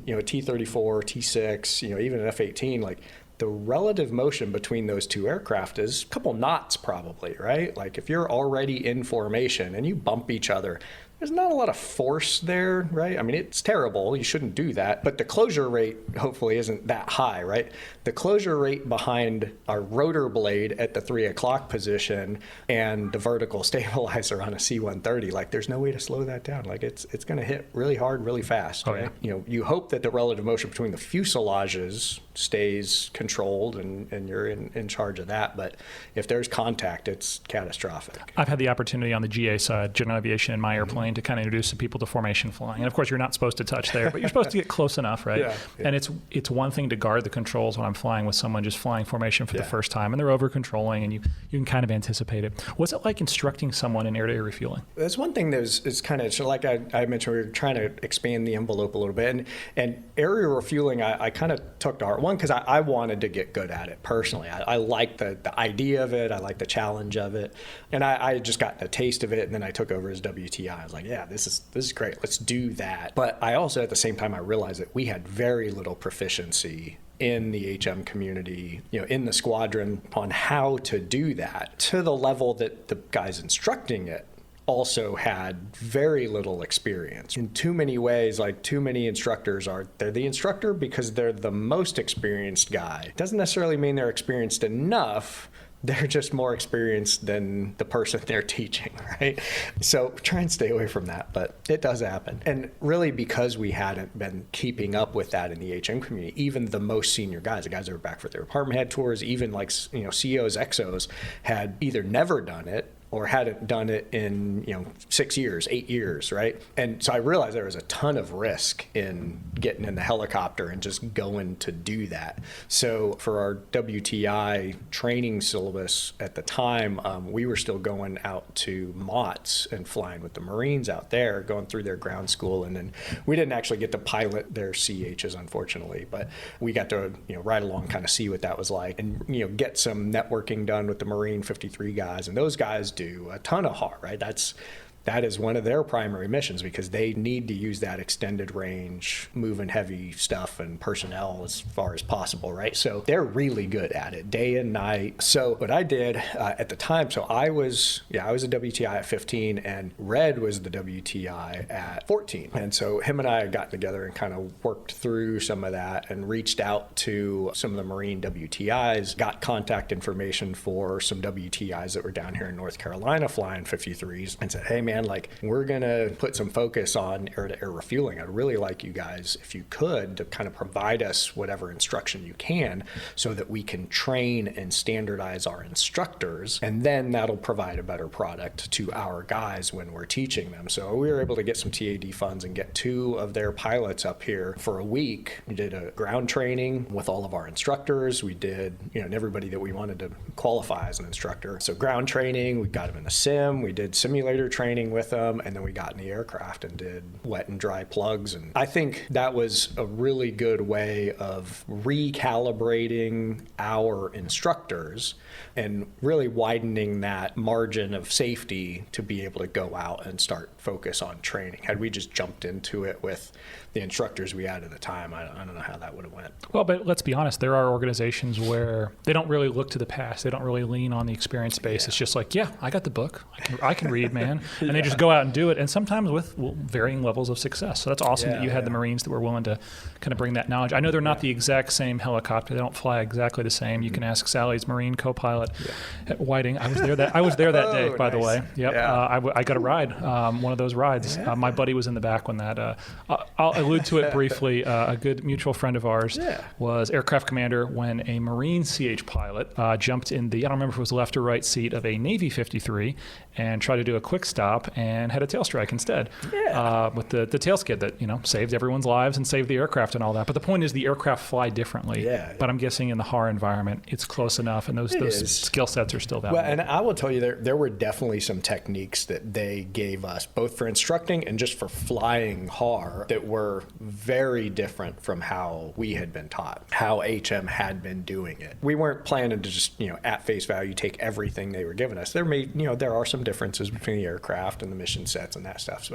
T-34, T-6, even an F-18, like, the relative motion between those two aircraft is a couple knots probably, right? Like if you're already in formation and you bump each other, there's not a lot of force there, right? I mean, it's terrible. You shouldn't do that. But the closure rate hopefully isn't that high, right? The closure rate behind our rotor blade at the 3 o'clock position and the vertical stabilizer on a C-130, like there's no way to slow that down. Like it's going to hit really hard, really fast, right? Yeah. You hope that the relative motion between the fuselages stays controlled and you're in charge of that. But if there's contact, it's catastrophic. I've had the opportunity on the GA side, general aviation, in my airplane, to kind of introduce some people to formation flying. And of course, you're not supposed to touch there, but you're supposed to get close enough, right? Yeah. And it's one thing to guard the controls when I'm flying with someone just flying formation for the first time, and they're over controlling, and you can kind of anticipate it. What's it like instructing someone in air-to-air refueling? That's one thing that is kind of, so like I mentioned, we were trying to expand the envelope a little bit. And aerial refueling, I kind of took to heart. One, because I wanted to get good at it personally. I like the idea of it. I like the challenge of it. And I just got a taste of it, and then I took over as WTI. I was like, yeah, this is great. Let's do that. But I also, at the same time, I realized that we had very little proficiency in the HM community, in the squadron, on how to do that, to the level that the guys instructing it also had very little experience. In too many ways, like too many instructors they're the instructor because they're the most experienced guy. Doesn't necessarily mean they're experienced enough. They're just more experienced than the person they're teaching, right? So try and stay away from that, but it does happen. And really, because we hadn't been keeping up with that in the HM community, even the most senior guys, the guys that were back for their department head tours, even like COs, XOs, had either never done it or hadn't done it in 6 years, 8 years, right? And so I realized there was a ton of risk in getting in the helicopter and just going to do that. So for our WTI training syllabus at the time, we were still going out to MOTS and flying with the Marines out there, going through their ground school, and then we didn't actually get to pilot their CHs, unfortunately, but we got to ride along, kind of see what that was like, and get some networking done with the Marine 53 guys, and those guys do a ton of HAR, right? That's that is one of their primary missions because they need to use that extended range, moving heavy stuff and personnel as far as possible, right? So they're really good at it day and night. So what I did at the time, so I was a WTI at 15 and Red was the WTI at 14. And so him and I had gotten together and kind of worked through some of that and reached out to some of the Marine WTIs, got contact information for some WTIs that were down here in North Carolina flying 53s and said, hey man, like we're going to put some focus on air-to-air refueling. I'd really like you guys, if you could, to kind of provide us whatever instruction you can so that we can train and standardize our instructors, and then that'll provide a better product to our guys when we're teaching them. So we were able to get some TAD funds and get 2 of their pilots up here for a week. We did a ground training with all of our instructors. We did, and everybody that we wanted to qualify as an instructor. So ground training, we got them in the sim, we did simulator training with them, and then we got in the aircraft and did wet and dry plugs. And I think that was a really good way of recalibrating our instructors and really widening that margin of safety to be able to go out and start focus on training. Had we just jumped into it with the instructors we had at the time, I don't know how that would have went. Well, but let's be honest, there are organizations where they don't really look to the past. They don't really lean on the experience base. Yeah. It's just like, yeah, I got the book. I can read, man. And they just go out and do it, and sometimes with varying levels of success. So that's awesome that you had the Marines that were willing to kind of bring that knowledge. I know they're not the exact same helicopter. They don't fly exactly the same. You can ask Sally's Marine co-pilot at Whiting. I was there that day, by the way. Yep. Yeah. I got a ride, one of those rides. Yeah. My buddy was in the back when that. I'll allude to it briefly. A good mutual friend of ours was aircraft commander when a Marine CH pilot jumped in I don't remember if it was left or right seat of a Navy 53 and tried to do a quick stop and had a tail strike instead with the tail skid that saved everyone's lives and saved the aircraft and all that. But the point is the aircraft fly differently. But I'm guessing in the HAR environment it's close enough, and those skill sets are still valuable. Well, and I will tell you there were definitely some techniques that they gave us both for instructing and just for flying HAR that were very different from how we had been taught, how HM had been doing it. We weren't planning to just at face value take everything they were giving us. There are some differences between the aircraft and the mission sets and that stuff.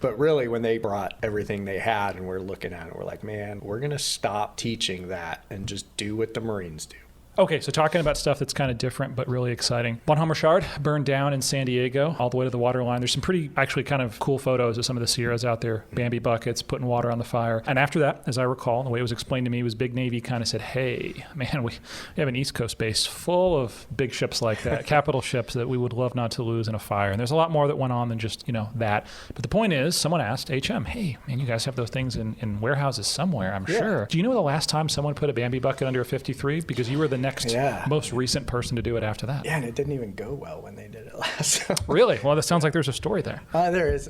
But really, when they brought everything they had and we're looking at it, we're like, man, we're going to stop teaching that and just do what the Marines do. Okay, so talking about stuff that's kind of different but really exciting. Bonhomme Richard burned down in San Diego all the way to the waterline. There's some pretty actually kind of cool photos of some of the Sierras out there, Bambi buckets, putting water on the fire. And after that, as I recall, the way it was explained to me was Big Navy kind of said, hey, man, we have an East Coast base full of big ships like that, capital ships that we would love not to lose in a fire. And there's a lot more that went on than just, that. But the point is, someone asked HM, hey, man, you guys have those things in warehouses somewhere, I'm sure. Do you know the last time someone put a Bambi bucket under a 53? Because you were the next most recent person to do it after that. Yeah, and it didn't even go well when they did it last. Really? Well, that sounds like there's a story there. There is.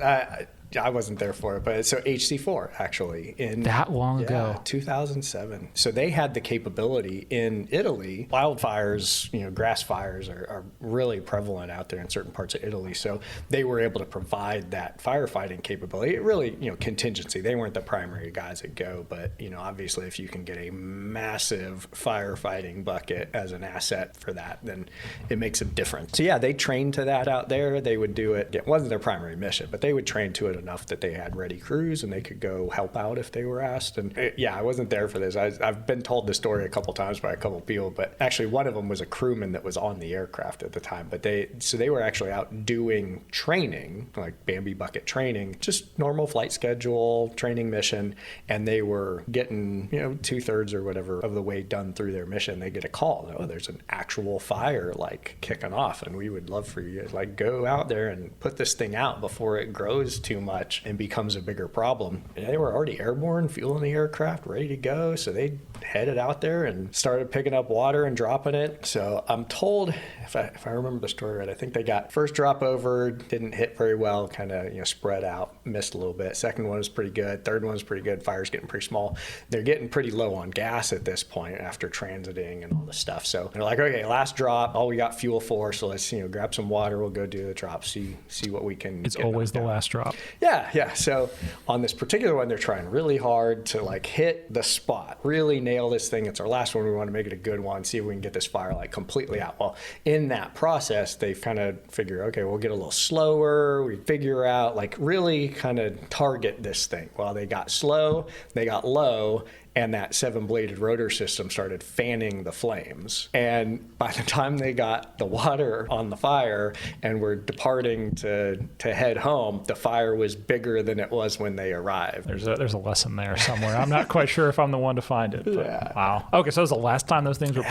I wasn't there for it, but so HC4 actually in that long ago, 2007. So they had the capability in Italy. Wildfires, grass fires are really prevalent out there in certain parts of Italy. So they were able to provide that firefighting capability. It really, contingency. They weren't the primary guys that go, but obviously, if you can get a massive firefighting bucket as an asset for that, then it makes a difference. So yeah, they trained to that out there. They would do it. It wasn't their primary mission, but they would train to it enough that they had ready crews and they could go help out if they were asked. And I wasn't there for this. I've been told this story a couple times by a couple people, but actually one of them was a crewman that was on the aircraft at the time. But they were actually out doing training, like Bambi bucket training, just normal flight schedule, training mission, and they were getting 2/3 or whatever of the way done through their mission. They get a call, there's an actual fire like kicking off, and we would love for you to go out there and put this thing out before it grows too much and becomes a bigger problem. And they were already airborne, fueling the aircraft, ready to go. So they headed out there and started picking up water and dropping it. So I'm told, if I remember the story right, I think they got first drop over, didn't hit very well, kind of spread out, missed a little bit. Second one was pretty good. Third one was pretty good. Fire's getting pretty small. They're getting pretty low on gas at this point after transiting and all this stuff. So they're like, okay, last drop, all we got fuel for. So let's grab some water. We'll go do the drop. See what we can. It's always the last drop. Yeah. So on this particular one, they're trying really hard to hit the spot, really nail this thing. It's our last one. We want to make it a good one, see if we can get this fire like completely out. Well, in that process, they kind of figure, okay, we'll get a little slower. We figure out like really kind of target this thing. Well, they got slow, they got low, and that 7-bladed rotor system started fanning the flames. And by the time they got the water on the fire and were departing to head home, the fire was bigger than it was when they arrived. There's a lesson there somewhere. I'm not quite sure if I'm the one to find it. But Yeah. Wow. Okay, so that was the last time those things were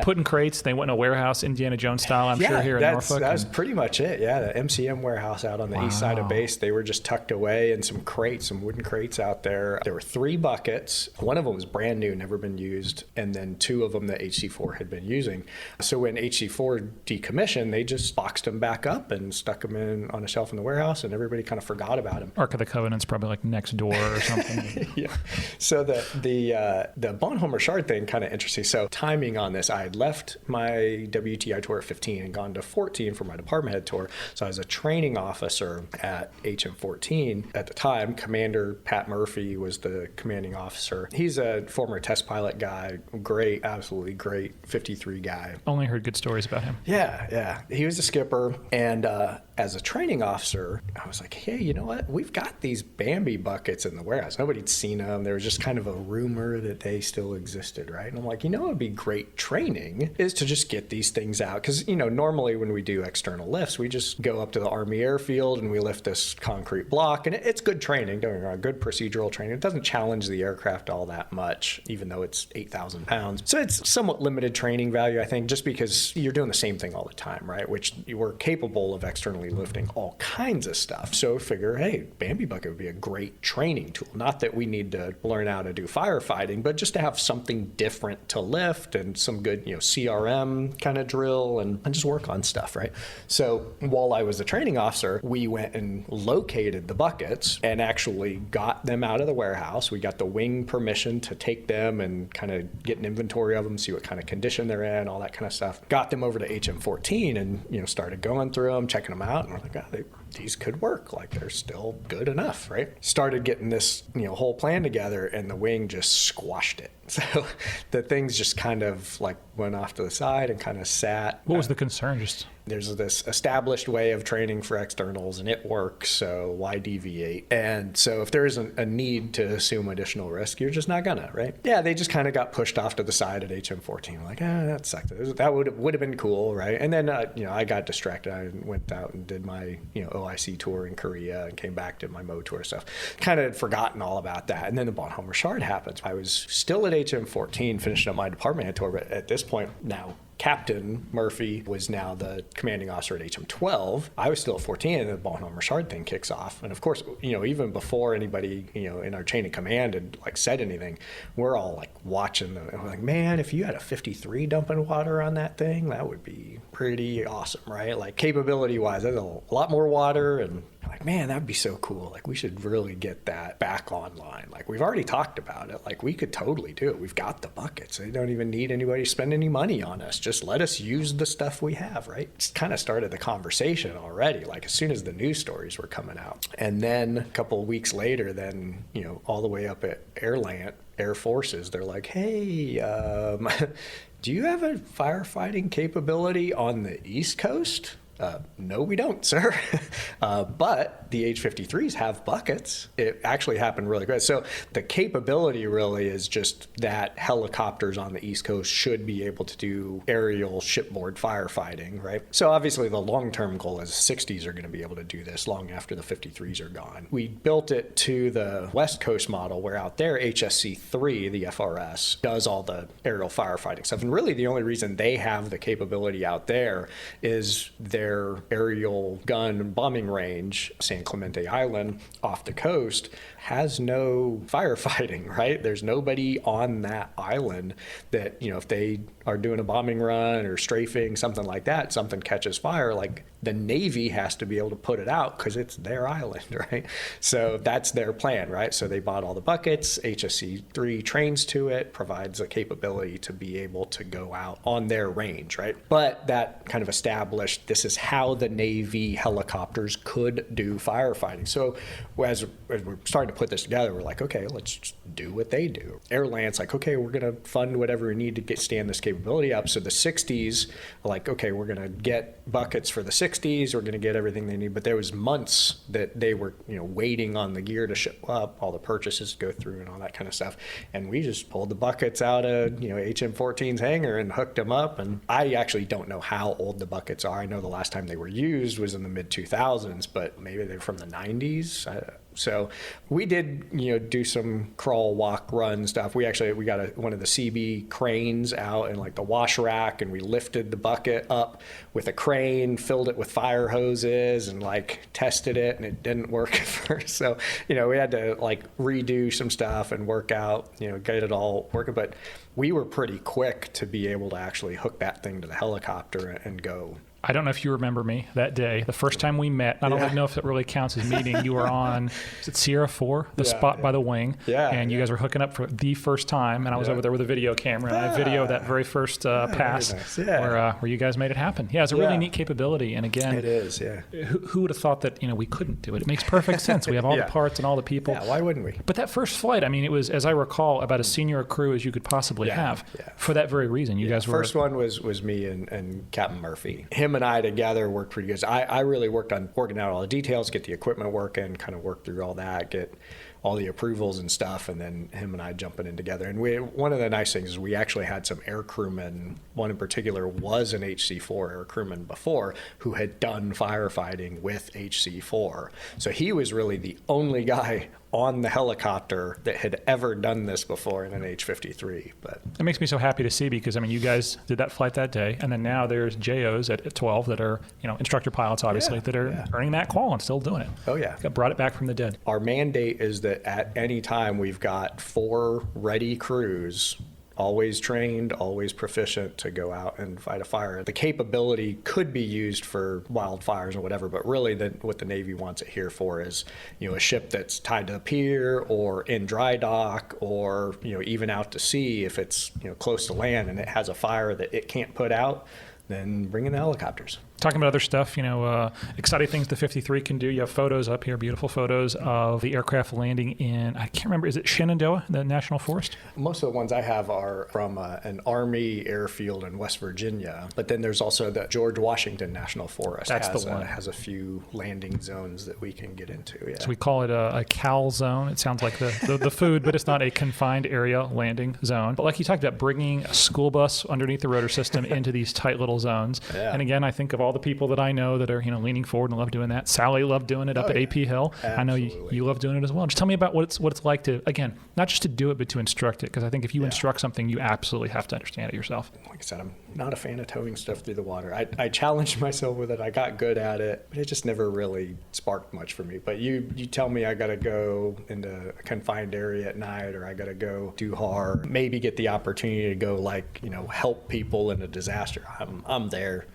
put in crates. They went in a warehouse, Indiana Jones style, I'm sure, here in Norfolk. That was pretty much it. Yeah, the MCM warehouse out on the east side of base. They were just tucked away in some crates, some wooden crates out there. There were 3 buckets. One of them was brand new, never been used, and then 2 of them that HC4 had been using. So when HC4 decommissioned, they just boxed them back up and stuck them on a shelf in the warehouse, and everybody kind of forgot about them. Ark of the Covenant's probably like next door or something. Yeah. So the Bonhomme Richard thing, kind of interesting. So timing on this, I had left my WTI tour at 15 and gone to 14 for my department head tour. So I was a training officer at HM14 at the time. Commander Pat Murphy was the commanding officer. He's a former test pilot guy, great, absolutely great 53 guy. Only heard good stories about him. Yeah. He was a skipper, and as a training officer, I was like, hey, you know what? We've got these Bambi buckets in the warehouse. Nobody'd seen them. There was just kind of a rumor that they still existed, right? And I'm like, what would be great training is to just get these things out. Because, normally when we do external lifts, we just go up to the Army airfield and we lift this concrete block. And it's good training, don't get me wrong, good procedural training. It doesn't challenge the aircraft all that much, even though it's 8,000 pounds. So it's somewhat limited training value, I think, just because you're doing the same thing all the time, right? Which you were capable of externally lifting all kinds of stuff. So figure, hey, Bambi bucket would be a great training tool. Not that we need to learn how to do firefighting, but just to have something different to lift and some good, CRM kind of drill and just work on stuff, right? So while I was a training officer, we went and located the buckets and actually got them out of the warehouse. We got the wing permission to take them and kind of get an inventory of them, see what kind of condition they're in, all that kind of stuff. Got them over to HM14 and, started going through them, checking them out, and we're like, these could work. Like, they're still good enough, right? Started getting this, whole plan together, and the wing just squashed it. So the things just kind of like went off to the side and kind of sat. What was the concern? There's this established way of training for externals, and it works, so why deviate? And so if there isn't a need to assume additional risk, you're just not gonna, right? Yeah, they just kind of got pushed off to the side at HM14. Like, that sucked. That would have been cool, right? And then, I got distracted. I went out and did my, OIC tour in Korea and came back to my Mo tour stuff. Kind of had forgotten all about that. And then the Bonhomme Richard happens. I was still at HM14 finishing up my department head tour, but at this point now, Captain Murphy was now the commanding officer at HM12. I was still at 14, and the Bonhomme Richard thing kicks off. And of course, even before anybody, in our chain of command had said anything, we're all watching them. And we're like, man, if you had a 53 dumping water on that thing, that would be pretty awesome, right? Capability wise, there's a lot more water, and man, that'd be so cool. We should really get that back online. We've already talked about it. We could totally do it. We've got the buckets. They don't even need anybody to spend any money on us. Just let us use the stuff we have, right? It's kind of started the conversation already, as soon as the news stories were coming out. And then a couple of weeks later, then, all the way up at Air Forces, they're like, hey, do you have a firefighting capability on the East Coast? No, we don't, sir. But the H-53s have buckets. It actually happened really good. So the capability really is just that helicopters on the East Coast should be able to do aerial shipboard firefighting, right? So obviously the long-term goal is 60s are going to be able to do this long after the 53s are gone. We built it to the West Coast model where out there HSC-3, the FRS, does all the aerial firefighting stuff. And really the only reason they have the capability out there is their aerial gun bombing range, San Clemente Island off the coast, has no firefighting, right? There's nobody on that island that, if they are doing a bombing run or strafing, something like that, something catches fire, the Navy has to be able to put it out because it's their island, right? So that's their plan, right? So they bought all the buckets, HSC-3 trains to it, provides a capability to be able to go out on their range, right? But that kind of established this is is how the Navy helicopters could do firefighting. So as we're starting to put this together, we're like, okay, let's just do what they do. Airland's like, okay, we're going to fund whatever we need to stand this capability up. So the 60s are like, okay, we're going to get buckets for the 60s. We're going to get everything they need. But there was months that they were, waiting on the gear to show up, all the purchases to go through and all that kind of stuff. And we just pulled the buckets out of, HM-14's hangar and hooked them up. And I actually don't know how old the buckets are. I know the last time they were used was in the mid-2000s, but maybe they're from the 90s. So we did, do some crawl, walk, run stuff. We got one of the CB cranes out in like the wash rack, and we lifted the bucket up with a crane, filled it with fire hoses, and like tested it, and it didn't work at first. So, we had to like redo some stuff and work out, get it all working. But we were pretty quick to be able to actually hook that thing to the helicopter and go. I don't know if you remember me that day, the first time we met. I don't know if it really counts as meeting. You were on, is it Sierra 4, the spot by the wing? And you guys were hooking up for the first time, and I was over there with a video camera, and I videoed that very first pass where you guys made it happen. Yeah, it's a really neat capability, and again, it is. Who would have thought that we couldn't do it? It makes perfect sense. We have all the parts and all the people. Yeah, why wouldn't we? But that first flight, it was, as I recall, about as senior a crew as you could possibly have. For that very reason, you guys were. First one was me and Captain Murphy. Him and I together worked pretty good. I really worked on working out all the details, get the equipment working, kind of work through all that, get all the approvals and stuff, and then him and I jumping in together. And one of the nice things is we actually had some air crewmen. One in particular was an HC4 air crewman before who had done firefighting with HC4. So he was really the only guy on the helicopter that had ever done this before in an H-53. But it makes me so happy to see, because you guys did that flight that day, and then now there's JOs at 12 that are instructor pilots, obviously, that are earning that qual and still doing it. Oh yeah, brought it back from the dead. Our mandate is that at any time we've got 4 ready crews, always trained, always proficient to go out and fight a fire. The capability could be used for wildfires or whatever, but really what the Navy wants it here for is, a ship that's tied to the pier or in dry dock, or, even out to sea if it's, close to land and it has a fire that it can't put out, then bring in the helicopters. Talking about other stuff, exciting things the 53 can do. You have photos up here, beautiful photos of the aircraft landing in, I can't remember, is it Shenandoah, the National Forest? Most of the ones I have are from an Army airfield in West Virginia, but then there's also the George Washington National Forest. That's the one. It has a few landing zones that we can get into. Yeah. So we call it a CAL zone. It sounds like the food, but it's not a confined area landing zone. But like you talked about, bringing a school bus underneath the rotor system into these tight little zones. Yeah. And again, I think of all the people that I know that are leaning forward and love doing that. Sally loved doing it up at AP Hill. Absolutely. I know you love doing it as well. Just tell me about what it's like to, again, not just to do it, but to instruct it, because I think if you instruct something, you absolutely have to understand it yourself. Like I said, I'm not a fan of towing stuff through the water. I challenged myself with it. I got good at it, but it just never really sparked much for me. But you tell me I got to go into a confined area at night, or I got to go do hard, maybe get the opportunity to go help people in a disaster. I'm there.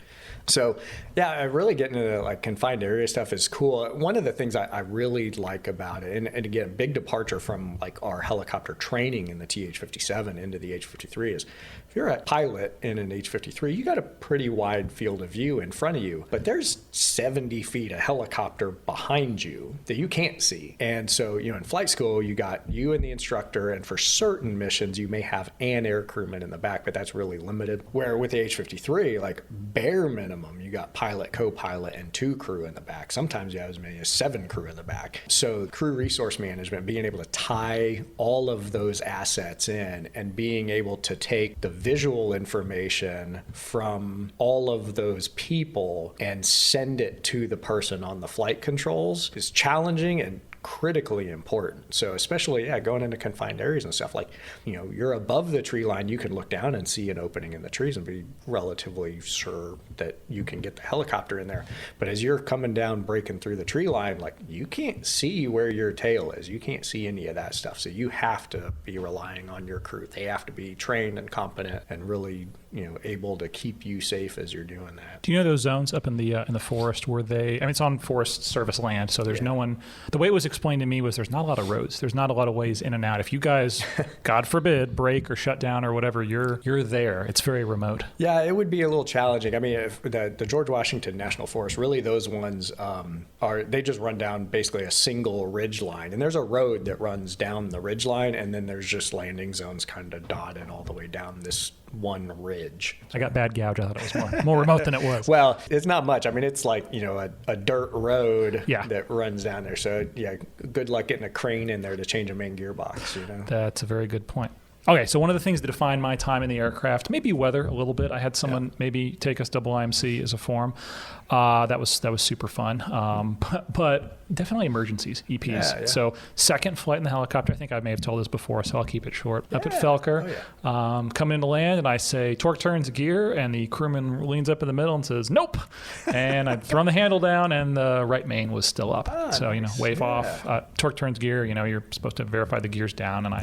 So, yeah, really getting into confined area stuff is cool. One of the things I really like about it, and again, big departure from our helicopter training in the TH-57 into the H-53, is if you're a pilot in an H-53, you got a pretty wide field of view in front of you, but there's 70 feet of helicopter behind you that you can't see. And so, in flight school, you got you and the instructor, and for certain missions, you may have an air crewman in the back, but that's really limited. Where with the H-53, bare minimum, you got pilot, co-pilot, and 2 crew in the back. Sometimes you have as many as 7 crew in the back. So crew resource management, being able to tie all of those assets in and being able to take the visual information from all of those people and send it to the person on the flight controls is challenging and critically important. So especially, going into confined areas and stuff, you're above the tree line, you can look down and see an opening in the trees and be relatively sure that you can get the helicopter in there. But as you're coming down, breaking through the tree line, you can't see where your tail is. You can't see any of that stuff. So you have to be relying on your crew. They have to be trained and competent and really able to keep you safe as you're doing that. Do you know those zones up in the forest where it's on Forest Service land, so there's no one. The way it was explained to me was there's not a lot of roads. There's not a lot of ways in and out. If you guys, God forbid, break or shut down or whatever, you're there. It's very remote. Yeah, it would be a little challenging. I mean, if the George Washington National Forest, really those ones they just run down basically a single ridge line, and there's a road that runs down the ridge line, and then there's just landing zones kind of dotted all the way down this one ridge. I got bad gouge. I thought it was more remote than it was. Well, it's not much. I mean, it's like, a dirt road Yeah. that runs down there. So yeah, good luck getting a crane in there to change a main gearbox, That's a very good point. Okay, so one of the things that defined my time in the aircraft, maybe weather a little bit. I had someone maybe take us double IMC as a form. That was super fun. But definitely emergencies, EPs. Yeah. So second flight in the helicopter, I think I may have told this before, so I'll keep it short. Up at Felker, coming into land, and I say, torque turns gear, and the crewman leans up in the middle and says, nope. And I'd thrown the handle down, and the right main was still up. So, nice. Wave off, torque turns gear, you're supposed to verify the gear's down, and I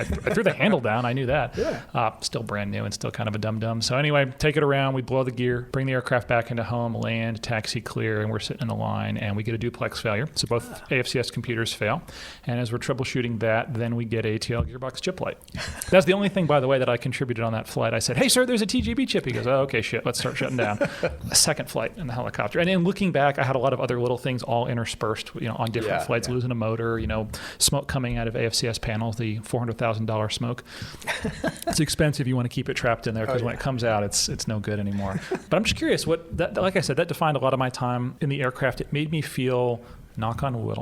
threw the handle down. I knew that. Yeah. Still brand new and still kind of a dum-dum. So anyway, take it around. We blow the gear, bring the aircraft back into home, land, taxi clear, and we're sitting in the line, and we get a duplex failure. So both AFCS computers fail. And as we're troubleshooting that, then we get a TL gearbox chip light. That's the only thing, by the way, that I contributed on that flight. I said, hey, sir, there's a TGB chip. He goes, oh, okay, shit, let's start shutting down. A second flight in the helicopter. And then looking back, I had a lot of other little things all interspersed, on different flights, losing a motor, smoke coming out of AFCS panels, the $400,000 smoke. It's expensive. You want to keep it trapped in there because when it comes out, it's no good anymore. But I'm just curious, like I said, that defined a lot of my time in the aircraft. It made me feel, knock on wood,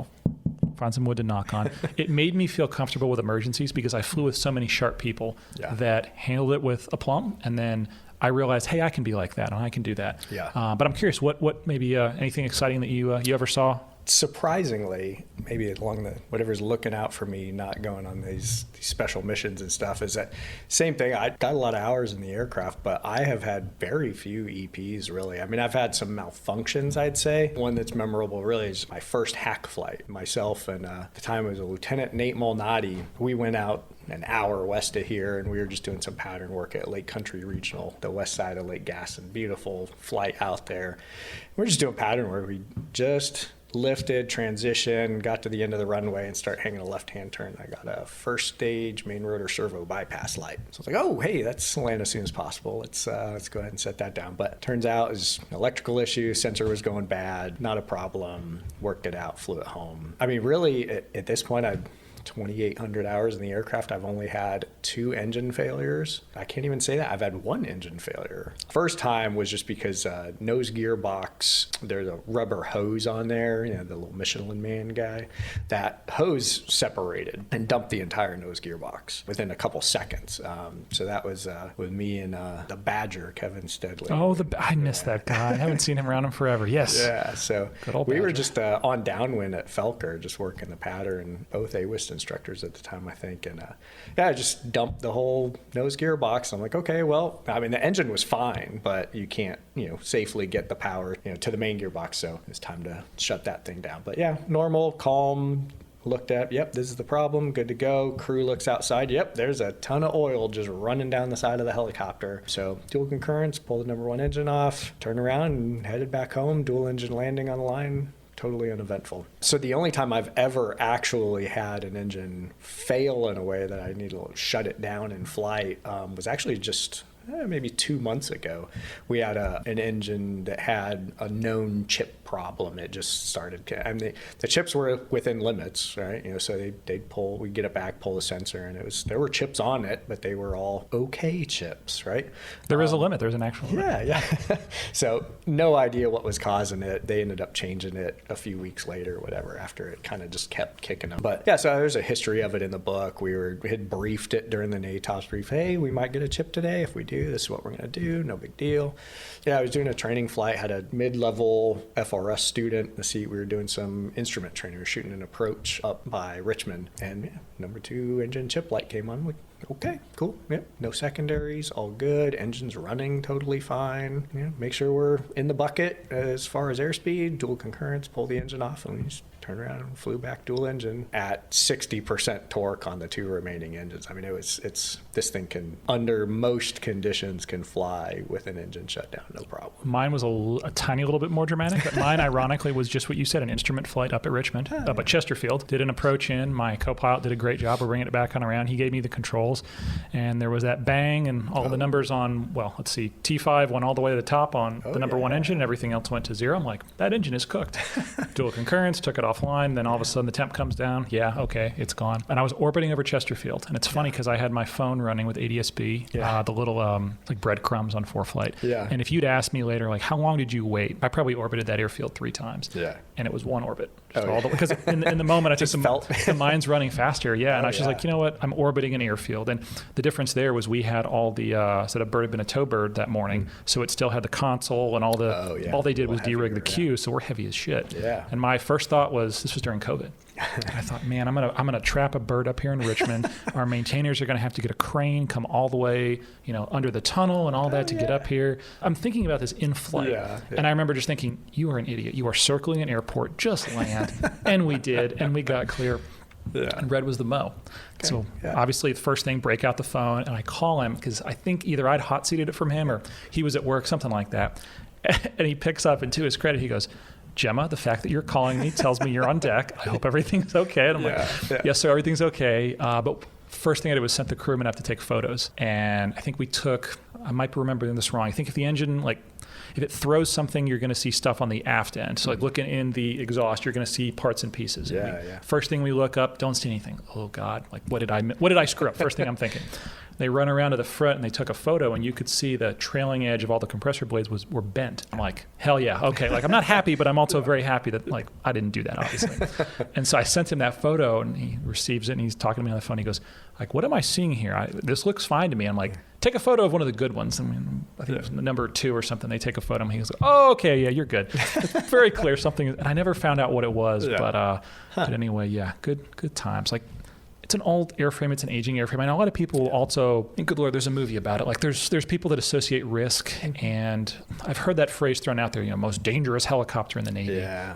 find some wood to knock on. It made me feel comfortable with emergencies because I flew with so many sharp people that handled it with aplomb. And then I realized, hey, I can be like that and I can do that. Yeah. But I'm curious, what maybe anything exciting that you ever saw? Surprisingly, maybe along whatever's looking out for me not going on these special missions and stuff, is that same thing. I got a lot of hours in the aircraft, but I have had very few EPs, really. I mean, I've had some malfunctions, I'd say. One that's memorable really is my first hack flight. Myself and at the time it was a Lieutenant Nate Molnati. We went out an hour west of here, and we were just doing some pattern work at Lake Country Regional, the west side of Lake Gaston. Beautiful flight out there. We're just doing pattern work. We just lifted, transition, got to the end of the runway and start hanging a left-hand turn. I got a first stage main rotor servo bypass light. So I was like, oh, hey, let's land as soon as possible. Let's go ahead and set that down. But turns out it was an electrical issue. Sensor was going bad. Not a problem. Worked it out. Flew it home. I mean, really, at this point, I've 2,800 hours in the aircraft. I've only had 2 engine failures. I can't even say that. I've had 1 engine failure. First time was just because nose gearbox, there's a rubber hose on there, the little Michelin Man guy. That hose separated and dumped the entire nose gearbox within a couple seconds. So that was with me and the Badger, Kevin Steadley. Oh, I miss that guy. I haven't seen him around in forever. Yes. Yeah, so we were just on downwind at Felker, just working the pattern, both AWIST instructors at the time, I think. And I just dumped the whole nose gearbox. I'm like, okay, well, I mean, the engine was fine, but you can't, safely get the power, to the main gearbox. So it's time to shut that thing down. But yeah, normal, calm, looked at, yep, this is the problem, good to go. Crew looks outside, yep, there's a ton of oil just running down the side of the helicopter. So dual concurrence, pull the number 1 engine off, turn around and headed back home, dual engine landing on the line. Totally uneventful. So the only time I've ever actually had an engine fail in a way that I need to shut it down in flight was actually just maybe 2 months ago. We had an engine that had a known chip problem. It just started. I mean, the chips were within limits, right? So they'd pull. We'd get it back, pull the sensor, and there were chips on it, but they were all okay chips, right? There is a limit. There's an actual limit. Yeah. So no idea what was causing it. They ended up changing it a few weeks later, or whatever, after it kind of just kept kicking them. But yeah, so there's a history of it in the book. We had briefed it during the NATOPS brief. Hey, we might get a chip today. If we do, this is what we're going to do. No big deal. Yeah, I was doing a training flight, had a mid-level FRS student in the seat. We were doing some instrument training. We were shooting an approach up by Richmond, and number 2 engine chip light came on. We Okay, cool. Yep. No secondaries, all good. Engine's running totally fine. Yeah, make sure we're in the bucket as far as airspeed, dual concurrence, pull the engine off, and we just turned around and flew back dual engine at 60% torque on the 2 remaining engines. I mean, this thing can, under most conditions, can fly with an engine shut down, no problem. Mine was a tiny little bit more dramatic, but mine, ironically, was just what you said, an instrument flight up at Richmond, up at Chesterfield. Did an approach in. My co-pilot did a great job of bringing it back on around. He gave me the controls, and there was that bang, and all the numbers on, well, let's see, T5 went all the way to the top on the number 1 engine, and everything else went to 0. I'm like, that engine is cooked. Dual concurrence, took it offline, then all of a sudden the temp comes down. Yeah, okay, it's gone. And I was orbiting over Chesterfield, and it's funny because I had my phone running with ADS-B, the little like breadcrumbs on ForeFlight. Yeah. And if you'd asked me later, like, how long did you wait? I probably orbited that airfield 3 times. Yeah. And it was 1 orbit. Because in the moment, I just felt the mine's running faster. Yeah. And I was just like, you know what? I'm orbiting an airfield. And the difference there was we had all the, said a bird had been a tow bird that morning. So it still had the console and all the, all they did was derig the queue. So we're heavy as shit. Yeah. And my first thought was, this was during COVID. I thought, man, I'm gonna trap a bird up here in Richmond. Our maintainers are gonna have to get a crane, come all the way, under the tunnel and all that to get up here. I'm thinking about this in flight, and I remember just thinking, you are an idiot. You are circling an airport, just land, and we did, and we got clear. Yeah. And Red was the Mo. Okay. So obviously the first thing, break out the phone, and I call him because I think either I'd hot seated it from him or he was at work, something like that. And he picks up, and to his credit, he goes, Gemma, the fact that you're calling me tells me you're on deck. I hope everything's okay. And I'm like, yes, sir, everything's okay. But first thing I did was sent the crewman up to take photos. And I think we took, I might be remembering this wrong. I think if the engine, like, if it throws something, you're going to see stuff on the aft end. So like looking in the exhaust, you're going to see parts and pieces. First thing we look up, don't see anything. Oh God, like what did I screw up? First thing I'm thinking. They run around to the front and they took a photo, and you could see the trailing edge of all the compressor blades were bent. I'm like, hell yeah, okay. Like I'm not happy, but I'm also very happy that like I didn't do that, obviously. And so I sent him that photo, and he receives it, and he's talking to me on the phone. He goes, like, what am I seeing here? This looks fine to me. I'm like, take a photo of one of the good ones. I mean, I think it was number 2 or something. They take a photo, and he goes, oh, okay, yeah, you're good. It's very clear something. And I never found out what it was, but anyway, yeah, good times. Like, it's an old airframe. It's an aging airframe. I know a lot of people also, and good Lord, there's a movie about it. Like there's people that associate risk, and I've heard that phrase thrown out there, most dangerous helicopter in the Navy. Yeah.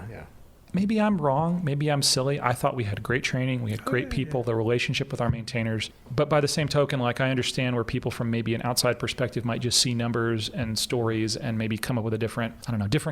Maybe I'm wrong. Maybe I'm silly. I thought we had great training. We had great people, the relationship with our maintainers. But by the same token, like I understand where people from maybe an outside perspective might just see numbers and stories and maybe come up with a different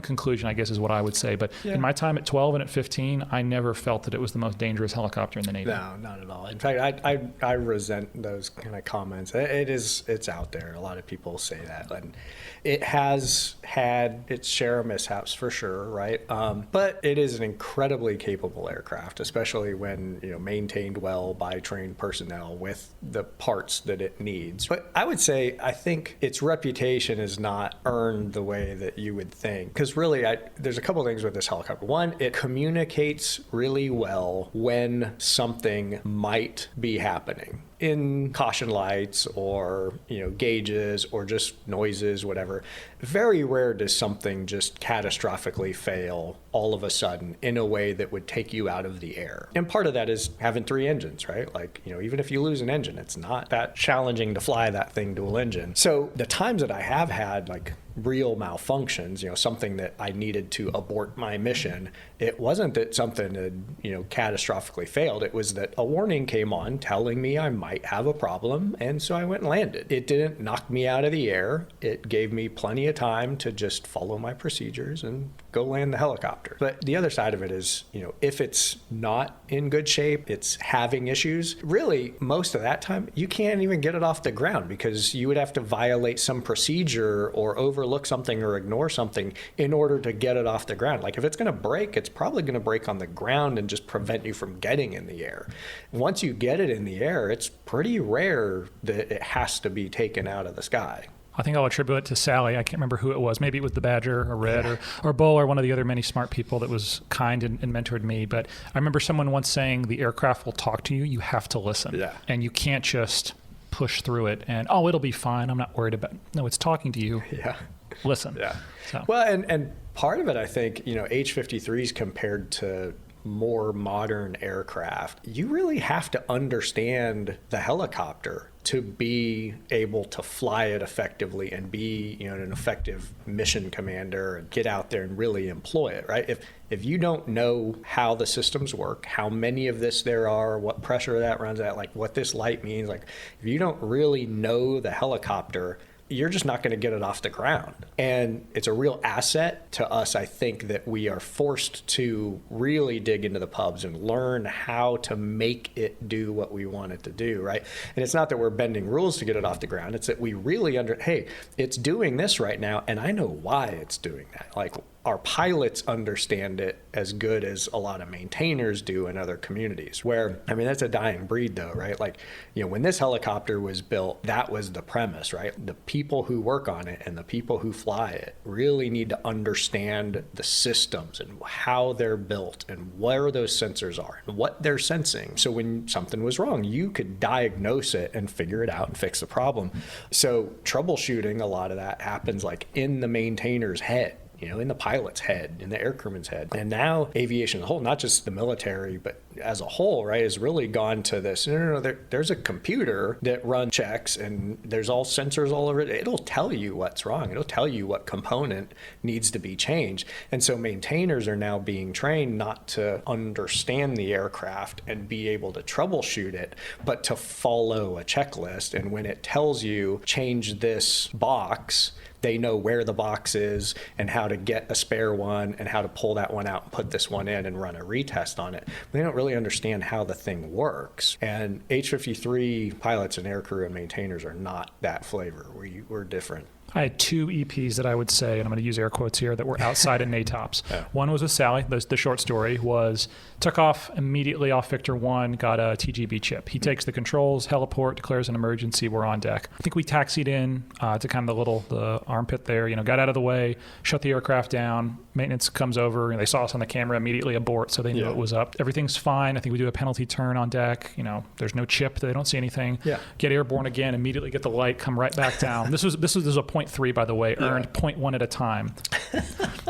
conclusion, I guess is what I would say. But in my time at 12 and at 15, I never felt that it was the most dangerous helicopter in the Navy. No, not at all. In fact, I resent those kind of comments. It's out there. A lot of people say that. And it has had its share of mishaps for sure, right? But it is an incredibly capable aircraft, especially when maintained well by trained personnel with the parts that it needs. But I would say I think its reputation is not earned the way that you would think, because really there's a couple things with this helicopter. One, it communicates really well when something might be happening in caution lights or gauges or just noises, whatever. Very rare does something just catastrophically fail all of a sudden in a way that would take you out of the air. And part of that is having 3 engines, right? Like, even if you lose an engine, it's not that challenging to fly that thing dual engine. So the times that I have had like real malfunctions, something that I needed to abort my mission, it wasn't that something had, catastrophically failed. It was that a warning came on telling me I might have a problem, and so I went and landed. It didn't knock me out of the air. It gave me plenty of time to just follow my procedures and go land the helicopter. But the other side of it is, if it's not in good shape, it's having issues, really most of that time, you can't even get it off the ground because you would have to violate some procedure or overlook something or ignore something in order to get it off the ground. Like if it's going to break, it's probably going to break on the ground and just prevent you from getting in the air. Once you get it in the air, it's pretty rare that it has to be taken out of the sky. I think I'll attribute it to Sally. I can't remember who it was. Maybe it was the Badger or Red or Bull or one of the other many smart people that was kind and mentored me. But I remember someone once saying the aircraft will talk to you. You have to listen. Yeah. And you can't just push through it and, it'll be fine. I'm not worried about it. No, it's talking to you. Yeah. Listen. Yeah. So. Well, and part of it, I think, H-53s compared to more modern aircraft, you really have to understand the helicopter to be able to fly it effectively and be, an effective mission commander and get out there and really employ it, right? If you don't know how the systems work, how many of this there are, what pressure that runs at, like what this light means, like if you don't really know the helicopter, you're just not going to get it off the ground. And it's a real asset to us, I think, that we are forced to really dig into the pubs and learn how to make it do what we want it to do, right? And it's not that we're bending rules to get it off the ground. It's that we really hey, it's doing this right now, and I know why it's doing that. Like, our pilots understand it as good as a lot of maintainers do in other communities where, that's a dying breed though, right? Like, when this helicopter was built, that was the premise, right? The people who work on it and the people who fly it really need to understand the systems and how they're built and where those sensors are and what they're sensing. So when something was wrong, you could diagnose it and figure it out and fix the problem. So troubleshooting, a lot of that happens like in the maintainer's head. In the pilot's head, in the aircrewman's head. And now aviation as a whole, not just the military, but as a whole, right, has really gone to this, there's a computer that runs checks and there's all sensors all over it. It'll tell you what's wrong. It'll tell you what component needs to be changed. And so maintainers are now being trained not to understand the aircraft and be able to troubleshoot it, but to follow a checklist. And when it tells you, change this box, they know where the box is and how to get a spare one and how to pull that one out and put this one in and run a retest on it. They don't really understand how the thing works. And H-53 pilots and aircrew and maintainers are not that flavor. We're different. I had 2 EPs that I would say, and I'm going to use air quotes here, that were outside of NATOPS. Yeah. One was with Sally. The short story was, took off immediately off Victor 1, got a TGB chip. He takes the controls, heliport, declares an emergency, we're on deck. I think we taxied in to kind of the armpit there, got out of the way, shut the aircraft down. Maintenance comes over, and they saw us on the camera, immediately abort, so they knew it was up. Everything's fine. I think we do a penalty turn on deck. There's no chip. They don't see anything. Yeah. Get airborne again, immediately get the light, come right back down. This was a 0.3, by the way, earned 0.1 at a time.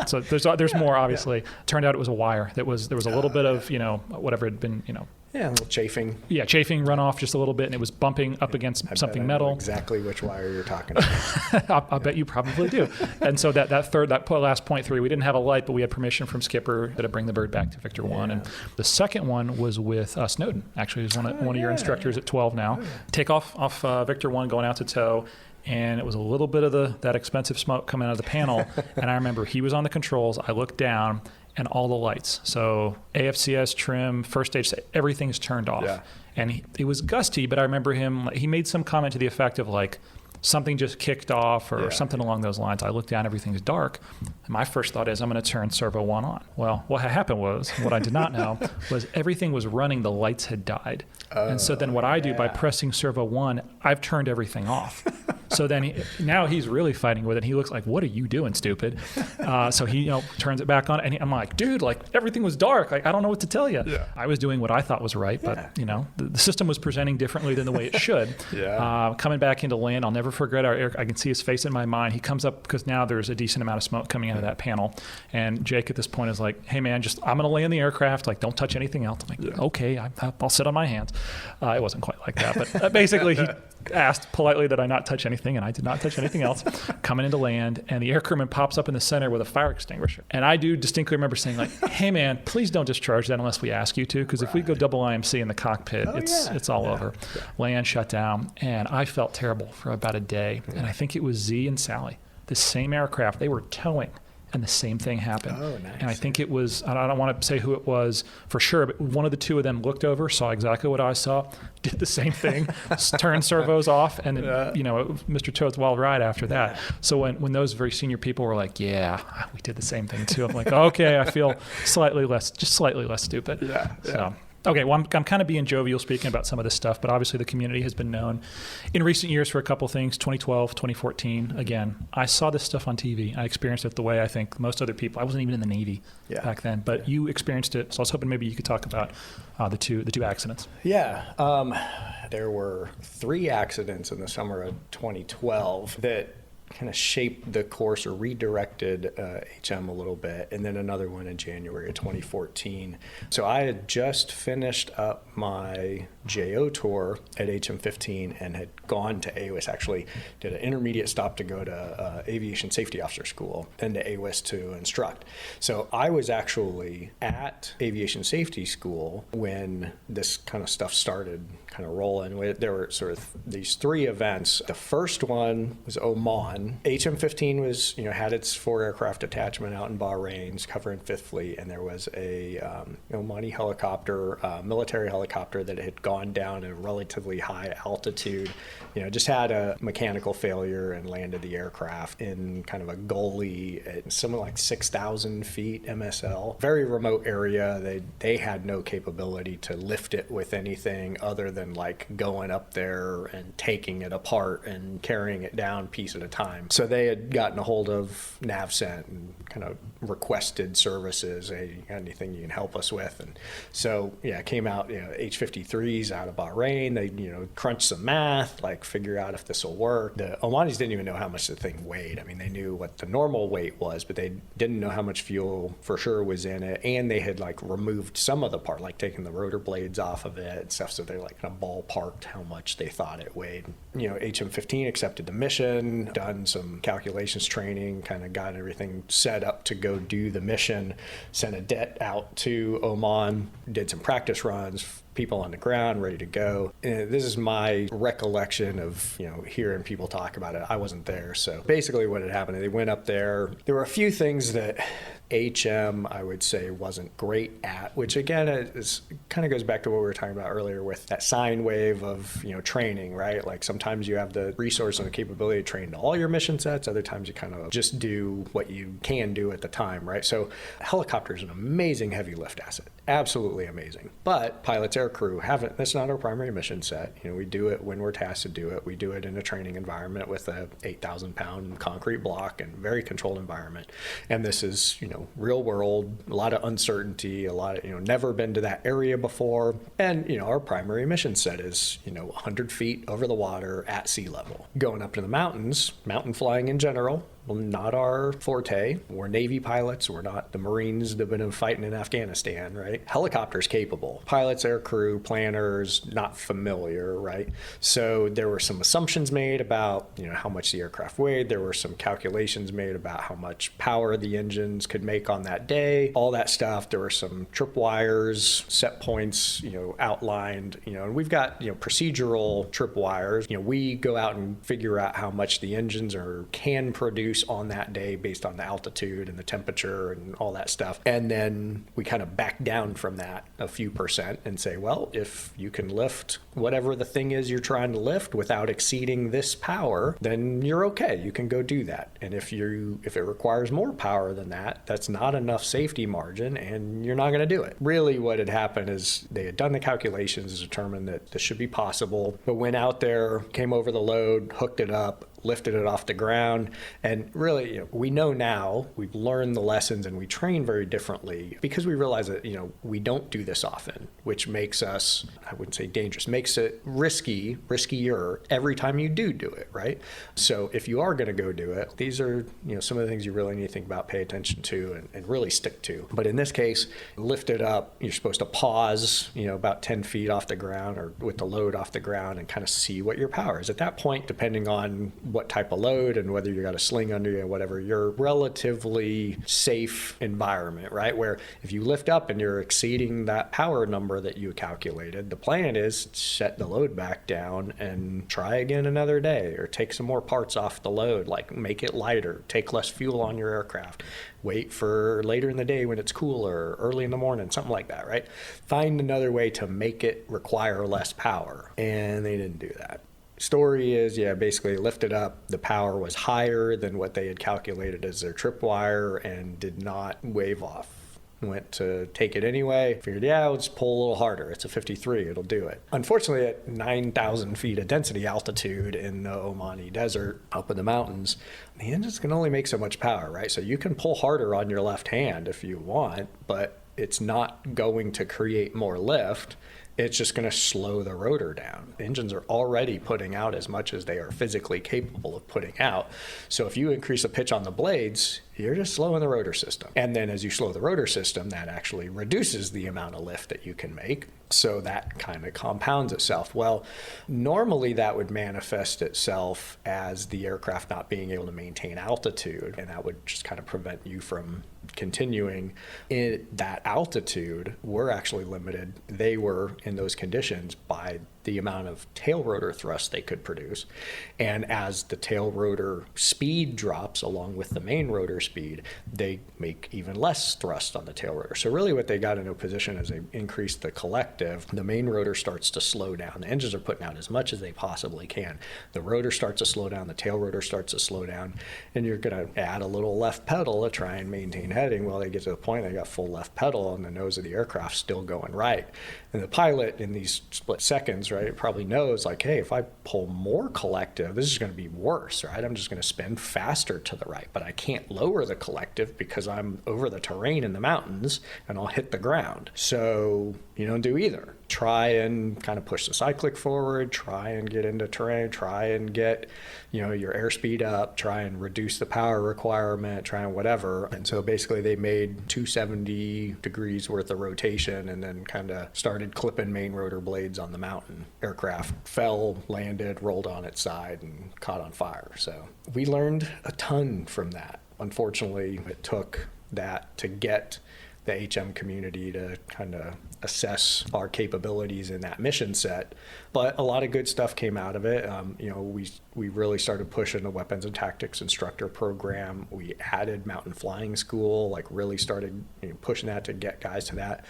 So there's more, obviously. Yeah. Turned out it was a wire. There was a little bit of, whatever had been, Yeah, a little chafing. Yeah, chafing, run off just a little bit, and it was bumping up against something metal. I know exactly which wire you're talking about. I bet you probably do. And so that last 0.3, we didn't have a light, but we had permission from skipper to bring the bird back to Victor 1. And the second one was with Snowden. Actually, he was one of your instructors at 12 now. Oh, yeah. Take off Victor 1, going out to tow. And it was a little bit of that expensive smoke coming out of the panel. And I remember he was on the controls. I looked down, and all the lights. So AFCS, trim, first stage, everything's turned off. Yeah. And it was gusty, but I remember he made some comment to the effect of like, something just kicked off or something along those lines. I looked down, everything's dark. And my first thought is I'm going to turn servo 1 on. Well, what had happened was, what I did not know, was everything was running, the lights had died. And so then what I do by pressing servo 1, I've turned everything off. So then now he's really fighting with it. He looks like, what are you doing, stupid? So he turns it back on. And I'm like, dude, like everything was dark. Like, I don't know what to tell you. Yeah. I was doing what I thought was right, but the system was presenting differently than the way it should. Coming back into land, I'll never forget I can see his face in my mind. He comes up because now there's a decent amount of smoke coming out of that panel. And Jake at this point is like, hey man, I'm going to lay in the aircraft. Like, don't touch anything else. I'm like, okay, I'll sit on my hands. It wasn't quite like that, but basically he asked politely that I not touch anything, and I did not touch anything else. Coming into land, and the air crewman pops up in the center with a fire extinguisher. And I do distinctly remember saying like, hey man, please don't discharge that unless we ask you to, because if we go double IMC in the cockpit, it's all over. Yeah. Land shut down, and I felt terrible for about a day. And I think it was Z and Sally, the same aircraft, they were towing, and the same thing happened. Oh, nice. And I think it was, I don't want to say who it was for sure, but one of the two of them looked over, saw exactly what I saw, did the same thing, turned servos off, and then, Mr. Toad's wild ride after that. So when those very senior people were like, yeah, we did the same thing too, I'm like, okay, I feel slightly less stupid. Yeah. So. Okay, well, I'm kind of being jovial speaking about some of this stuff, but obviously the community has been known in recent years for a couple things, 2012, 2014. Again, I saw this stuff on TV. I experienced it the way I think most other people. I wasn't even in the Navy back then, but you experienced it, so I was hoping maybe you could talk about the two accidents. Yeah, there were 3 accidents in the summer of 2012 that kind of shaped the course or redirected HM a little bit, and then another one in January of 2014. So I had just finished up my JO tour at HM15 and had gone to AWIS, actually did an intermediate stop to go to Aviation Safety Officer School, then to AWIS to instruct. So I was actually at Aviation Safety School when this kind of stuff started kind of rolling. There were sort of these three events. The first one was Oman. HM15 was, had its 4 aircraft detachment out in Bahrain, covering 5th Fleet, and there was a Omani helicopter, military helicopter that had gone down at a relatively high altitude, just had a mechanical failure and landed the aircraft in kind of a gully at something like 6,000 feet MSL. Very remote area. They had no capability to lift it with anything other than like going up there and taking it apart and carrying it down piece at a time. So they had gotten a hold of NavCent and kind of requested services. Hey, you got anything you can help us with? And so, it came out, H-53s out of Bahrain. They, crunched some math, like figure out if this will work. The Omanis didn't even know how much the thing weighed. I mean, they knew what the normal weight was, but they didn't know how much fuel for sure was in it. And they had like removed some of the part, like taking the rotor blades off of it and stuff. So they're like kind of ballparked how much they thought it weighed. HM15 accepted the mission, done some calculations training, kind of got everything set up to go do the mission, sent a det out to Oman, did some practice runs, people on the ground ready to go. And this is my recollection of, hearing people talk about it. I wasn't there. So basically what had happened, they went up there. There were a few things that HM, I would say, wasn't great at, which again is kind of goes back to what we were talking about earlier with that sine wave of, training, right? Like sometimes you have the resource and the capability to train to all your mission sets. Other times you kind of just do what you can do at the time, right? So a helicopter is an amazing heavy lift asset. Absolutely amazing. But pilots, air crew haven't, that's not our primary mission set. We do it when we're tasked to do it. We do it in a training environment with a 8,000 pound concrete block and very controlled environment. And this is, real world, a lot of uncertainty, a lot of, never been to that area before. And, our primary mission set is, 100 feet over the water at sea level. Going up to the mountains, mountain flying in general, well, not our forte. We're Navy pilots. We're not the Marines that have been fighting in Afghanistan, right? Helicopters capable. Pilots, air crew, planners, not familiar, right? So there were some assumptions made about, how much the aircraft weighed. There were some calculations made about how much power the engines could make on that day. All that stuff. There were some tripwires, set points, outlined, and we've got, procedural tripwires. We go out and figure out how much the engines can produce on that day based on the altitude and the temperature and all that stuff. And then we kind of back down from that a few percent and say, well, if you can lift whatever the thing is you're trying to lift without exceeding this power, then you're okay. You can go do that. And if it requires more power than that, that's not enough safety margin and you're not going to do it. Really what had happened is they had done the calculations, determined that this should be possible, but went out there, came over the load, hooked it up, lifted it off the ground. And really, we know now, we've learned the lessons and we train very differently because we realize that, we don't do this often, which makes us, I wouldn't say dangerous, makes it riskier every time you do it, right? So if you are going to go do it, these are, some of the things you really need to think about, pay attention to, and really stick to. But in this case, lift it up, you're supposed to pause, about 10 feet off the ground or with the load off the ground and kind of see what your power is. At that point, depending on what type of load and whether you got a sling under you or whatever, you're relatively safe environment, right? Where if you lift up and you're exceeding that power number that you calculated, the plan is set the load back down and try again another day or take some more parts off the load, like make it lighter, take less fuel on your aircraft, wait for later in the day when it's cooler, early in the morning, something like that, right? Find another way to make it require less power. And they didn't do that. Story is, basically lifted up. The power was higher than what they had calculated as their tripwire and did not wave off. Went to take it anyway. Figured, let's pull a little harder. It's a 53, it'll do it. Unfortunately, at 9,000 feet of density altitude in the Omani desert, up in the mountains, the engine's can only make so much power, right? So you can pull harder on your left hand if you want, but it's not going to create more lift. it's just going to slow the rotor down. Engines are already putting out as much as they are physically capable of putting out. So if you increase the pitch on the blades, you're just slowing the rotor system. And then as you slow the rotor system, that actually reduces the amount of lift that you can make. So that kind of compounds itself. Well, normally that would manifest itself as the aircraft not being able to maintain altitude, and that would just kind of prevent you from continuing in that altitude. We're actually limited. They were in those conditions by the amount of tail rotor thrust they could produce. And as the tail rotor speed drops along with the main rotor speed, they make even less thrust on the tail rotor. So really what they got into a position as they increased the collective, the main rotor starts to slow down. The engines are putting out as much as they possibly can. The rotor starts to slow down, the tail rotor starts to slow down, and you're going to add a little left pedal to try and maintain heading. Well, they get to the point they got full left pedal and the nose of the aircraft still going right. And the pilot in these split seconds, right, probably knows like, hey, if I pull more collective, this is going to be worse, right? I'm just going to spin faster to the right, but I can't lower the collective because I'm over the terrain in the mountains and I'll hit the ground. So you don't do either. Try and kind of push the cyclic forward, try and get into terrain, try and get, your airspeed up, try and reduce the power requirement, try and whatever. And so basically they made 270 degrees worth of rotation and then kind of started clipping main rotor blades on the mountain. Aircraft fell, landed, rolled on its side, and caught on fire. So we learned a ton from that. Unfortunately, it took that to get the HM community to kind of assess our capabilities in that mission set. But a lot of good stuff came out of it. We really started pushing the weapons and tactics instructor program. We added mountain flying school, like really started pushing that to get guys to that.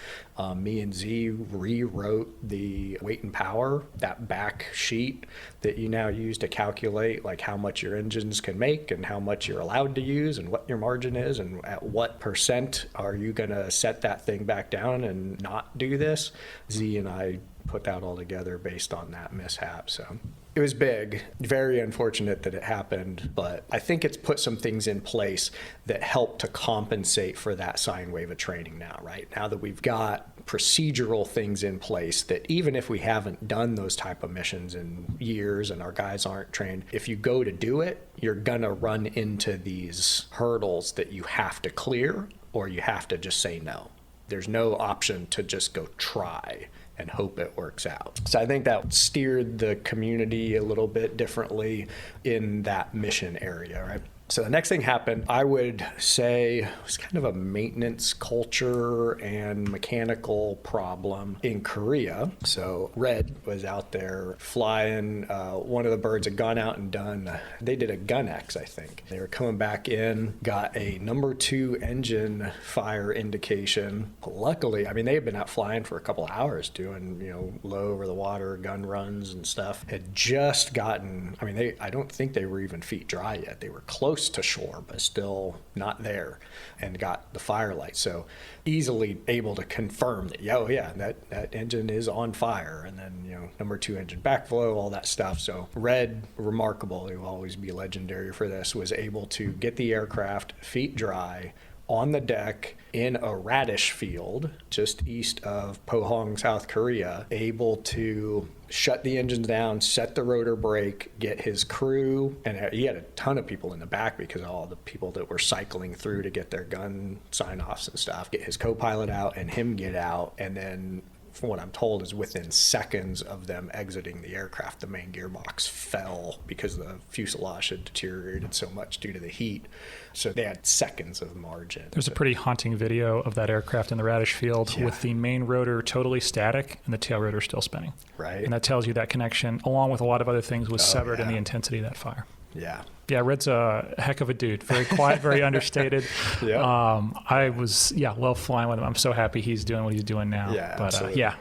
Me and Z rewrote the weight and power, that back sheet that you now use to calculate like how much your engines can make and how much you're allowed to use and what your margin is and at what percent are you going to set that thing back down and not do this. Z and I put that all together based on that mishap. So it was big, very unfortunate that it happened, but I think it's put some things in place that help to compensate for that sine wave of training now, right? Now that we've got procedural things in place that even if we haven't done those type of missions in years and our guys aren't trained, if you go to do it, you're gonna run into these hurdles that you have to clear or you have to just say no. There's no option to just go try and hope it works out. So I think that steered the community a little bit differently in that mission area, right? So the next thing happened, I would say it was kind of a maintenance culture and mechanical problem in Korea. So Red was out there flying. One of the birds had gone out and done, they did a gun X, I think. They were coming back in, got a number 2 engine fire indication. Luckily, they had been out flying for a couple hours doing, low over the water gun runs and stuff. Had just gotten, I don't think they were even feet dry yet. They were close to shore, but still not there, and got the firelight. So easily able to confirm that, that engine is on fire. And then, number 2 engine backflow, all that stuff. So Red, remarkable, he will always be legendary for this, was able to get the aircraft feet dry on the deck in a radish field just east of Pohang, South Korea, able to shut the engines down, set the rotor brake, get his crew, and he had a ton of people in the back because of all the people that were cycling through to get their gun sign-offs and stuff, get his co-pilot out and him get out, and then from what I'm told is within seconds of them exiting the aircraft, the main gearbox fell because the fuselage had deteriorated so much due to the heat. So they had seconds of margin. There's a pretty haunting video of that aircraft in the radish field with the main rotor totally static and the tail rotor still spinning. Right. And that tells you that connection, along with a lot of other things, was severed in the intensity of that fire. Yeah. Yeah, Red's a heck of a dude. Very quiet, very understated. I was, love flying with him. I'm so happy he's doing what he's doing now. Yeah, but absolutely. Yeah.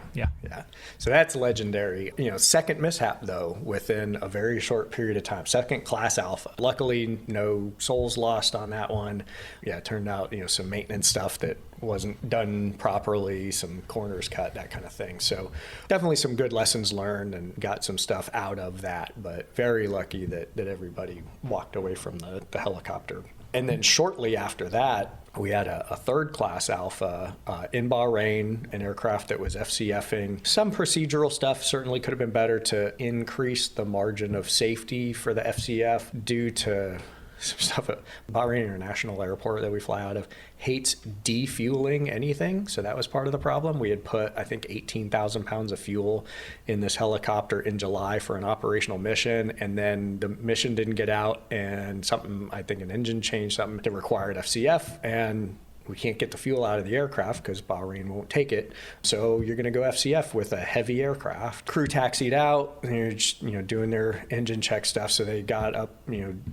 So that's legendary. Second mishap, though, within a very short period of time. Second class Alpha. Luckily, no souls lost on that one. Yeah, it turned out, some maintenance stuff that wasn't done properly, some corners cut, that kind of thing. So definitely some good lessons learned and got some stuff out of that, but very lucky that everybody walked away from the helicopter And then shortly after that, we had a third class Alpha in Bahrain, an aircraft that was FCFing. Some procedural stuff certainly could have been better to increase the margin of safety for the FCF due to some stuff at Bahrain International Airport that we fly out of hates defueling anything. So that was part of the problem. We had put, I think, 18,000 pounds of fuel in this helicopter in July for an operational mission. And then the mission didn't get out and something, I think an engine changed something that required FCF. And we can't get the fuel out of the aircraft because Bahrain won't take it. So you're going to go FCF with a heavy aircraft. Crew taxied out, and they're just, doing their engine check stuff. So they got up,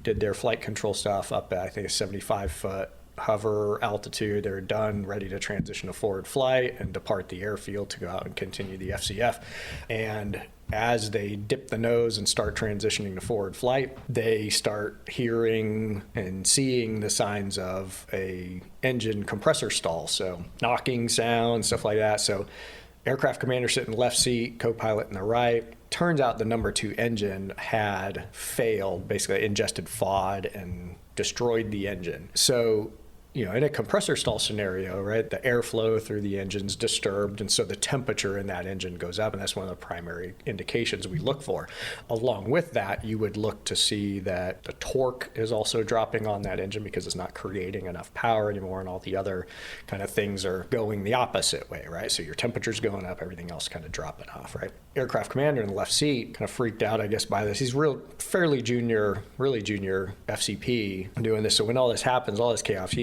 did their flight control stuff up at, I think, a 75-foot hover altitude. They're done, ready to transition to forward flight and depart the airfield to go out and continue the FCF. And as they dip the nose and start transitioning to forward flight, they start hearing and seeing the signs of a engine compressor stall. So knocking sound, stuff like that. So aircraft commander sitting in the left seat, co-pilot in the right. Turns out the number 2 engine had failed, basically ingested FOD and destroyed the engine. So in a compressor stall scenario, right, the airflow through the engine's disturbed, and so the temperature in that engine goes up, and that's one of the primary indications we look for. Along with that, you would look to see that the torque is also dropping on that engine because it's not creating enough power anymore, and all the other kind of things are going the opposite way, right? So your temperature's going up, everything else kind of dropping off, right? Aircraft commander in the left seat kind of freaked out, I guess, by this. He's fairly junior, really junior FCP doing this. So when all this happens, all this chaos,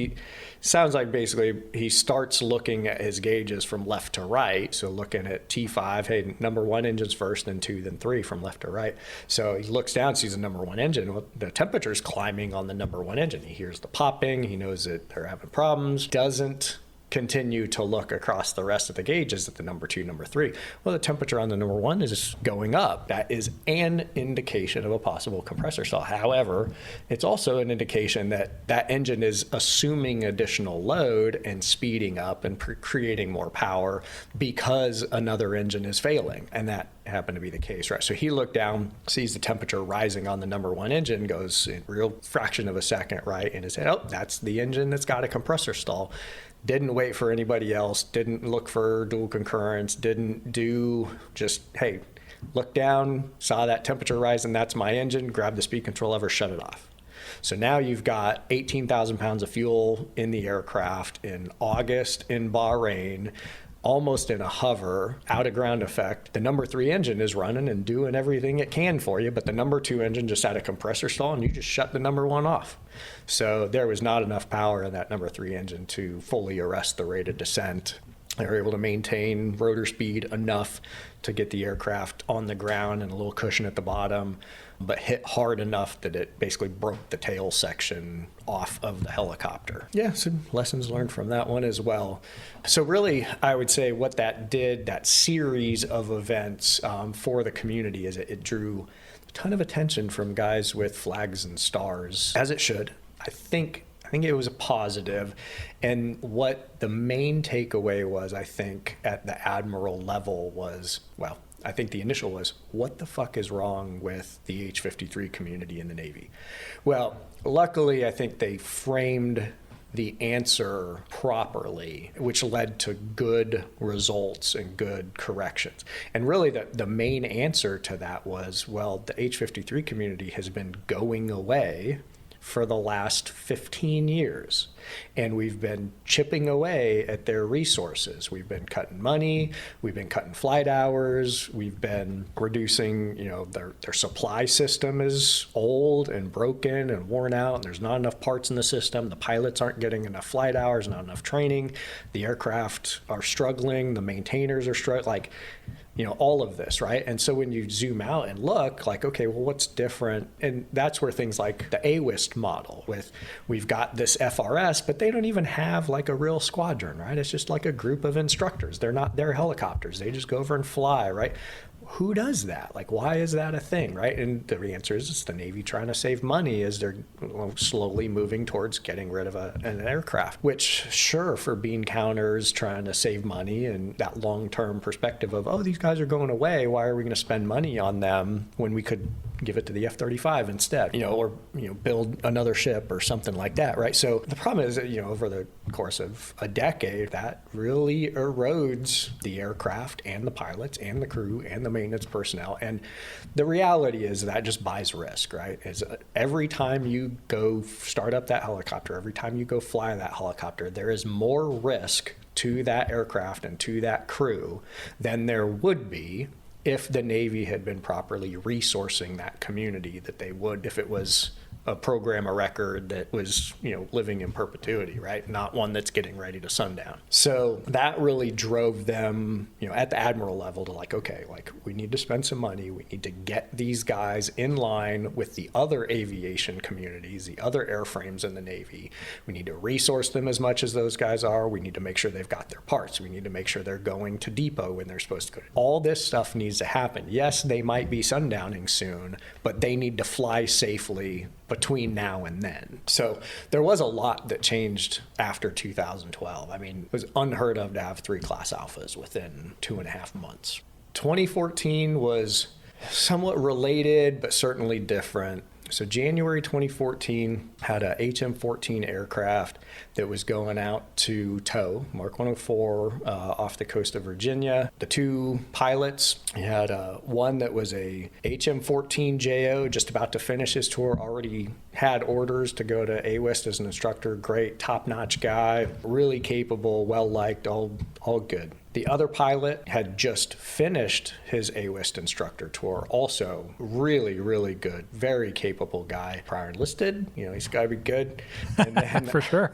sounds like basically he starts looking at his gauges from left to right. So looking at T5, hey, number 1 engine's first, then 2, then 3 from left to right. So he looks down, sees the number 1 engine. Well, the temperature's climbing on the number 1 engine. He hears the popping. He knows that they're having problems. Doesn't continue to look across the rest of the gauges at the number 2, number 3. Well, the temperature on the number 1 is going up. That is an indication of a possible compressor stall. However, it's also an indication that that engine is assuming additional load and speeding up and creating more power because another engine is failing. And that happened to be the case, right? So he looked down, sees the temperature rising on the number 1 engine, goes in real fraction of a second, right? And he said, oh, that's the engine that's got a compressor stall. Didn't wait for anybody else, didn't look for dual concurrence, didn't do just, hey, look down, saw that temperature rise, and that's my engine, grab the speed control lever, shut it off. So now you've got 18,000 pounds of fuel in the aircraft in August in Bahrain, almost in a hover, out of ground effect. The number 3 engine is running and doing everything it can for you, but the number 2 engine just had a compressor stall and you just shut the number 1 off. So there was not enough power in that number 3 engine to fully arrest the rate of descent. They were able to maintain rotor speed enough to get the aircraft on the ground and a little cushion at the bottom, but hit hard enough that it basically broke the tail section off of the helicopter. Yeah, some lessons learned from that one as well. So really, I would say what that did, that series of events for the community, is it drew a ton of attention from guys with flags and stars, as it should. I think it was a positive. And what the main takeaway was, I think, at the Admiral level was, well, I think the initial was, what the fuck is wrong with the H-53 community in the Navy? Well, luckily, I think they framed the answer properly, which led to good results and good corrections. And really the main answer to that was, well, the H-53 community has been going away for the last 15 years. And we've been chipping away at their resources. We've been cutting money, we've been cutting flight hours, we've been reducing, their supply system is old and broken and worn out, and there's not enough parts in the system. The pilots aren't getting enough flight hours, not enough training. The aircraft are struggling, the maintainers are struggling, all of this, right? And so when you zoom out and look, like, okay, well, what's different? And that's where things like the AWIST model we've got this FRS, but they don't even have like a real squadron, right? It's just like a group of instructors. They're helicopters. They just go over and fly, right? Who does that? Like, why is that a thing, right? And the answer is it's the Navy trying to save money as they're slowly moving towards getting rid of an aircraft, which, sure, for bean counters, trying to save money and that long-term perspective of, oh, these guys are going away, why are we going to spend money on them when we could give it to the F-35 instead, or build another ship or something like that, right? So the problem is that, over the course of a decade, that really erodes the aircraft and the pilots and the crew and the maintenance personnel. And the reality is that just buys risk, right? Is every time you go start up that helicopter, every time you go fly that helicopter, there is more risk to that aircraft and to that crew than there would be if the Navy had been properly resourcing that community that they would if it was a program, a record that was, living in perpetuity, right? Not one that's getting ready to sundown. So that really drove them, at the Admiral level to okay, we need to spend some money. We need to get these guys in line with the other aviation communities, the other airframes in the Navy. We need to resource them as much as those guys are. We need to make sure they've got their parts. We need to make sure they're going to depot when they're supposed to go. All this stuff needs to happen. Yes, they might be sundowning soon, but they need to fly safely between now and then. So there was a lot that changed after 2012. I mean, it was unheard of to have 3 Class Alphas within 2.5 months. 2014 was somewhat related, but certainly different. So January 2014 had a HM-14 aircraft that was going out to tow Mark 104 off the coast of Virginia. The 2 pilots, you had one that was a HM-14JO, just about to finish his tour, already had orders to go to AWIST as an instructor. Great, top-notch guy, really capable, well-liked, all good. The other pilot had just finished his AWIST instructor tour, also really, really good, very capable guy. Prior enlisted, he's got to be good. And then, For sure.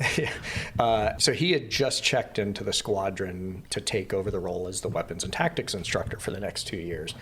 So he had just checked into the squadron to take over the role as the weapons and tactics instructor for the next 2 years.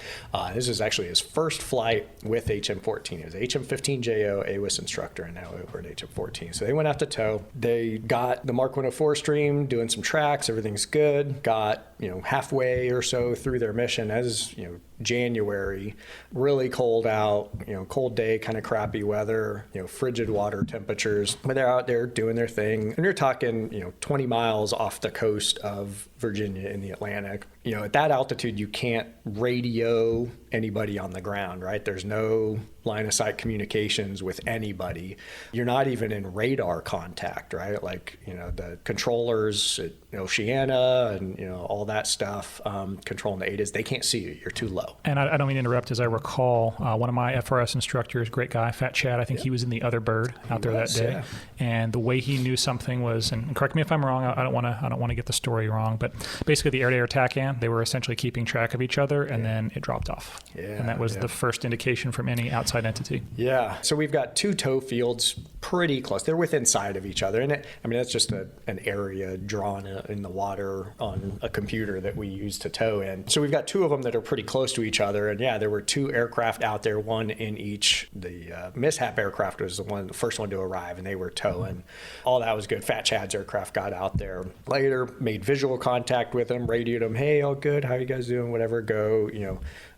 This is actually his first flight with HM-14. It was HM-15JO, AWIST instructor, and now over at HM-14. So they went out to tow. They got the Mark 104 stream, doing some tracks, everything's good. Got halfway or so through their mission as, January, really cold out, cold day, kind of crappy weather, frigid water temperatures. But they're out there doing their thing. And you're talking, 20 miles off the coast of Virginia in the Atlantic. At that altitude, you can't radio anybody on the ground, right? There's no line of sight communications with anybody. You're not even in radar contact, right? The controllers at Oceana and, all that stuff, controlling the ADAs, they can't see you. You're too low. And I don't mean to interrupt. As I recall, one of my FRS instructors, great guy, Fat Chad, I think he was in the other bird out there that day. Yeah. And the way he knew something was, and correct me if I'm wrong, I don't want to get the story wrong, but basically the air-to-air TACAN, they were essentially keeping track of each other, and then it dropped off. Yeah, and that was the first indication from any outside entity. Yeah. So we've got 2 tow fields pretty close. They're within sight of each other. And that's just an area drawn in the water on a computer that we use to tow in. So we've got 2 of them that are pretty close to each other. And there were 2 aircraft out there, one in each. The mishap aircraft was the first one to arrive, and they were towing. All that was good. Fat Chad's aircraft got out there later, made visual contact with them, radioed them, hey, all good, how you guys doing, whatever, go,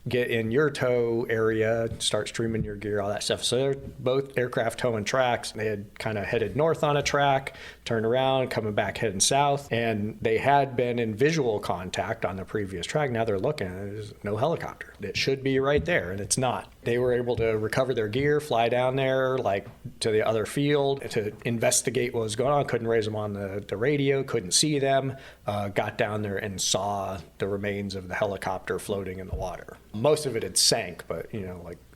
get in your tow area, start streaming your gear, all that stuff. So they're both aircraft towing tracks. They had kind of headed north on a track, turned around, coming back heading south, and they had been in visual contact on the previous track. Now they're looking, there's no helicopter. It should be right there, and it's not. They were able to recover their gear, fly down there, to the other field to investigate what was going on. Couldn't raise them on the radio, couldn't see them. Got down there and saw the remains of the helicopter floating in the water. Most of it had sank, but,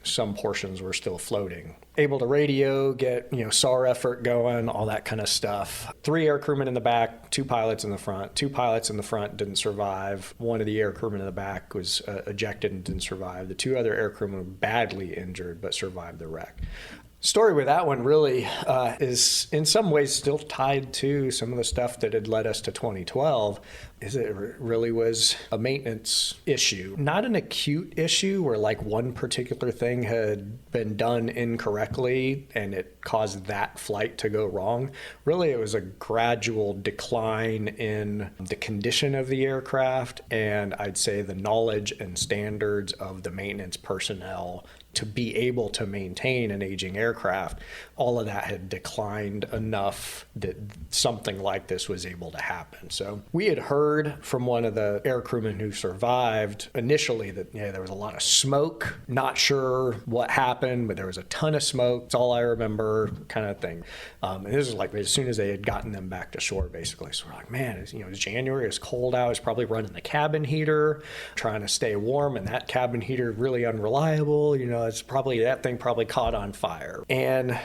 some portions were still floating. Able to radio, get, SAR effort going, all that kind of stuff. 3 air crewmen in the back, 2 pilots in the front. 2 pilots in the front didn't survive. One of the air crewmen in the back was ejected and didn't survive. The 2 other air crewmen were badly injured but survived the wreck. Story with that one really is in some ways still tied to some of the stuff that had led us to 2012. Is it really was a maintenance issue, not an acute issue where one particular thing had been done incorrectly and it caused that flight to go wrong. Really, it was a gradual decline in the condition of the aircraft, and I'd say the knowledge and standards of the maintenance personnel to be able to maintain an aging aircraft, all of that had declined enough that something like this was able to happen. So we had heard from one of the air crewmen who survived initially that there was a lot of smoke. Not sure what happened, but there was a ton of smoke. That's all I remember, kind of thing. And this was like as soon as they had gotten them back to shore, basically. So we're like, man, it's January, it's cold out. It's probably running the cabin heater, trying to stay warm, and that cabin heater really unreliable. It's probably that thing probably caught on fire. And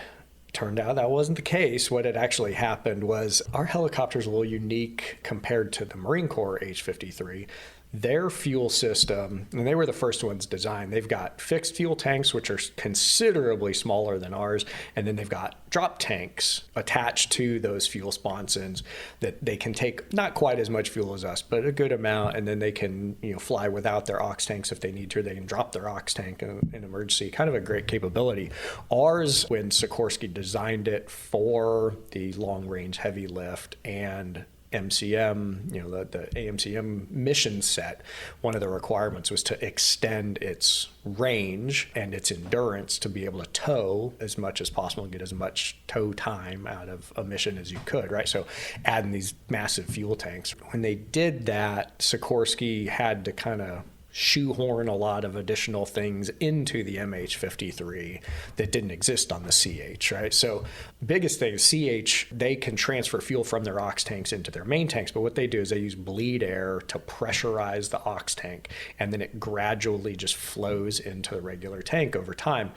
turned out that wasn't the case. What had actually happened was our helicopter's a little unique compared to the Marine Corps H-53. Their fuel system, and they were the first ones designed, they've got fixed fuel tanks, which are considerably smaller than ours, and then they've got drop tanks attached to those fuel sponsons that they can take not quite as much fuel as us, but a good amount, and then they can fly without their aux tanks if they need to. They can drop their aux tank in emergency. Kind of a great capability. Ours, when Sikorsky designed it for the long-range heavy lift and MCM, the AMCM mission set, one of the requirements was to extend its range and its endurance to be able to tow as much as possible and get as much tow time out of a mission as you could, right? So adding these massive fuel tanks. When they did that, Sikorsky had to kind of shoehorn a lot of additional things into the MH-53 that didn't exist on the CH, right? So biggest thing is CH, they can transfer fuel from their aux tanks into their main tanks, but what they do is they use bleed air to pressurize the aux tank, and then it gradually just flows into the regular tank over time.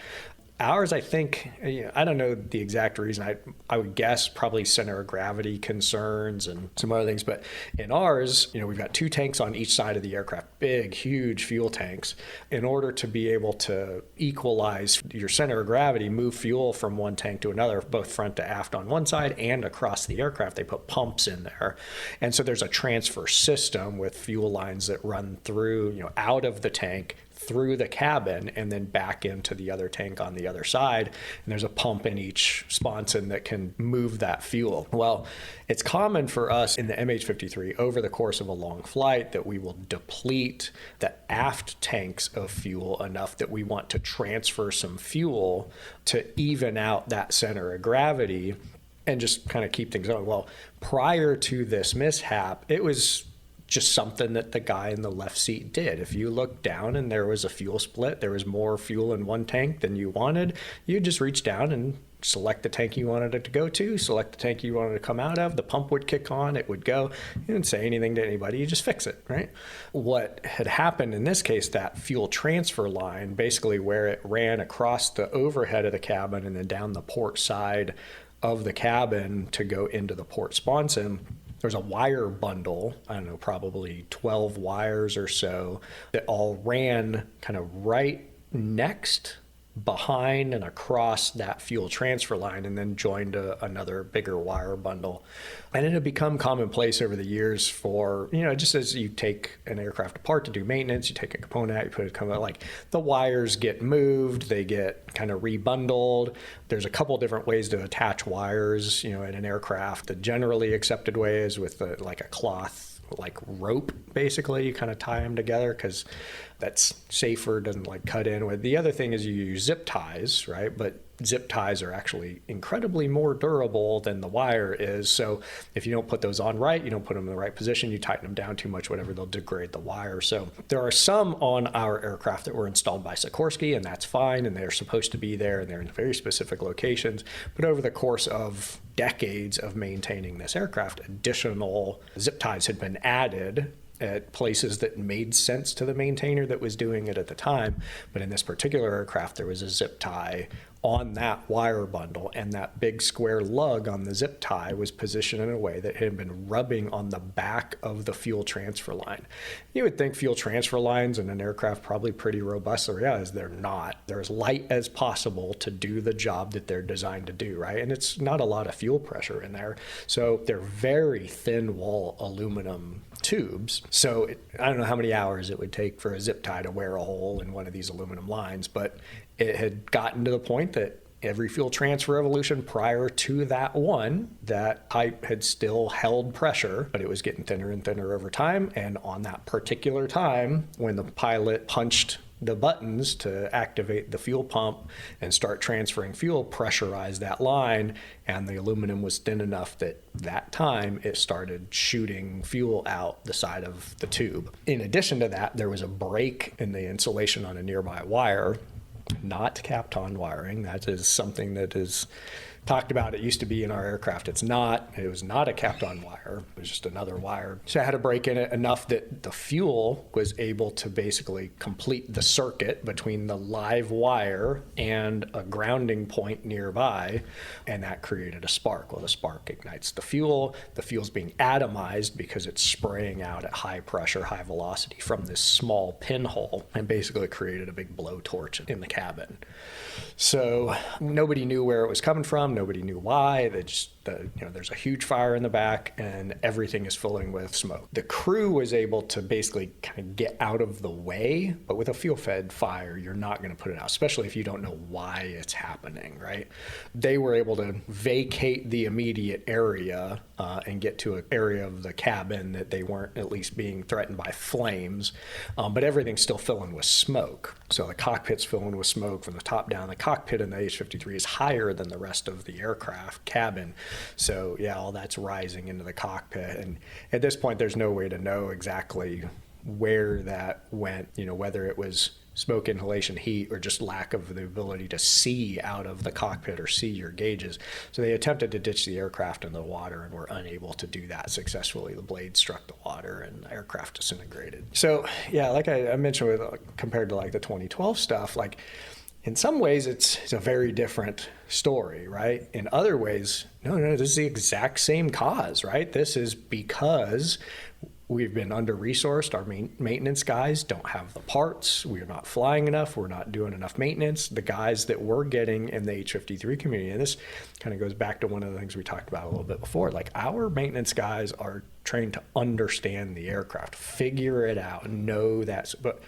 Ours, I think, I don't know the exact reason. I would guess probably center of gravity concerns and some other things. But in ours, we've got two tanks on each side of the aircraft, big, huge fuel tanks. In order to be able to equalize your center of gravity, move fuel from one tank to another, both front to aft on one side and across the aircraft, they put pumps in there. And so there's a transfer system with fuel lines that run through, out of the tank, through the cabin, and then back into the other tank on the other side. And there's a pump in each sponson that can move that fuel. Well, it's common for us in the MH-53 over the course of a long flight that we will deplete the aft tanks of fuel enough that we want to transfer some fuel to even out that center of gravity and just kind of keep things going. Well, prior to this mishap, it was just something that the guy in the left seat did. If you looked down and there was a fuel split, there was more fuel in one tank than you wanted, you just reach down and select the tank you wanted it to go to, select the tank you wanted to come out of, the pump would kick on, it would go. You didn't say anything to anybody, you just fix it, right? What had happened in this case, that fuel transfer line, basically where it ran across the overhead of the cabin and then down the port side of the cabin to go into the port sponson, there's a wire bundle, I don't know, probably 12 wires or so, that all ran kind of right next, behind, and across that fuel transfer line, and then joined another bigger wire bundle. And it had become commonplace over the years for, just as you take an aircraft apart to do maintenance, you take a component out, you put it, like the wires get moved, they get kind of rebundled. There's a couple different ways to attach wires, in an aircraft. The generally accepted way is with like a cloth, like rope, basically. You kind of tie them together because that's safer, doesn't like cut in with. The other thing is you use zip ties, right? But zip ties are actually incredibly more durable than the wire is. So if you don't put those on right, you don't put them in the right position, you tighten them down too much, whatever, they'll degrade the wire. So there are some on our aircraft that were installed by Sikorsky, and that's fine, and they're supposed to be there, and they're in very specific locations. But over the course of decades of maintaining this aircraft, additional zip ties had been added at places that made sense to the maintainer that was doing it at the time. But in this particular aircraft, there was a zip tie on that wire bundle, and that big square lug on the zip tie was positioned in a way that had been rubbing on the back of the fuel transfer line. You would think fuel transfer lines in an aircraft probably pretty robust. The reality is they're not. They're as light as possible to do the job that they're designed to do, right? And it's not a lot of fuel pressure in there. So they're very thin wall aluminum tubes. So I don't know how many hours it would take for a zip tie to wear a hole in one of these aluminum lines, but it had gotten to the point that every fuel transfer revolution prior to that one, that pipe had still held pressure, but it was getting thinner and thinner over time. And on that particular time, when the pilot punched the buttons to activate the fuel pump and start transferring fuel, pressurized that line, and the aluminum was thin enough that time it started shooting fuel out the side of the tube. In addition to that, there was a break in the insulation on a nearby wire, not Kapton wiring. That is something that is talked about. It used to be in our aircraft. It's not. It was not a Kapton wire. It was just another wire. So I had a break in it enough that the fuel was able to basically complete the circuit between the live wire and a grounding point nearby, and that created a spark. Well, the spark ignites the fuel. The fuel's being atomized because it's spraying out at high pressure, high velocity from this small pinhole, and basically created a big blowtorch in the cabin. So nobody knew where it was coming from. Nobody knew why. There's a huge fire in the back and everything is filling with smoke. The crew was able to basically kind of get out of the way, but with a fuel-fed fire, you're not going to put it out, especially if you don't know why it's happening, right? They were able to vacate the immediate area and get to an area of the cabin that they weren't at least being threatened by flames, but everything's still filling with smoke. So the cockpit's filling with smoke from the top down. The cockpit in the MH-53 is higher than the rest of the aircraft cabin. So yeah, all that's rising into the cockpit. And at this point, there's no way to know exactly where that went, whether it was smoke inhalation, heat, or just lack of the ability to see out of the cockpit or see your gauges. So they attempted to ditch the aircraft in the water and were unable to do that successfully. The blade struck the water and the aircraft disintegrated. So yeah, like I mentioned, compared to like the 2012 stuff, like in some ways it's a very different story, right? In other ways, no, this is the exact same cause, right? This is because we've been under-resourced. Our maintenance guys don't have the parts. We're not flying enough. We're not doing enough maintenance. The guys that we're getting in the H-53 community, and this kind of goes back to one of the things we talked about a little bit before, like our maintenance guys are trained to understand the aircraft, figure it out, know that. But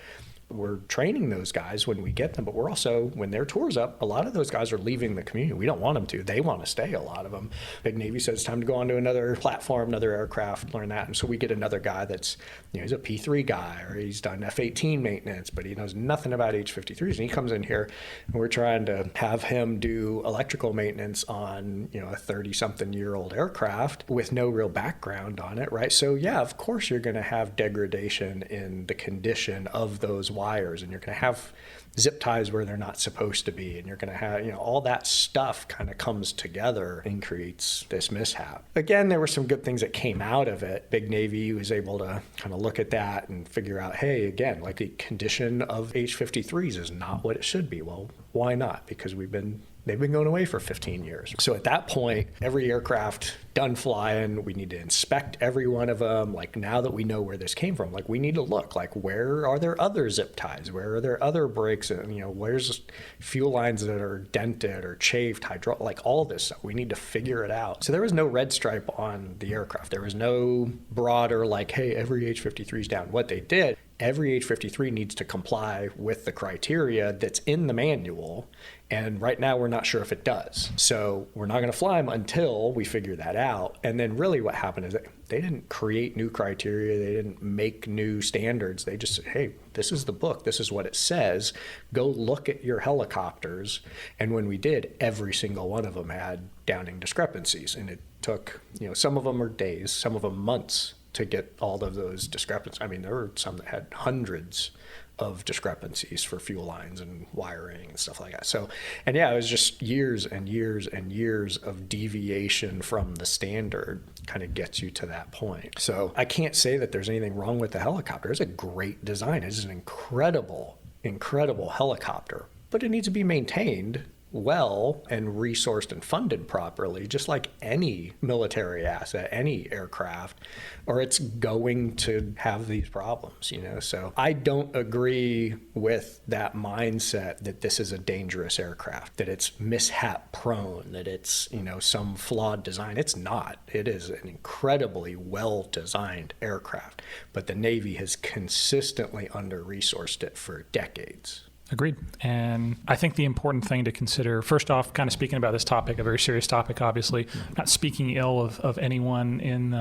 we're training those guys when we get them, but we're also, when their tour's up, a lot of those guys are leaving the community. We don't want them to. They want to stay, a lot of them. Big Navy says it's time to go on to another platform, another aircraft, learn that. And so we get another guy that's, he's a P3 guy, or he's done F-18 maintenance, but he knows nothing about H-53s. And he comes in here, and we're trying to have him do electrical maintenance on, a 30-something-year-old aircraft with no real background on it, right? So yeah, of course you're going to have degradation in the condition of those wires, and you're going to have zip ties where they're not supposed to be, and you're going to have, all that stuff kind of comes together and creates this mishap. Again, there were some good things that came out of it. Big Navy was able to kind of look at that and figure out, hey, again, like the condition of H-53s is not what it should be. Well, why not? Because they've been going away for 15 years. So at that point, every aircraft done flying, we need to inspect every one of them. Like, now that we know where this came from, like, we need to look, like, where are there other zip ties? Where are there other breaks? And, where's fuel lines that are dented or chafed, like all this stuff. We need to figure it out. So there was no red stripe on the aircraft. There was no broader, like, hey, every H-53 is down. What they did, every H-53 needs to comply with the criteria that's in the manual. And right now, we're not sure if it does. So we're not going to fly them until we figure that out. And then really what happened is that they didn't create new criteria. They didn't make new standards. They just said, hey, this is the book. This is what it says. Go look at your helicopters. And when we did, every single one of them had downing discrepancies. And it took, some of them are days, some of them months to get all of those discrepancies. I mean, there were some that had hundreds of discrepancies for fuel lines and wiring and stuff like that. So, and yeah, it was just years and years and years of deviation from the standard kind of gets you to that point. So I can't say that there's anything wrong with the helicopter. It's a great design. It's an incredible, incredible helicopter, but it needs to be maintained well and resourced and funded properly, just like any military asset, any aircraft, or it's going to have these problems, So I don't agree with that mindset that this is a dangerous aircraft, that it's mishap prone, that it's, some flawed design. It's not. It is an incredibly well-designed aircraft, but the Navy has consistently under-resourced it for decades. Agreed. And I think the important thing to consider, first off, kind of speaking about this topic, a very serious topic, obviously, not speaking ill of anyone in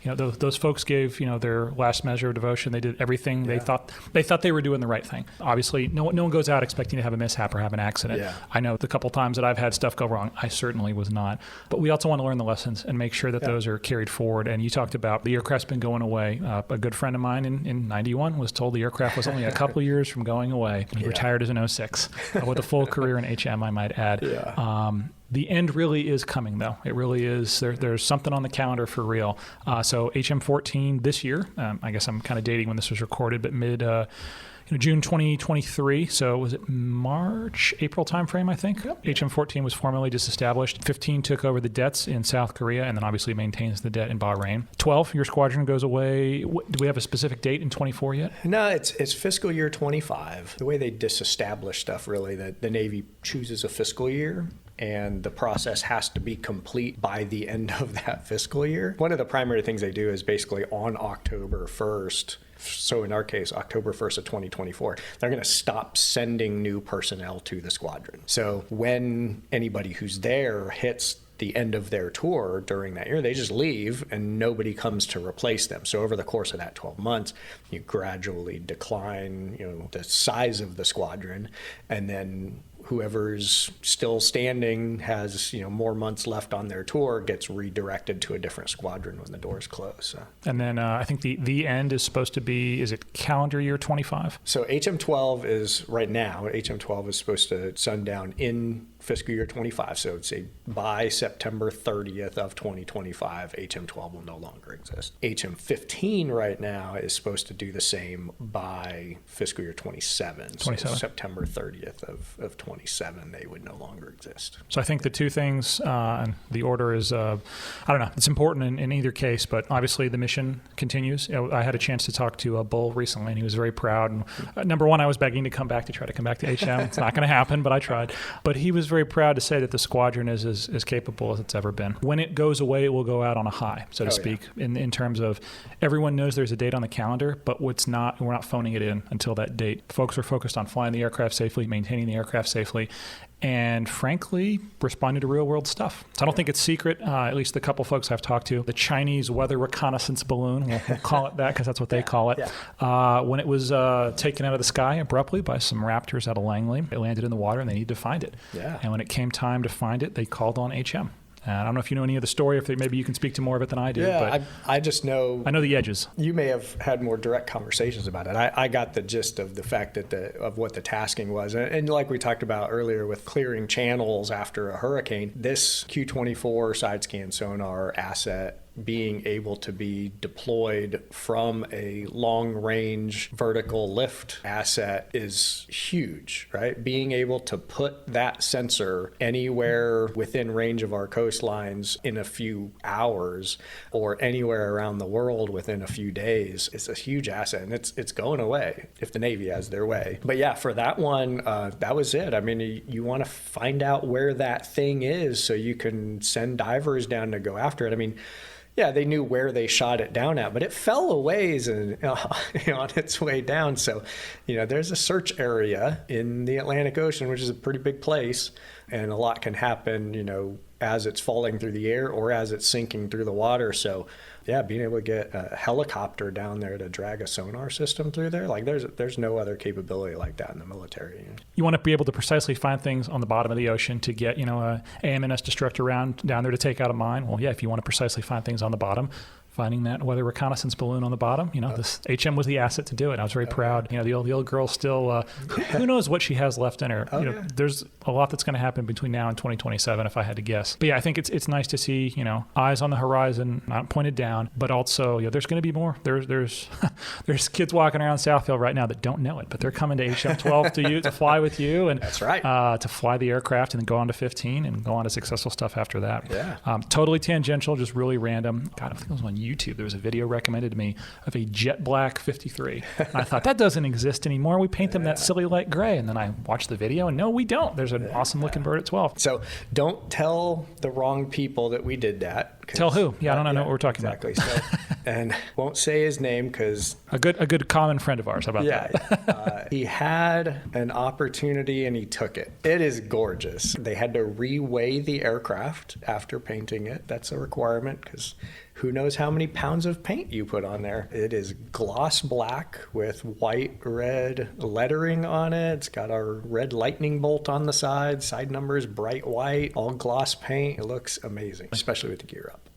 those folks gave, their last measure of devotion. They did everything they thought they were doing the right thing. Obviously, no one goes out expecting to have a mishap or have an accident. Yeah. I know the couple times that I've had stuff go wrong, I certainly was not. But we also want to learn the lessons and make sure that those are carried forward. And you talked about the aircraft's been going away. A good friend of mine in 91 was told the aircraft was only a couple of years from going away. He retired as an 06 with a full career in HM, I might add. Yeah. The end really is coming, though. It really is. There's something on the calendar for real. So HM14 this year, I guess I'm kind of dating when this was recorded, but June 2023. So was it April timeframe, I think? Yep. HM14 was formally disestablished. 15 took over the debts in South Korea and then obviously maintains the debt in Bahrain. 12, your squadron goes away. Do we have a specific date in 24 yet? No, it's fiscal year 25. The way they disestablish stuff, really, the Navy chooses a fiscal year, and the process has to be complete by the end of that fiscal year. One of the primary things they do is basically on October 1st, so in our case, October 1st of 2024, they're going to stop sending new personnel to the squadron. So when anybody who's there hits the end of their tour during that year, they just leave and nobody comes to replace them. So over the course of that 12 months, you gradually decline, the size of the squadron, and then whoever's still standing has, more months left on their tour, gets redirected to a different squadron when the doors close. So. And then I think the end is supposed to be, is it calendar year 25? So HM12 is right now, HM12 is supposed to sundown in fiscal year 25. So it's by September 30th of 2025, HM12 will no longer exist. HM15 right now is supposed to do the same by fiscal year 27. So September 30th of 27, they would no longer exist. So I think the two things, and the order is, I don't know, it's important in either case, but obviously the mission continues. I had a chance to talk to Bull recently, and he was very proud. And number one, I was begging to come back to HM. It's not going to happen, but I tried. But he was very proud to say that the squadron is as capable as it's ever been. When it goes away, it will go out on a high, so to speak, in terms of everyone knows there's a date on the calendar, but we're not phoning it in until that date. Folks are focused on flying the aircraft safely, maintaining the aircraft safely, and frankly, responding to real-world stuff. So I don't think it's secret, at least the couple folks I've talked to. The Chinese weather reconnaissance balloon, we'll call it that because that's what they call it, when it was taken out of the sky abruptly by some raptors out of Langley, it landed in the water and they needed to find it. Yeah. And when it came time to find it, they called on HM. I don't know if you know any of the story, if maybe you can speak to more of it than I do. Yeah, but I just know... I know the edges. You may have had more direct conversations about it. I got the gist of the fact that of what the tasking was. And like we talked about earlier with clearing channels after a hurricane, this Q-24 side scan sonar asset being able to be deployed from a long-range vertical lift asset is huge, right? Being able to put that sensor anywhere within range of our coastlines in a few hours or anywhere around the world within a few days is a huge asset, and it's going away if the Navy has their way. But yeah, for that one, that was it. I mean, you want to find out where that thing is so you can send divers down to go after it. I mean, yeah, they knew where they shot it down at, but it fell a ways and on its way down. So, there's a search area in the Atlantic Ocean, which is a pretty big place, and a lot can happen, as it's falling through the air or as it's sinking through the water. So, yeah, being able to get a helicopter down there to drag a sonar system through there, like there's no other capability like that in the military. You want to be able to precisely find things on the bottom of the ocean to get, a AMNS destructor round down there to take out a mine. Well, yeah, if you want to precisely find things on the bottom, finding that weather reconnaissance balloon on the bottom, this HM was the asset to do it. I was very proud. The old girl still, who knows what she has left in her. There's a lot that's going to happen between now and 2027, if I had to guess. But yeah, I think it's nice to see, eyes on the horizon, not pointed down, but also, there's going to be more. There's kids walking around Southfield right now that don't know it, but they're coming to HM12 to fly with you, and that's right, to fly the aircraft and then go on to 15 and go on to successful stuff after that. Yeah. Totally tangential, just really random. God, I think it was on YouTube. There was a video recommended to me of a jet black 53. And I thought, that doesn't exist anymore. We paint them that silly light gray. And then I watched the video, and no, we don't. There's an awesome looking bird at 12. So don't tell the wrong people that we did that. Tell who? Yeah, I don't know what we're talking about. Exactly. So, and won't say his name because a good common friend of ours. How about that? He had an opportunity and he took it. It is gorgeous. They had to reweigh the aircraft after painting it. That's a requirement because who knows how many pounds of paint you put on there. It is gloss black with white, red lettering on it. It's got our red lightning bolt on the side numbers, bright white, all gloss paint. It looks amazing, especially with the gear up.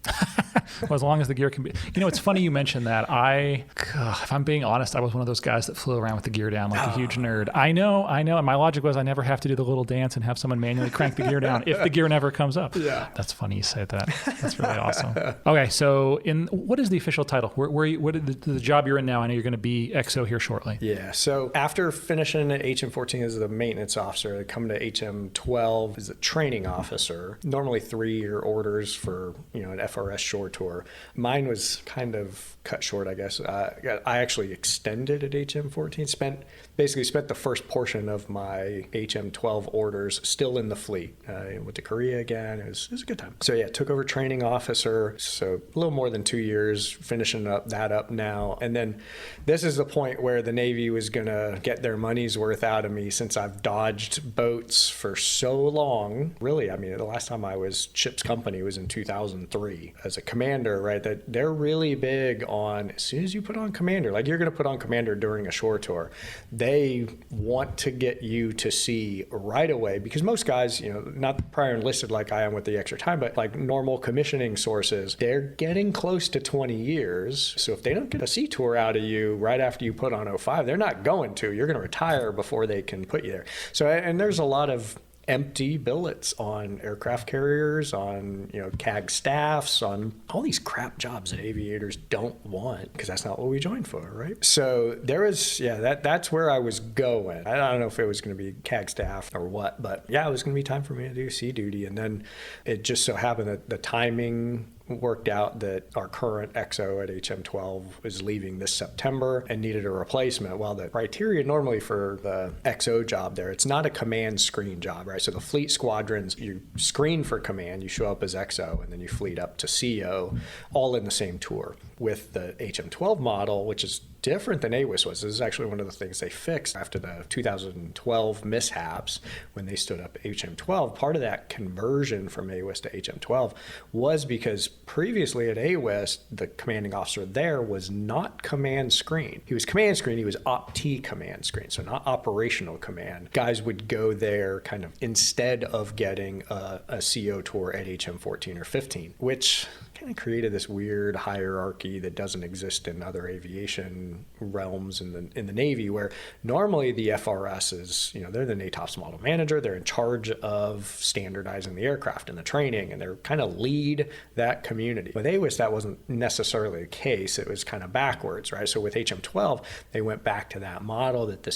Well, as long as the gear can be. It's funny you mentioned that. If I'm being honest, I was one of those guys that flew around with the gear down like a huge nerd. I know. And my logic was I never have to do the little dance and have someone manually crank the gear down if the gear never comes up. Yeah. That's funny you said that. That's really awesome. Okay, so what is the official title? What is the job you're in now? I know you're going to be XO here shortly. Yeah. So after finishing at HM-14 as the maintenance officer, I come to HM-12 as a training officer. Normally 3-year orders for an FRS shore tour. Mine was kind of cut short, I guess. I actually extended at HM-14. Basically spent the first portion of my HM-12 orders still in the fleet. I went to Korea again. It was a good time. So took over training officer. So a little more than 2 years, finishing that up now. And then this is the point where the Navy was going to get their money's worth out of me since I've dodged boats for so long. Really, the last time I was ship's company was in 2003 as a commander, right? That they're really big on as soon as you put on commander, like you're going to put on commander during a shore tour, they want to get you to sea right away because most guys, not prior enlisted like I am with the extra time, but like normal commissioning sources, they're getting close to 20 years. So if they don't get a sea tour out of you right after you put on 05, they're not going to. You're going to retire before they can put you there. So, and there's a lot of empty billets on aircraft carriers, on CAG staffs, on all these crap jobs that aviators don't want because that's not what we joined for, right? So there was, that's where I was going. I don't know if it was going to be CAG staff or what, but it was going to be time for me to do sea duty. And then it just so happened that the timing worked out that our current XO at HM-12 was leaving this September and needed a replacement. Well, the criteria normally for the XO job there, it's not a command screen job, right? So the fleet squadrons, you screen for command, you show up as XO, and then you fleet up to CO, all in the same tour. With the HM-12 model, which is different than AWIS was. This is actually one of the things they fixed after the 2012 mishaps when they stood up HM-12. Part of that conversion from AWIS to HM-12 was because previously at AWIS, the commanding officer there was not command screen. He was command screen, he was OPT command screen, so not operational command. Guys would go there kind of instead of getting a CO tour at HM-14 or 15, which kind of created this weird hierarchy that doesn't exist in other aviation realms in the Navy, where normally the FRS is, they're the NATOPS model manager. They're in charge of standardizing the aircraft and the training, and they're kind of lead that community. With AWIS, that wasn't necessarily the case. It was kind of backwards, right? So with HM-12, they went back to that model that the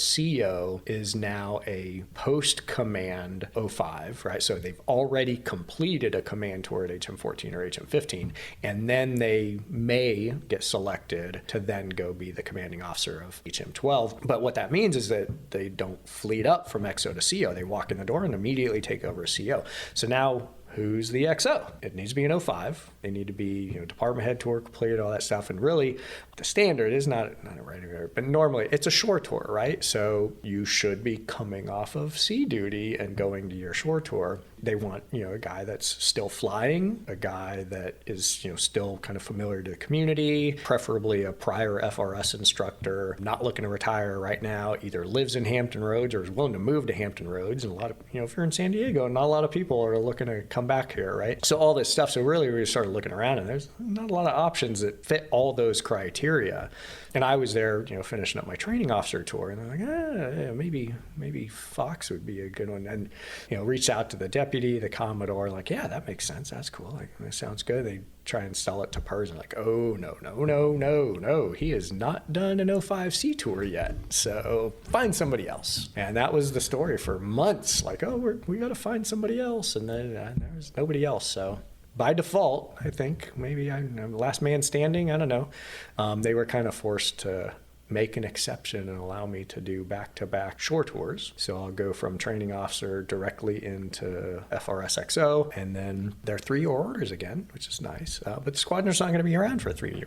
CO is now a post-command 05, right? So they've already completed a command tour at HM-14 or HM-15, and then they may get selected to then go be the commanding officer of HM-12. But what that means is that they don't fleet up from XO to CO. They walk in the door and immediately take over a CO. So now, who's the XO? It needs to be an 05. They need to be, department head tour completed, all that stuff. And really, the standard is not a regular, but normally it's a shore tour, right? So you should be coming off of sea duty and going to your shore tour. They want, a guy that's still flying, a guy that is, still kind of familiar to the community, preferably a prior FRS instructor, not looking to retire right now, either lives in Hampton Roads or is willing to move to Hampton Roads. And a lot of, if you're in San Diego, not a lot of people are looking to come back here, right? So all this stuff. So really, we started looking around, and there's not a lot of options that fit all those criteria. And I was there, finishing up my training officer tour, and I'm like, maybe Fox would be a good one. And, reached out to the deputy, the Commodore, like, yeah, that makes sense. That's cool. Like, that sounds good. They try and sell it to PERS, and like, oh, no. He has not done an 05 sea tour yet. So find somebody else. And that was the story for months. Like, we got to find somebody else. And then there was nobody else. So by default, I think, maybe I'm last man standing, I don't know. They were kind of forced to make an exception and allow me to do back-to-back shore tours. So I'll go from training officer directly into FRSXO, and then they're 3-year orders again, which is nice. But the squadron's not going to be around for 3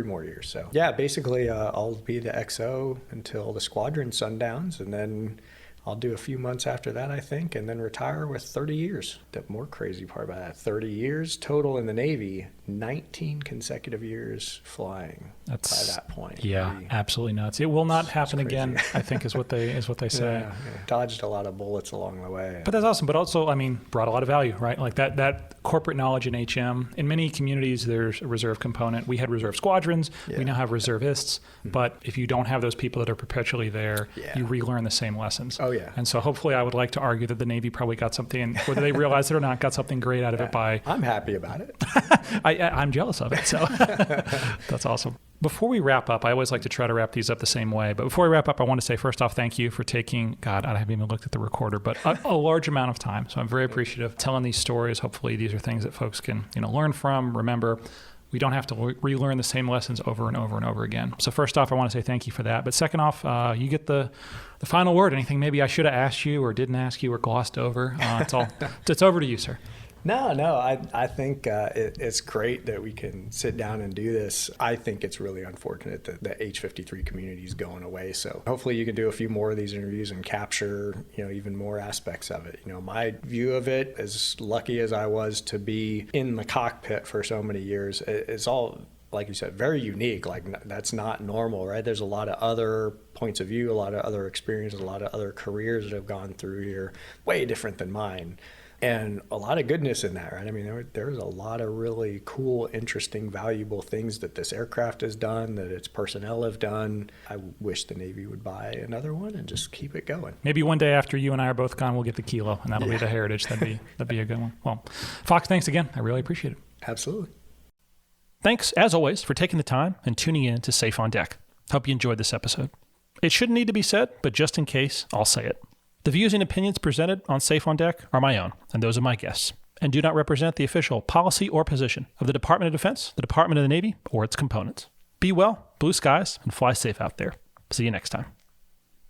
more years. So yeah, basically I'll be the XO until the squadron sundowns, and then I'll do a few months after that, I think, and then retire with 30 years. The more crazy part about that, 30 years total in the Navy, 19 consecutive years flying by that point. Yeah, absolutely nuts. It will not happen again, I think is what they say. Yeah. Dodged a lot of bullets along the way. But that's awesome. But also, I mean, brought a lot of value, right? Like that corporate knowledge in HM. In many communities, there's a reserve component. We had reserve squadrons. Yeah. We now have reservists. Mm-hmm. But if you don't have those people that are perpetually there, you relearn the same lessons. Oh, yeah. And so hopefully I would like to argue that the Navy probably got something, whether they realize it or not, got something great out of it by... I'm happy about it. I'm jealous of it, so that's awesome. Before we wrap up, I always like to try to wrap these up the same way. But before we wrap up, I want to say, first off, thank you for taking, God, I haven't even looked at the recorder, but a large amount of time. So I'm very appreciative of telling these stories. Hopefully these are things that folks can learn from, remember. We don't have to relearn the same lessons over and over and over again. So first off, I want to say thank you for that. But second off, you get the final word. Anything maybe I should have asked you or didn't ask you or glossed over? It's over to you, sir. No, I think it's great that we can sit down and do this. I think it's really unfortunate that the H-53 community is going away. So hopefully you can do a few more of these interviews and capture, even more aspects of it. My view of it, as lucky as I was to be in the cockpit for so many years, it's all, like you said, very unique. Like, that's not normal, right? There's a lot of other points of view, a lot of other experiences, a lot of other careers that have gone through here, way different than mine. And a lot of goodness in that, right? I mean, there's a lot of really cool, interesting, valuable things that this aircraft has done, that its personnel have done. I wish the Navy would buy another one and just keep it going. Maybe one day after you and I are both gone, we'll get the Kilo, and that'll be the Heritage. That'd be a good one. Well, Fox, thanks again. I really appreciate it. Absolutely. Thanks, as always, for taking the time and tuning in to Safe on Deck. Hope you enjoyed this episode. It shouldn't need to be said, but just in case, I'll say it. The views and opinions presented on Safe on Deck are my own and those of my guests, and do not represent the official policy or position of the Department of Defense, the Department of the Navy, or its components. Be well, blue skies, and fly safe out there. See you next time.